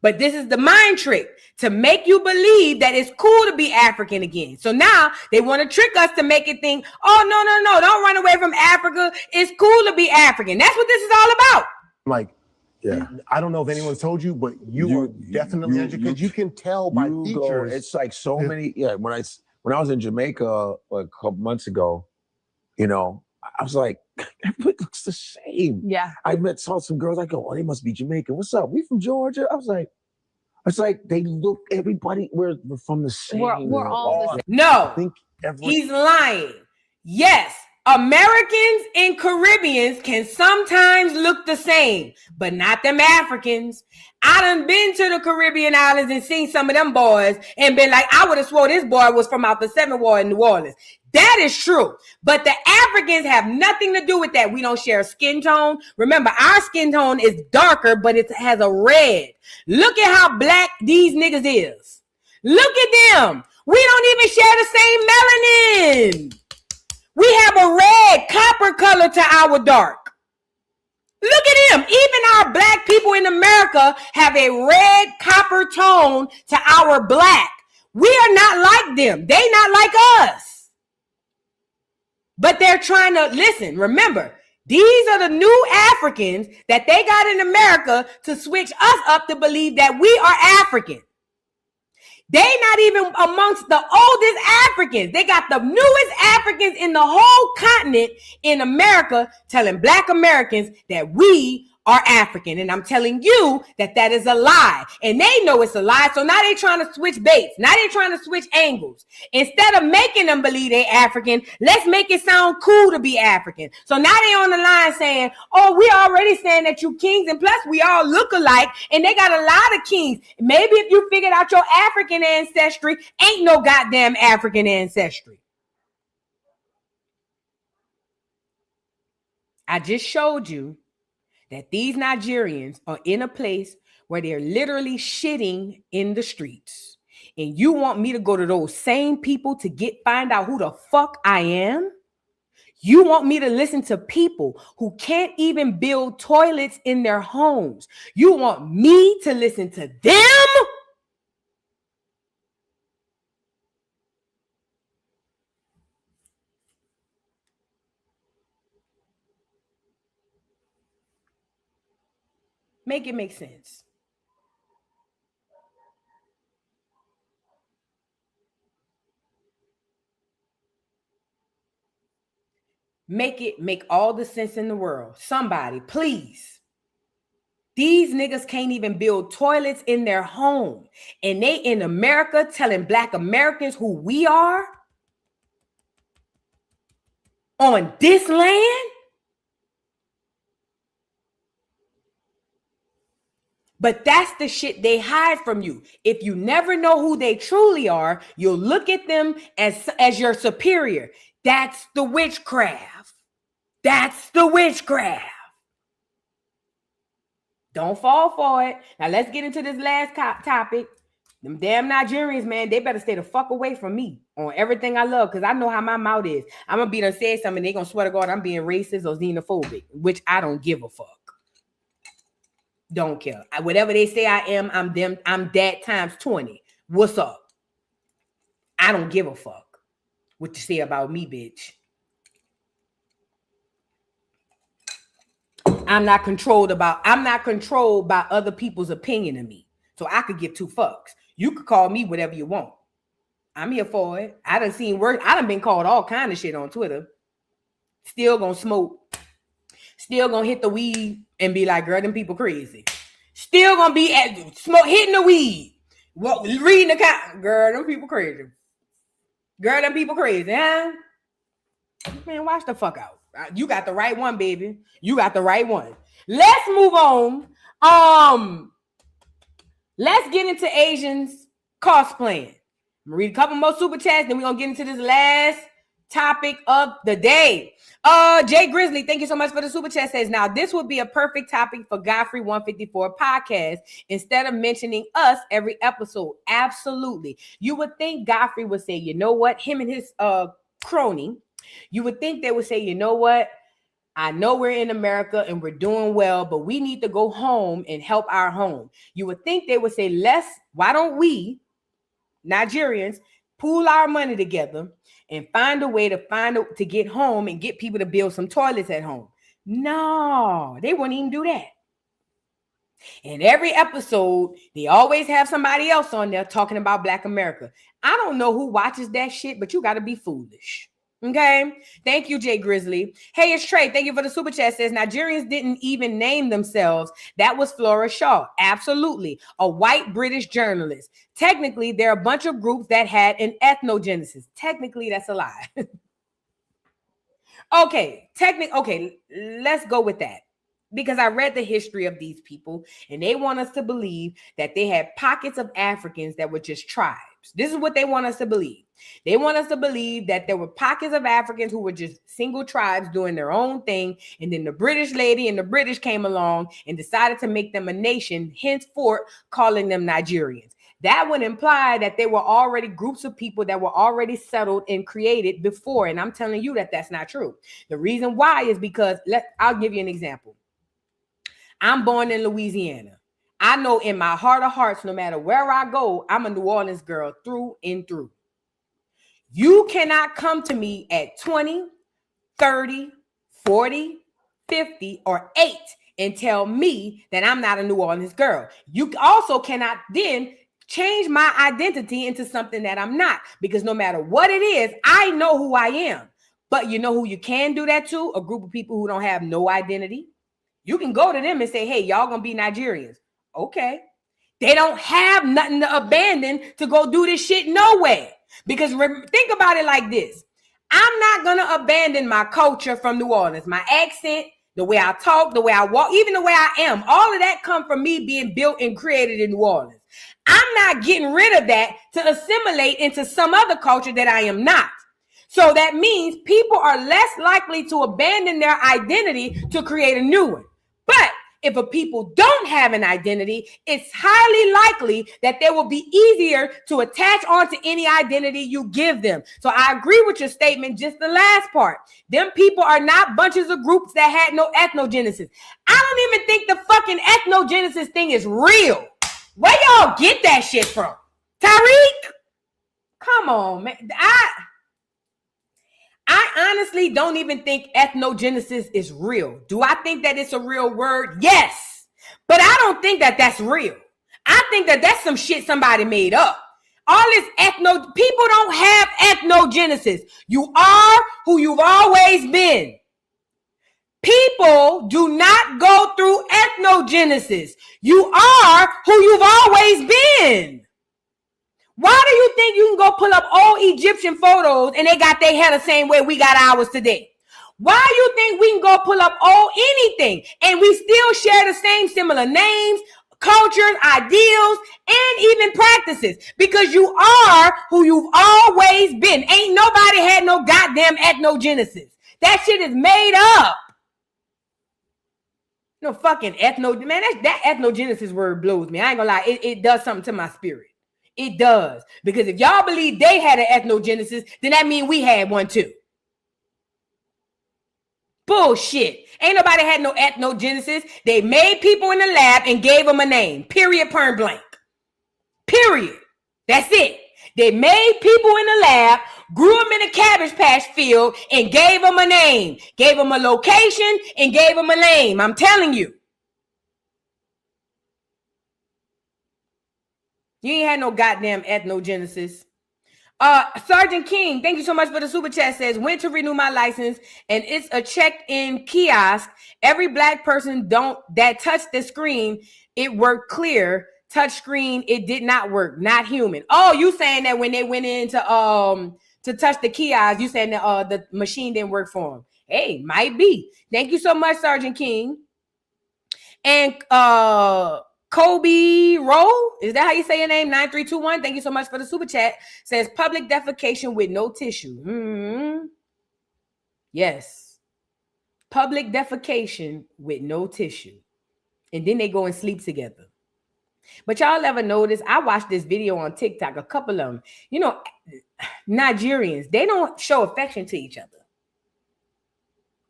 D: But this is the mind trick to make you believe that it's cool to be African again. So now they want to trick us to make it think, oh, no, don't run away from Africa. It's cool to be African. That's what this is all about.
M: Like, I don't know if anyone's told you, but you are definitely educated. You can tell by features.
I: It's like so many. Yeah, when I was in Jamaica a couple months ago, I was like, everybody looks the same.
F: Yeah.
I: I saw some girls. I go, oh, they must be Jamaican. What's up? We from Georgia? I was like, it's like they look. Everybody, we're from the same.
F: We're all the same.
D: No, he's lying. Yes. Americans and Caribbeans can sometimes look the same, but not them Africans. I done been to the Caribbean islands and seen some of them boys and been like, I would have swore this boy was from out the Seventh Ward in New Orleans. That is true. But the Africans have nothing to do with that. We don't share skin tone. Remember, our skin tone is darker, but it has a red. Look at how black these niggas is. Look at them. We don't even share the same melanin. We have a red copper color to our dark. Look at them. Even our black people in America have a red copper tone to our black. We are not like them. They not like us. But they're trying to listen. Remember, these are the new Africans that they got in America to switch us up to believe that we are African. They not even amongst the oldest Africans. They got the newest Africans in the whole continent in America telling Black Americans that we are African. And I'm telling you that that is a lie. And they know it's a lie. So now they trying to switch baits. Now they trying to switch angles. Instead of making them believe they African, let's make it sound cool to be African. So now they on the line saying, oh, we already saying that you kings. And plus we all look alike. And they got a lot of kings. Maybe if you figured out your African ancestry, ain't no goddamn African ancestry. I just showed you that these Nigerians are in a place where they're literally shitting in the streets. And you want me to go to those same people to find out who the fuck I am? You want me to listen to people who can't even build toilets in their homes? You want me to listen to them? Make it make sense. Make all the sense in the world. Somebody, please. These niggas can't even build toilets in their home. And they in America telling Black Americans who we are on this land? But that's the shit they hide from you. If you never know who they truly are, you'll look at them as your superior. That's the witchcraft. That's the witchcraft. Don't fall for it. Now let's get into this last topic. Them damn Nigerians, man, they better stay the fuck away from me on everything I love, because I know how my mouth is. I'm going to be done said something, they going to swear to God I'm being racist or xenophobic, which I don't give a fuck. Don't care. Whatever they say I am, I'm them. I'm that times 20. What's up? I don't give a fuck what you say about me, bitch. I'm not controlled by other people's opinion of me. So I could give two fucks. You could call me whatever you want. I'm here for it. I done seen work. I done been called all kind of shit on Twitter. Still gonna smoke. Still gonna hit the weed and be like, girl, them people crazy. Still gonna be hitting the weed. Reading the comment. Girl, them people crazy. Girl, them people crazy, huh? Man, watch the fuck out. You got the right one, baby. You got the right one. Let's move on. Let's get into Asians cosplaying. I'm gonna read a couple more super chats, then we're gonna get into this last topic of the day. Jay Grizzly, thank you so much for the super chat. Says, now this would be a perfect topic for Godfrey 154 podcast instead of mentioning us every episode. Absolutely. You would think Godfrey would say, you know what? Him and his crony, you would think they would say, you know what? I know we're in America and we're doing well, but we need to go home and help our home. You would think they would say, why don't we, Nigerians, pool our money together and find a way to get home and get people to build some toilets at home. No, they wouldn't even do that. In every episode, they always have somebody else on there talking about Black America. I don't know who watches that shit, but you got to be foolish. Okay. Thank you, Jay Grizzly. Hey, it's Trey. Thank you for the super chat. Says Nigerians didn't even name themselves. That was Flora Shaw. Absolutely. A white British journalist. Technically, there are a bunch of groups that had an ethnogenesis. Technically, that's a lie. Okay. Let's go with that. Because I read the history of these people and they want us to believe that they had pockets of Africans that were just tribes. This is what they want us to believe. They want us to believe that there were pockets of Africans who were just single tribes doing their own thing. And then the British lady and the British came along and decided to make them a nation, henceforth calling them Nigerians. That would imply that there were already groups of people that were already settled and created before. And I'm telling you that that's not true. The reason why is because I'll give you an example. I'm born in Louisiana. I know in my heart of hearts, no matter where I go, I'm a New Orleans girl through and through. You cannot come to me at 20, 30, 40, 50, or 8 and tell me that I'm not a New Orleans girl. You also cannot then change my identity into something that I'm not, because no matter what it is, I know who I am. But you know who you can do that to? A group of people who don't have no identity. You can go to them and say, hey, y'all gonna be Nigerians. Okay. They don't have nothing to abandon to go do this shit no way. Because think about it like this. I'm not gonna abandon my culture from New Orleans. My accent, the way I talk, the way I walk, even the way I am. All of that come from me being built and created in New Orleans. I'm not getting rid of that to assimilate into some other culture that I am not. So that means people are less likely to abandon their identity to create a new one. But if a people don't have an identity, it's highly likely that they will be easier to attach onto any identity you give them. So I agree with your statement, just the last part. Them people are not bunches of groups that had no ethnogenesis. I don't even think the fucking ethnogenesis thing is real. Where y'all get that shit from? Tariq? Come on, man. I honestly don't even think ethnogenesis is real. Do I think that it's a real word? Yes. But I don't think that that's real. I think that that's some shit somebody made up. All this people don't have ethnogenesis. You are who you've always been. People do not go through ethnogenesis. You are who you've always been. Why do you think you can go pull up old Egyptian photos and they got their hair the same way we got ours today? Why do you think we can go pull up old anything and we still share the same similar names, cultures, ideals, and even practices? Because you are who you've always been. Ain't nobody had no goddamn ethnogenesis. That shit is made up. No fucking man, that ethnogenesis word blows me. I ain't gonna lie, it does something to my spirit. It does. Because if y'all believe they had an ethnogenesis, then that means we had one too. Bullshit. Ain't nobody had no ethnogenesis. They made people in the lab and gave them a name. Period, point blank. Period. That's it. They made people in the lab, grew them in a cabbage patch field, and gave them a name. Gave them a location and gave them a name. I'm telling you. You ain't had no goddamn ethnogenesis. Sergeant King, thank you so much for the super chat. Says, went to renew my license and it's a check-in kiosk. Every black person that touched the screen, it worked clear. Touch screen, it did not work. Not human. Oh, you saying that when they went in to touch the kiosk, you saying that the machine didn't work for them. Hey, might be. Thank you so much, Sergeant King. And Kobe Rowe, is that how you say your name? 9321. Thank you so much for the super chat. Says public defecation with no tissue. Mm-hmm. Yes. Public defecation with no tissue. And then they go and sleep together. But y'all ever notice? I watched this video on TikTok, a couple of them. You know, Nigerians, they don't show affection to each other.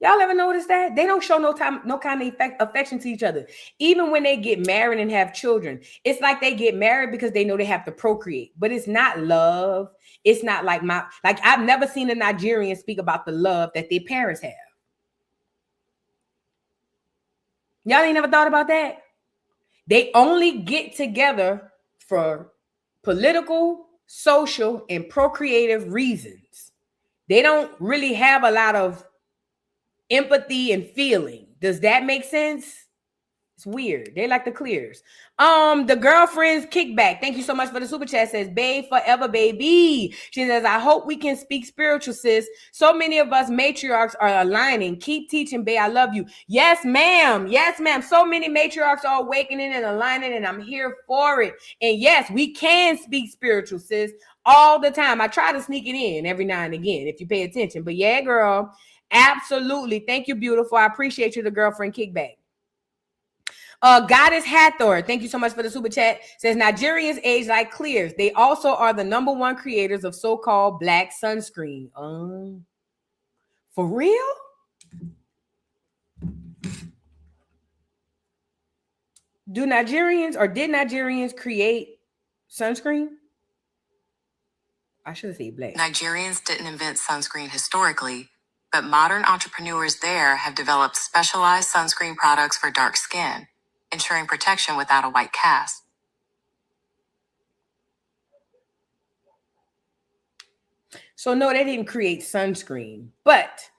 D: Y'all ever notice that? They don't show no kind of affection to each other. Even when they get married and have children, it's like they get married because they know they have to procreate. But it's not love. It's not like I've never seen a Nigerian speak about the love that their parents have. Y'all ain't never thought about that? They only get together for political, social, and procreative reasons. They don't really have a lot of empathy and feeling. Does that make sense? It's weird. They like the clears. The girlfriend's kickback. Thank you so much for the super chat. Says, babe forever, baby. She says, I hope we can speak spiritual, sis. So many of us matriarchs are aligning. Keep teaching, babe. I love you. Yes, ma'am. Yes, ma'am. So many matriarchs are awakening and aligning, and I'm here for it. And yes, we can speak spiritual, sis, all the time. I try to sneak it in every now and again if you pay attention. But yeah, girl. Absolutely. Thank you, beautiful. I appreciate you, the girlfriend kickback. Goddess Hathor, thank you so much for the super chat. Says Nigerians age like clears. They also are the #1 creators of so-called black sunscreen. For real? Did Nigerians create sunscreen? I should have said black.
L: Nigerians didn't invent sunscreen historically, but modern entrepreneurs there have developed specialized sunscreen products for dark skin, ensuring protection without a white cast.
D: So no, they didn't create sunscreen, but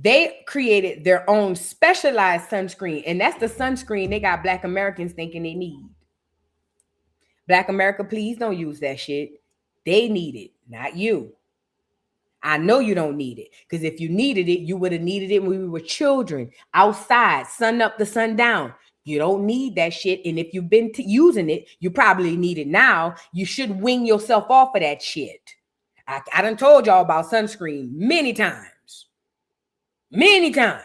D: They created their own specialized sunscreen, and that's the sunscreen they got Black Americans thinking they need. Black America, please don't use that shit. They need it, not you. I know you don't need it, because if you needed it, you would have needed it when we were children, outside, sun up to sun down. You don't need that shit, and if you've been using it, you probably need it now. You should wing yourself off of that shit. I done told y'all about sunscreen many times. Many times.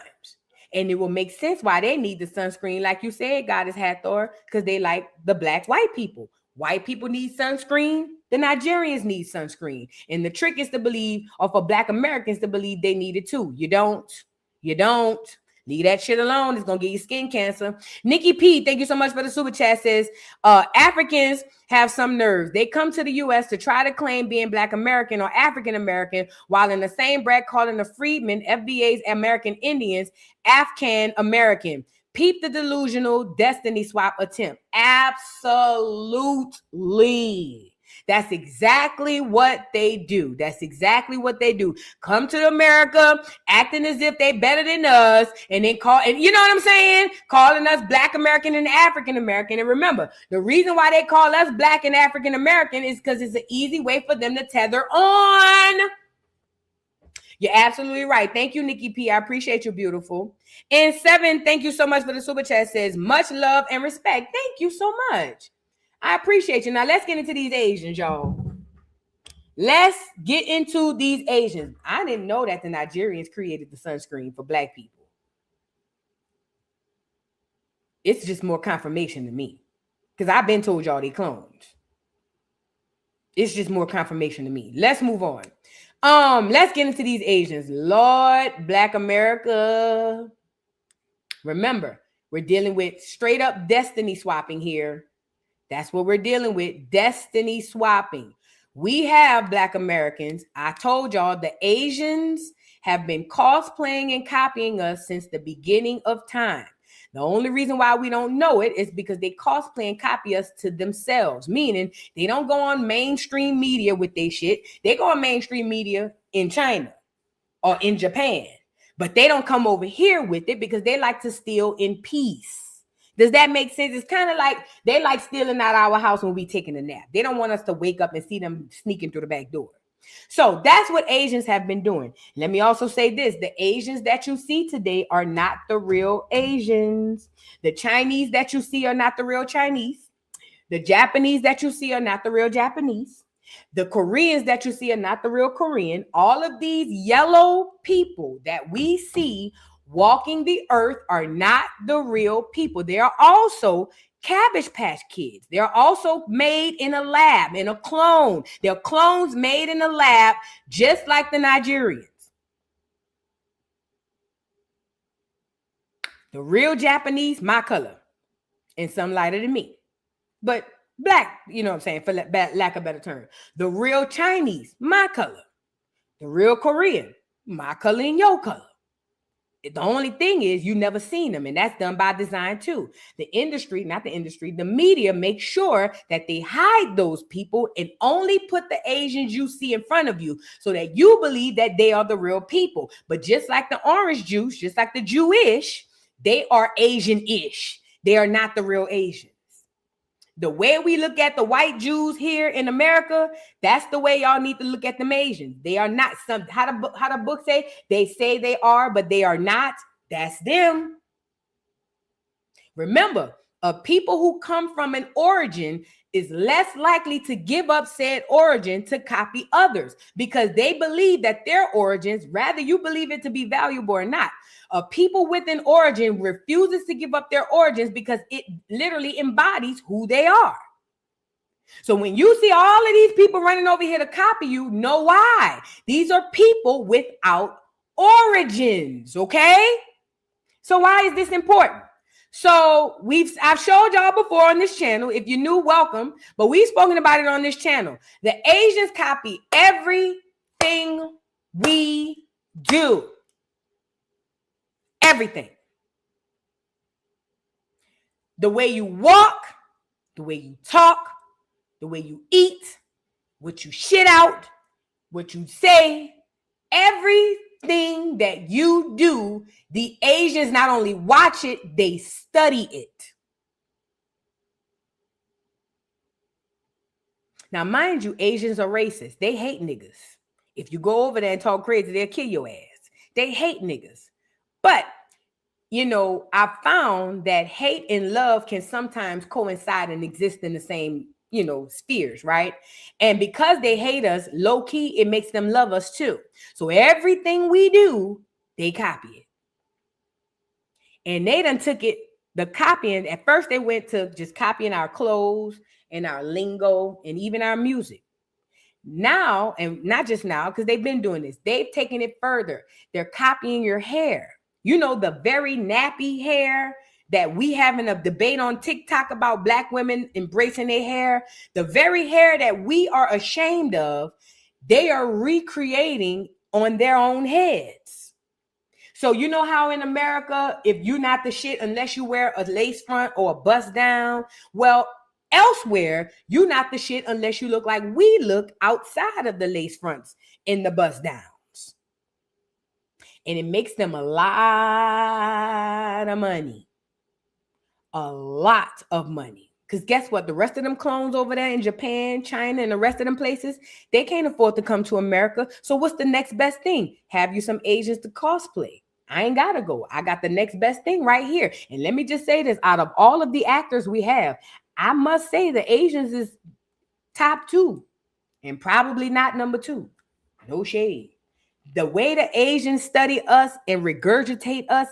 D: And it will make sense why they need the sunscreen, like you said, Goddess Hathor, because they like the Black white people. White people need sunscreen. The Nigerians need sunscreen. And the trick is to believe, or for Black Americans to believe they need it too. You don't. You don't. Leave that shit alone. It's going to give you skin cancer. Nikki P, thank you so much for the super chat, says, Africans have some nerves. They come to the U.S. to try to claim being Black American or African American, while in the same breath calling the freedmen, FBA's American Indians, Afghan American. Peep the delusional destiny swap attempt. Absolutely. That's exactly what they do. That's exactly what they do. Come to America, acting as if they better than us, and then you know what I'm saying? Calling us Black American and African American. And remember, the reason why they call us Black and African American is because it's an easy way for them to tether on. You're absolutely right. Thank you, Nikki P. I appreciate you, beautiful. And 7, thank you so much for the super chat, says, much love and respect. Thank you so much. I appreciate you. Now, let's get into these Asians, y'all. Let's get into these Asians. I didn't know that the Nigerians created the sunscreen for Black people. It's just more confirmation to me, because I've been told y'all they clones. It's just more confirmation to me. Let's move on. Let's get into these Asians. Lord, Black America. Remember, we're dealing with straight up destiny swapping here. That's what we're dealing with. Destiny swapping. We have Black Americans. I told y'all the Asians have been cosplaying and copying us since the beginning of time. The only reason why we don't know it is because they cosplay and copy us to themselves, meaning they don't go on mainstream media with their shit. They go on mainstream media in China or in Japan, but they don't come over here with it because they like to steal in peace. Does that make sense? It's kind of like they like stealing out our house when we taking a nap. They don't want us to wake up and see them sneaking through the back door. So that's what Asians have been doing. Let me also say this. The Asians that you see today are not the real Asians. The Chinese that you see are not the real Chinese. The Japanese that you see are not the real Japanese. The Koreans that you see are not the real Korean. All of these yellow people that we see walking the earth are not the real people. They are also Cabbage Patch Kids. They're also made in a lab, in a clone. They're clones made in a lab, just like the Nigerians. The real Japanese, my color, and some lighter than me, but Black, you know what I'm saying, for lack of a better term. The real Chinese, my color. The real Korean, my color and your color. The only thing is you never seen them, and that's done by design too. The industry, not the industry, the media makes sure that they hide those people and only put the Asians you see in front of you so that you believe that they are the real people. But just like the orange juice, just like the Jewish, they are Asian-ish. They are not the real Asians. The way we look at the white Jews here in America, that's the way y'all need to look at them Asians. They are not some, how the book say? They say they are, but they are not. That's them. Remember, a people who come from an origin is less likely to give up said origin to copy others because they believe that their origins, rather you believe it to be valuable or not, a people with an origin refuses to give up their origins because it literally embodies who they are. So when you see all of these people running over here to copy you, know why. These are people without origins, okay? So why is this important? So I've showed y'all before on this channel. If you're new, welcome. But we've spoken about it on this channel. The Asians copy everything we do. Everything. The way you walk, the way you talk, the way you eat, what you shit out, what you say, everything Everything that you do, the Asians not only watch it, they study it. Now, mind you, Asians are racist. They hate niggas. If you go over there and talk crazy, they'll kill your ass. They hate niggas. But, you know, I found that hate and love can sometimes coincide and exist in the same, you know, spheres, right? And because they hate us, low key, it makes them love us too. So everything we do, they copy it. And they done took it, the copying, at first they went to just copying our clothes and our lingo and even our music. Now, and not just now, because they've been doing this, they've taken it further. They're copying your hair. You know, the very nappy hair that we having a debate on TikTok about Black women embracing their hair, the very hair that we are ashamed of, they are recreating on their own heads. So you know how in America, if you're not the shit unless you wear a lace front or a bust down, well, elsewhere, you're not the shit unless you look like we look outside of the lace fronts and the bust downs. And it makes them a lot of money. A lot of money. Because guess what? The rest of them clones over there in Japan, China, and the rest of them places, they can't afford to come to America. So what's the next best thing? Have you some Asians to cosplay. I ain't got to go. I got the next best thing right here. And let me just say this. Out of all of the actors we have, I must say the Asians is top 2 and probably not number 2. No shade. The way the Asians study us and regurgitate us,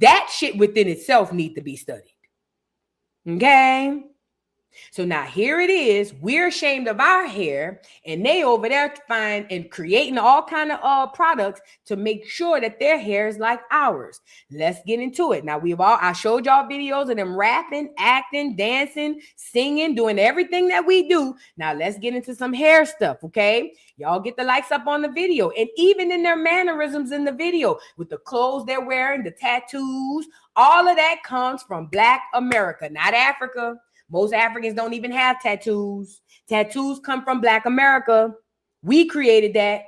D: that shit within itself needs to be studied. Okay? So now here it is. We're ashamed of our hair, and they over there find and creating all kind of products to make sure that their hair is like ours. Let's get into it. Now I showed y'all videos of them rapping, acting, dancing, singing, doing everything that we do. Now let's get into some hair stuff, okay? Y'all get the likes up on the video, and even in their mannerisms in the video, with the clothes they're wearing, the tattoos, all of that comes from Black America, not Africa. Most Africans don't even have tattoos. Tattoos come from Black America. We created that.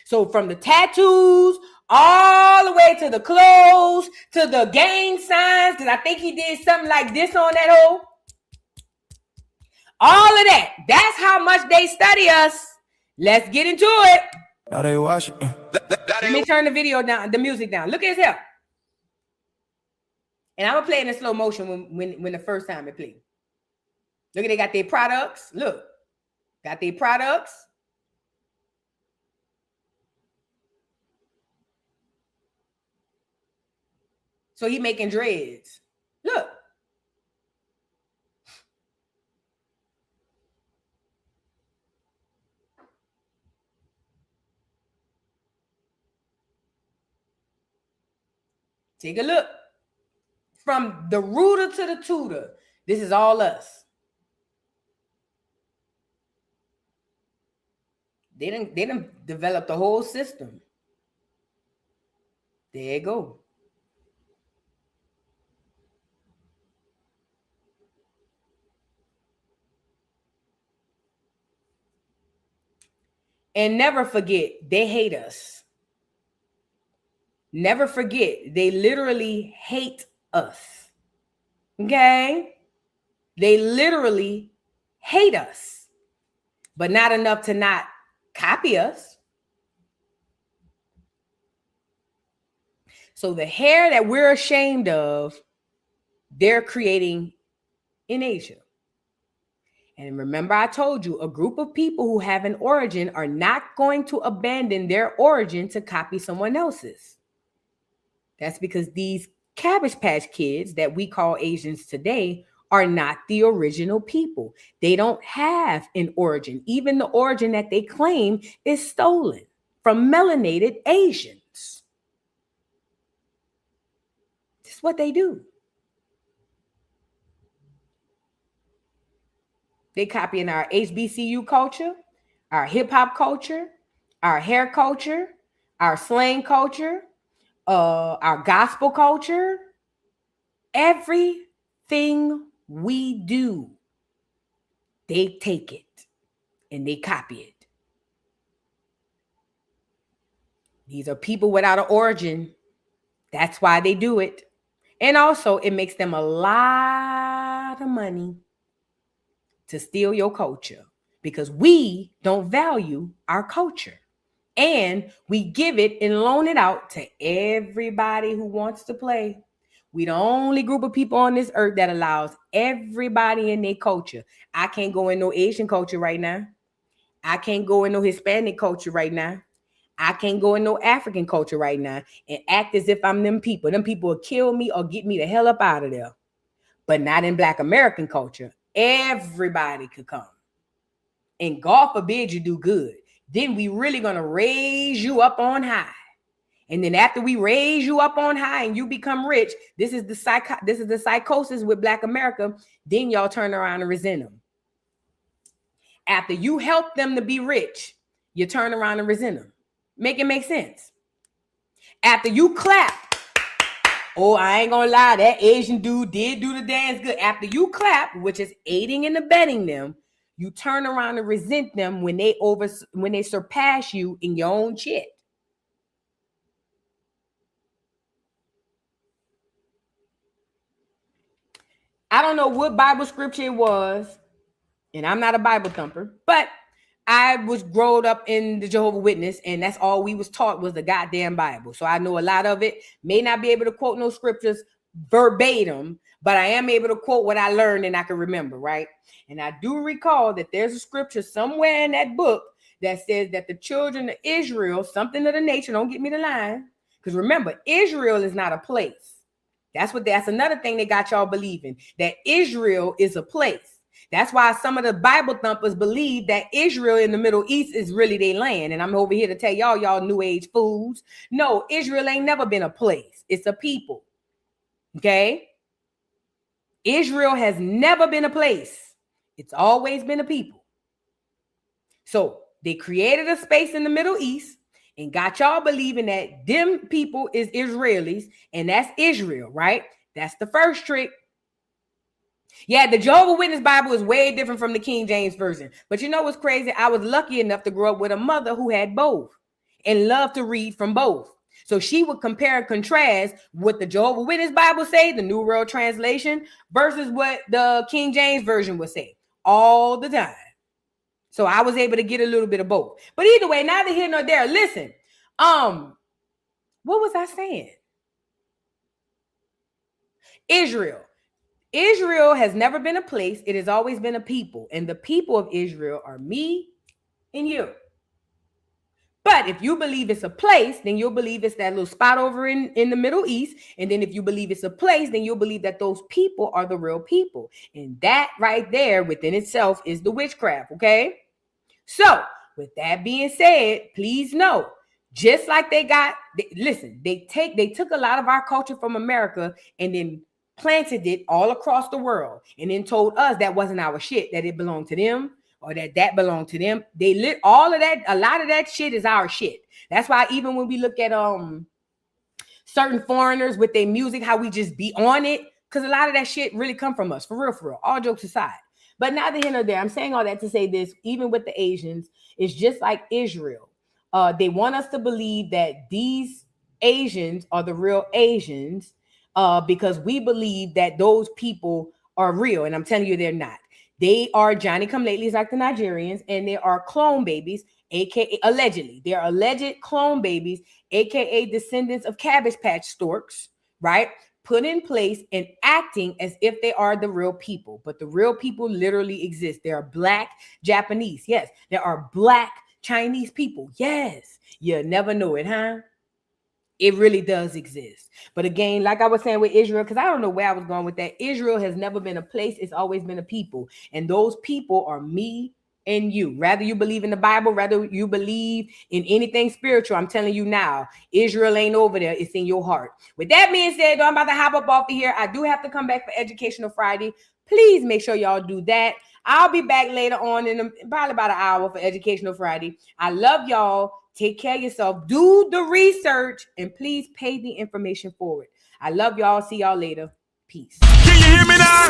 D: So from the tattoos all the way to the clothes, to the gang signs, because I think he did something like this on that hole. All of that. That's how much they study us. Let's get into it.
E: Now they watch it.
D: Let me turn the video down, the music down. Look at his hair. And I'm going to play it in slow motion when the first time it plays. Look at, they got their products. Look. Got their products. So he making dreads. Look. Take a look. From the rooter to the tutor, this is all us. They done developed the whole system. There you go. And never forget, they hate us. Never forget, they literally hate us. Okay? They literally hate us, but not enough to not copy us. So the hair that we're ashamed of, they're creating in Asia. And remember, I told you, a group of people who have an origin are not going to abandon their origin to copy someone else's. That's because these Cabbage Patch Kids that we call Asians today are not the original people. They don't have an origin. Even the origin that they claim is stolen from melanated Asians. This is what they do. They copying our HBCU culture, our hip hop culture, our hair culture, our slang culture, our gospel culture. Everything we do, they take it and they copy it. These are people without an origin. That's why they do it. And also, it makes them a lot of money to steal your culture because we don't value our culture. And we give it and loan it out to everybody who wants to play. We the only group of people on this earth that allows everybody in their culture. I can't go in no Asian culture right now. I can't go in no Hispanic culture right now. I can't go in no African culture right now and act as if I'm them people. Them people will kill me or get me the hell up out of there. But not in Black American culture. Everybody could come. And God forbid you do good. Then we really going to raise you up on high. And then after we raise you up on high and you become rich, this is the psychosis with Black America. Then y'all turn around and resent them. After you help them to be rich, you turn around and resent them. Make it make sense. After you clap, oh, I ain't gonna lie, that Asian dude did do the dance good. After you clap, which is aiding and abetting them, you turn around and resent them when they surpass you in your own shit. I don't know what Bible scripture it was, and I'm not a Bible thumper, but I was growing up in the Jehovah's Witness, and that's all we was taught was the goddamn Bible. So I know a lot of it. May not be able to quote no scriptures verbatim, but I am able to quote what I learned and I can remember, right? And I do recall that there's a scripture somewhere in that book that says that the children of Israel, something of the nature, don't get me the line, because remember, Israel is not a place. That's another thing they got y'all believing, that Israel is a place. That's why some of the Bible thumpers believe that Israel in the Middle East is really their land. And I'm over here to tell y'all new age fools. No, Israel ain't never been a place. It's a people. Okay? Israel has never been a place. It's always been a people. So they created a space in the Middle East and got y'all believing that them people is Israelis and that's Israel, right? That's the first trick. Yeah, the Jehovah's Witness Bible is way different from the King James Version. But you know what's crazy? I was lucky enough to grow up with a mother who had both and loved to read from both. So she would compare and contrast what the Jehovah's Witness Bible say, the New World Translation, versus what the King James Version would say all the time. So I was able to get a little bit of both. But either way, neither here nor there. Listen, what was I saying? Israel has never been a place. It has always been a people. And the people of Israel are me and you. But if you believe it's a place, then you'll believe it's that little spot over in the Middle East. And then if you believe it's a place, then you'll believe that those people are the real people. And that right there within itself is the witchcraft, okay? So with that being said, please know, just like they took a lot of our culture from America and then planted it all across the world and then told us that wasn't our shit, that it belonged to them or that belonged to them. They lit all of that. A lot of that shit is our shit. That's why even when we look at certain foreigners with their music, how we just be on it, because a lot of that shit really come from us, for real, all jokes aside. But neither here nor there. I'm saying all that to say this, even with the Asians, it's just like Israel. They want us to believe that these Asians are the real Asians because we believe that those people are real. And I'm telling you, they're not. They are Johnny-come-latelys like the Nigerians, and they are clone babies, aka allegedly. They're alleged clone babies, aka descendants of Cabbage Patch storks, right? Put in place and acting as if they are the real people. But the real people literally exist. There are Black Japanese. Yes. There are Black Chinese people. Yes. You never know it, huh? It really does exist. But again, like I was saying with Israel, because I don't know where I was going with that. Israel has never been a place. It's always been a people. And those people are me and you. Rather you believe in the Bible, rather you believe in anything spiritual, I'm telling you now, Israel ain't over there. It's in your heart. With that being said, though, I'm about to hop up off of here. I do have to come back for Educational Friday. Please make sure y'all do that. I'll be back later on in probably about an hour for Educational Friday. I love y'all. Take care of yourself. Do the research and please pay the information forward. I love y'all. See y'all later. Peace.
E: Can you hear me now?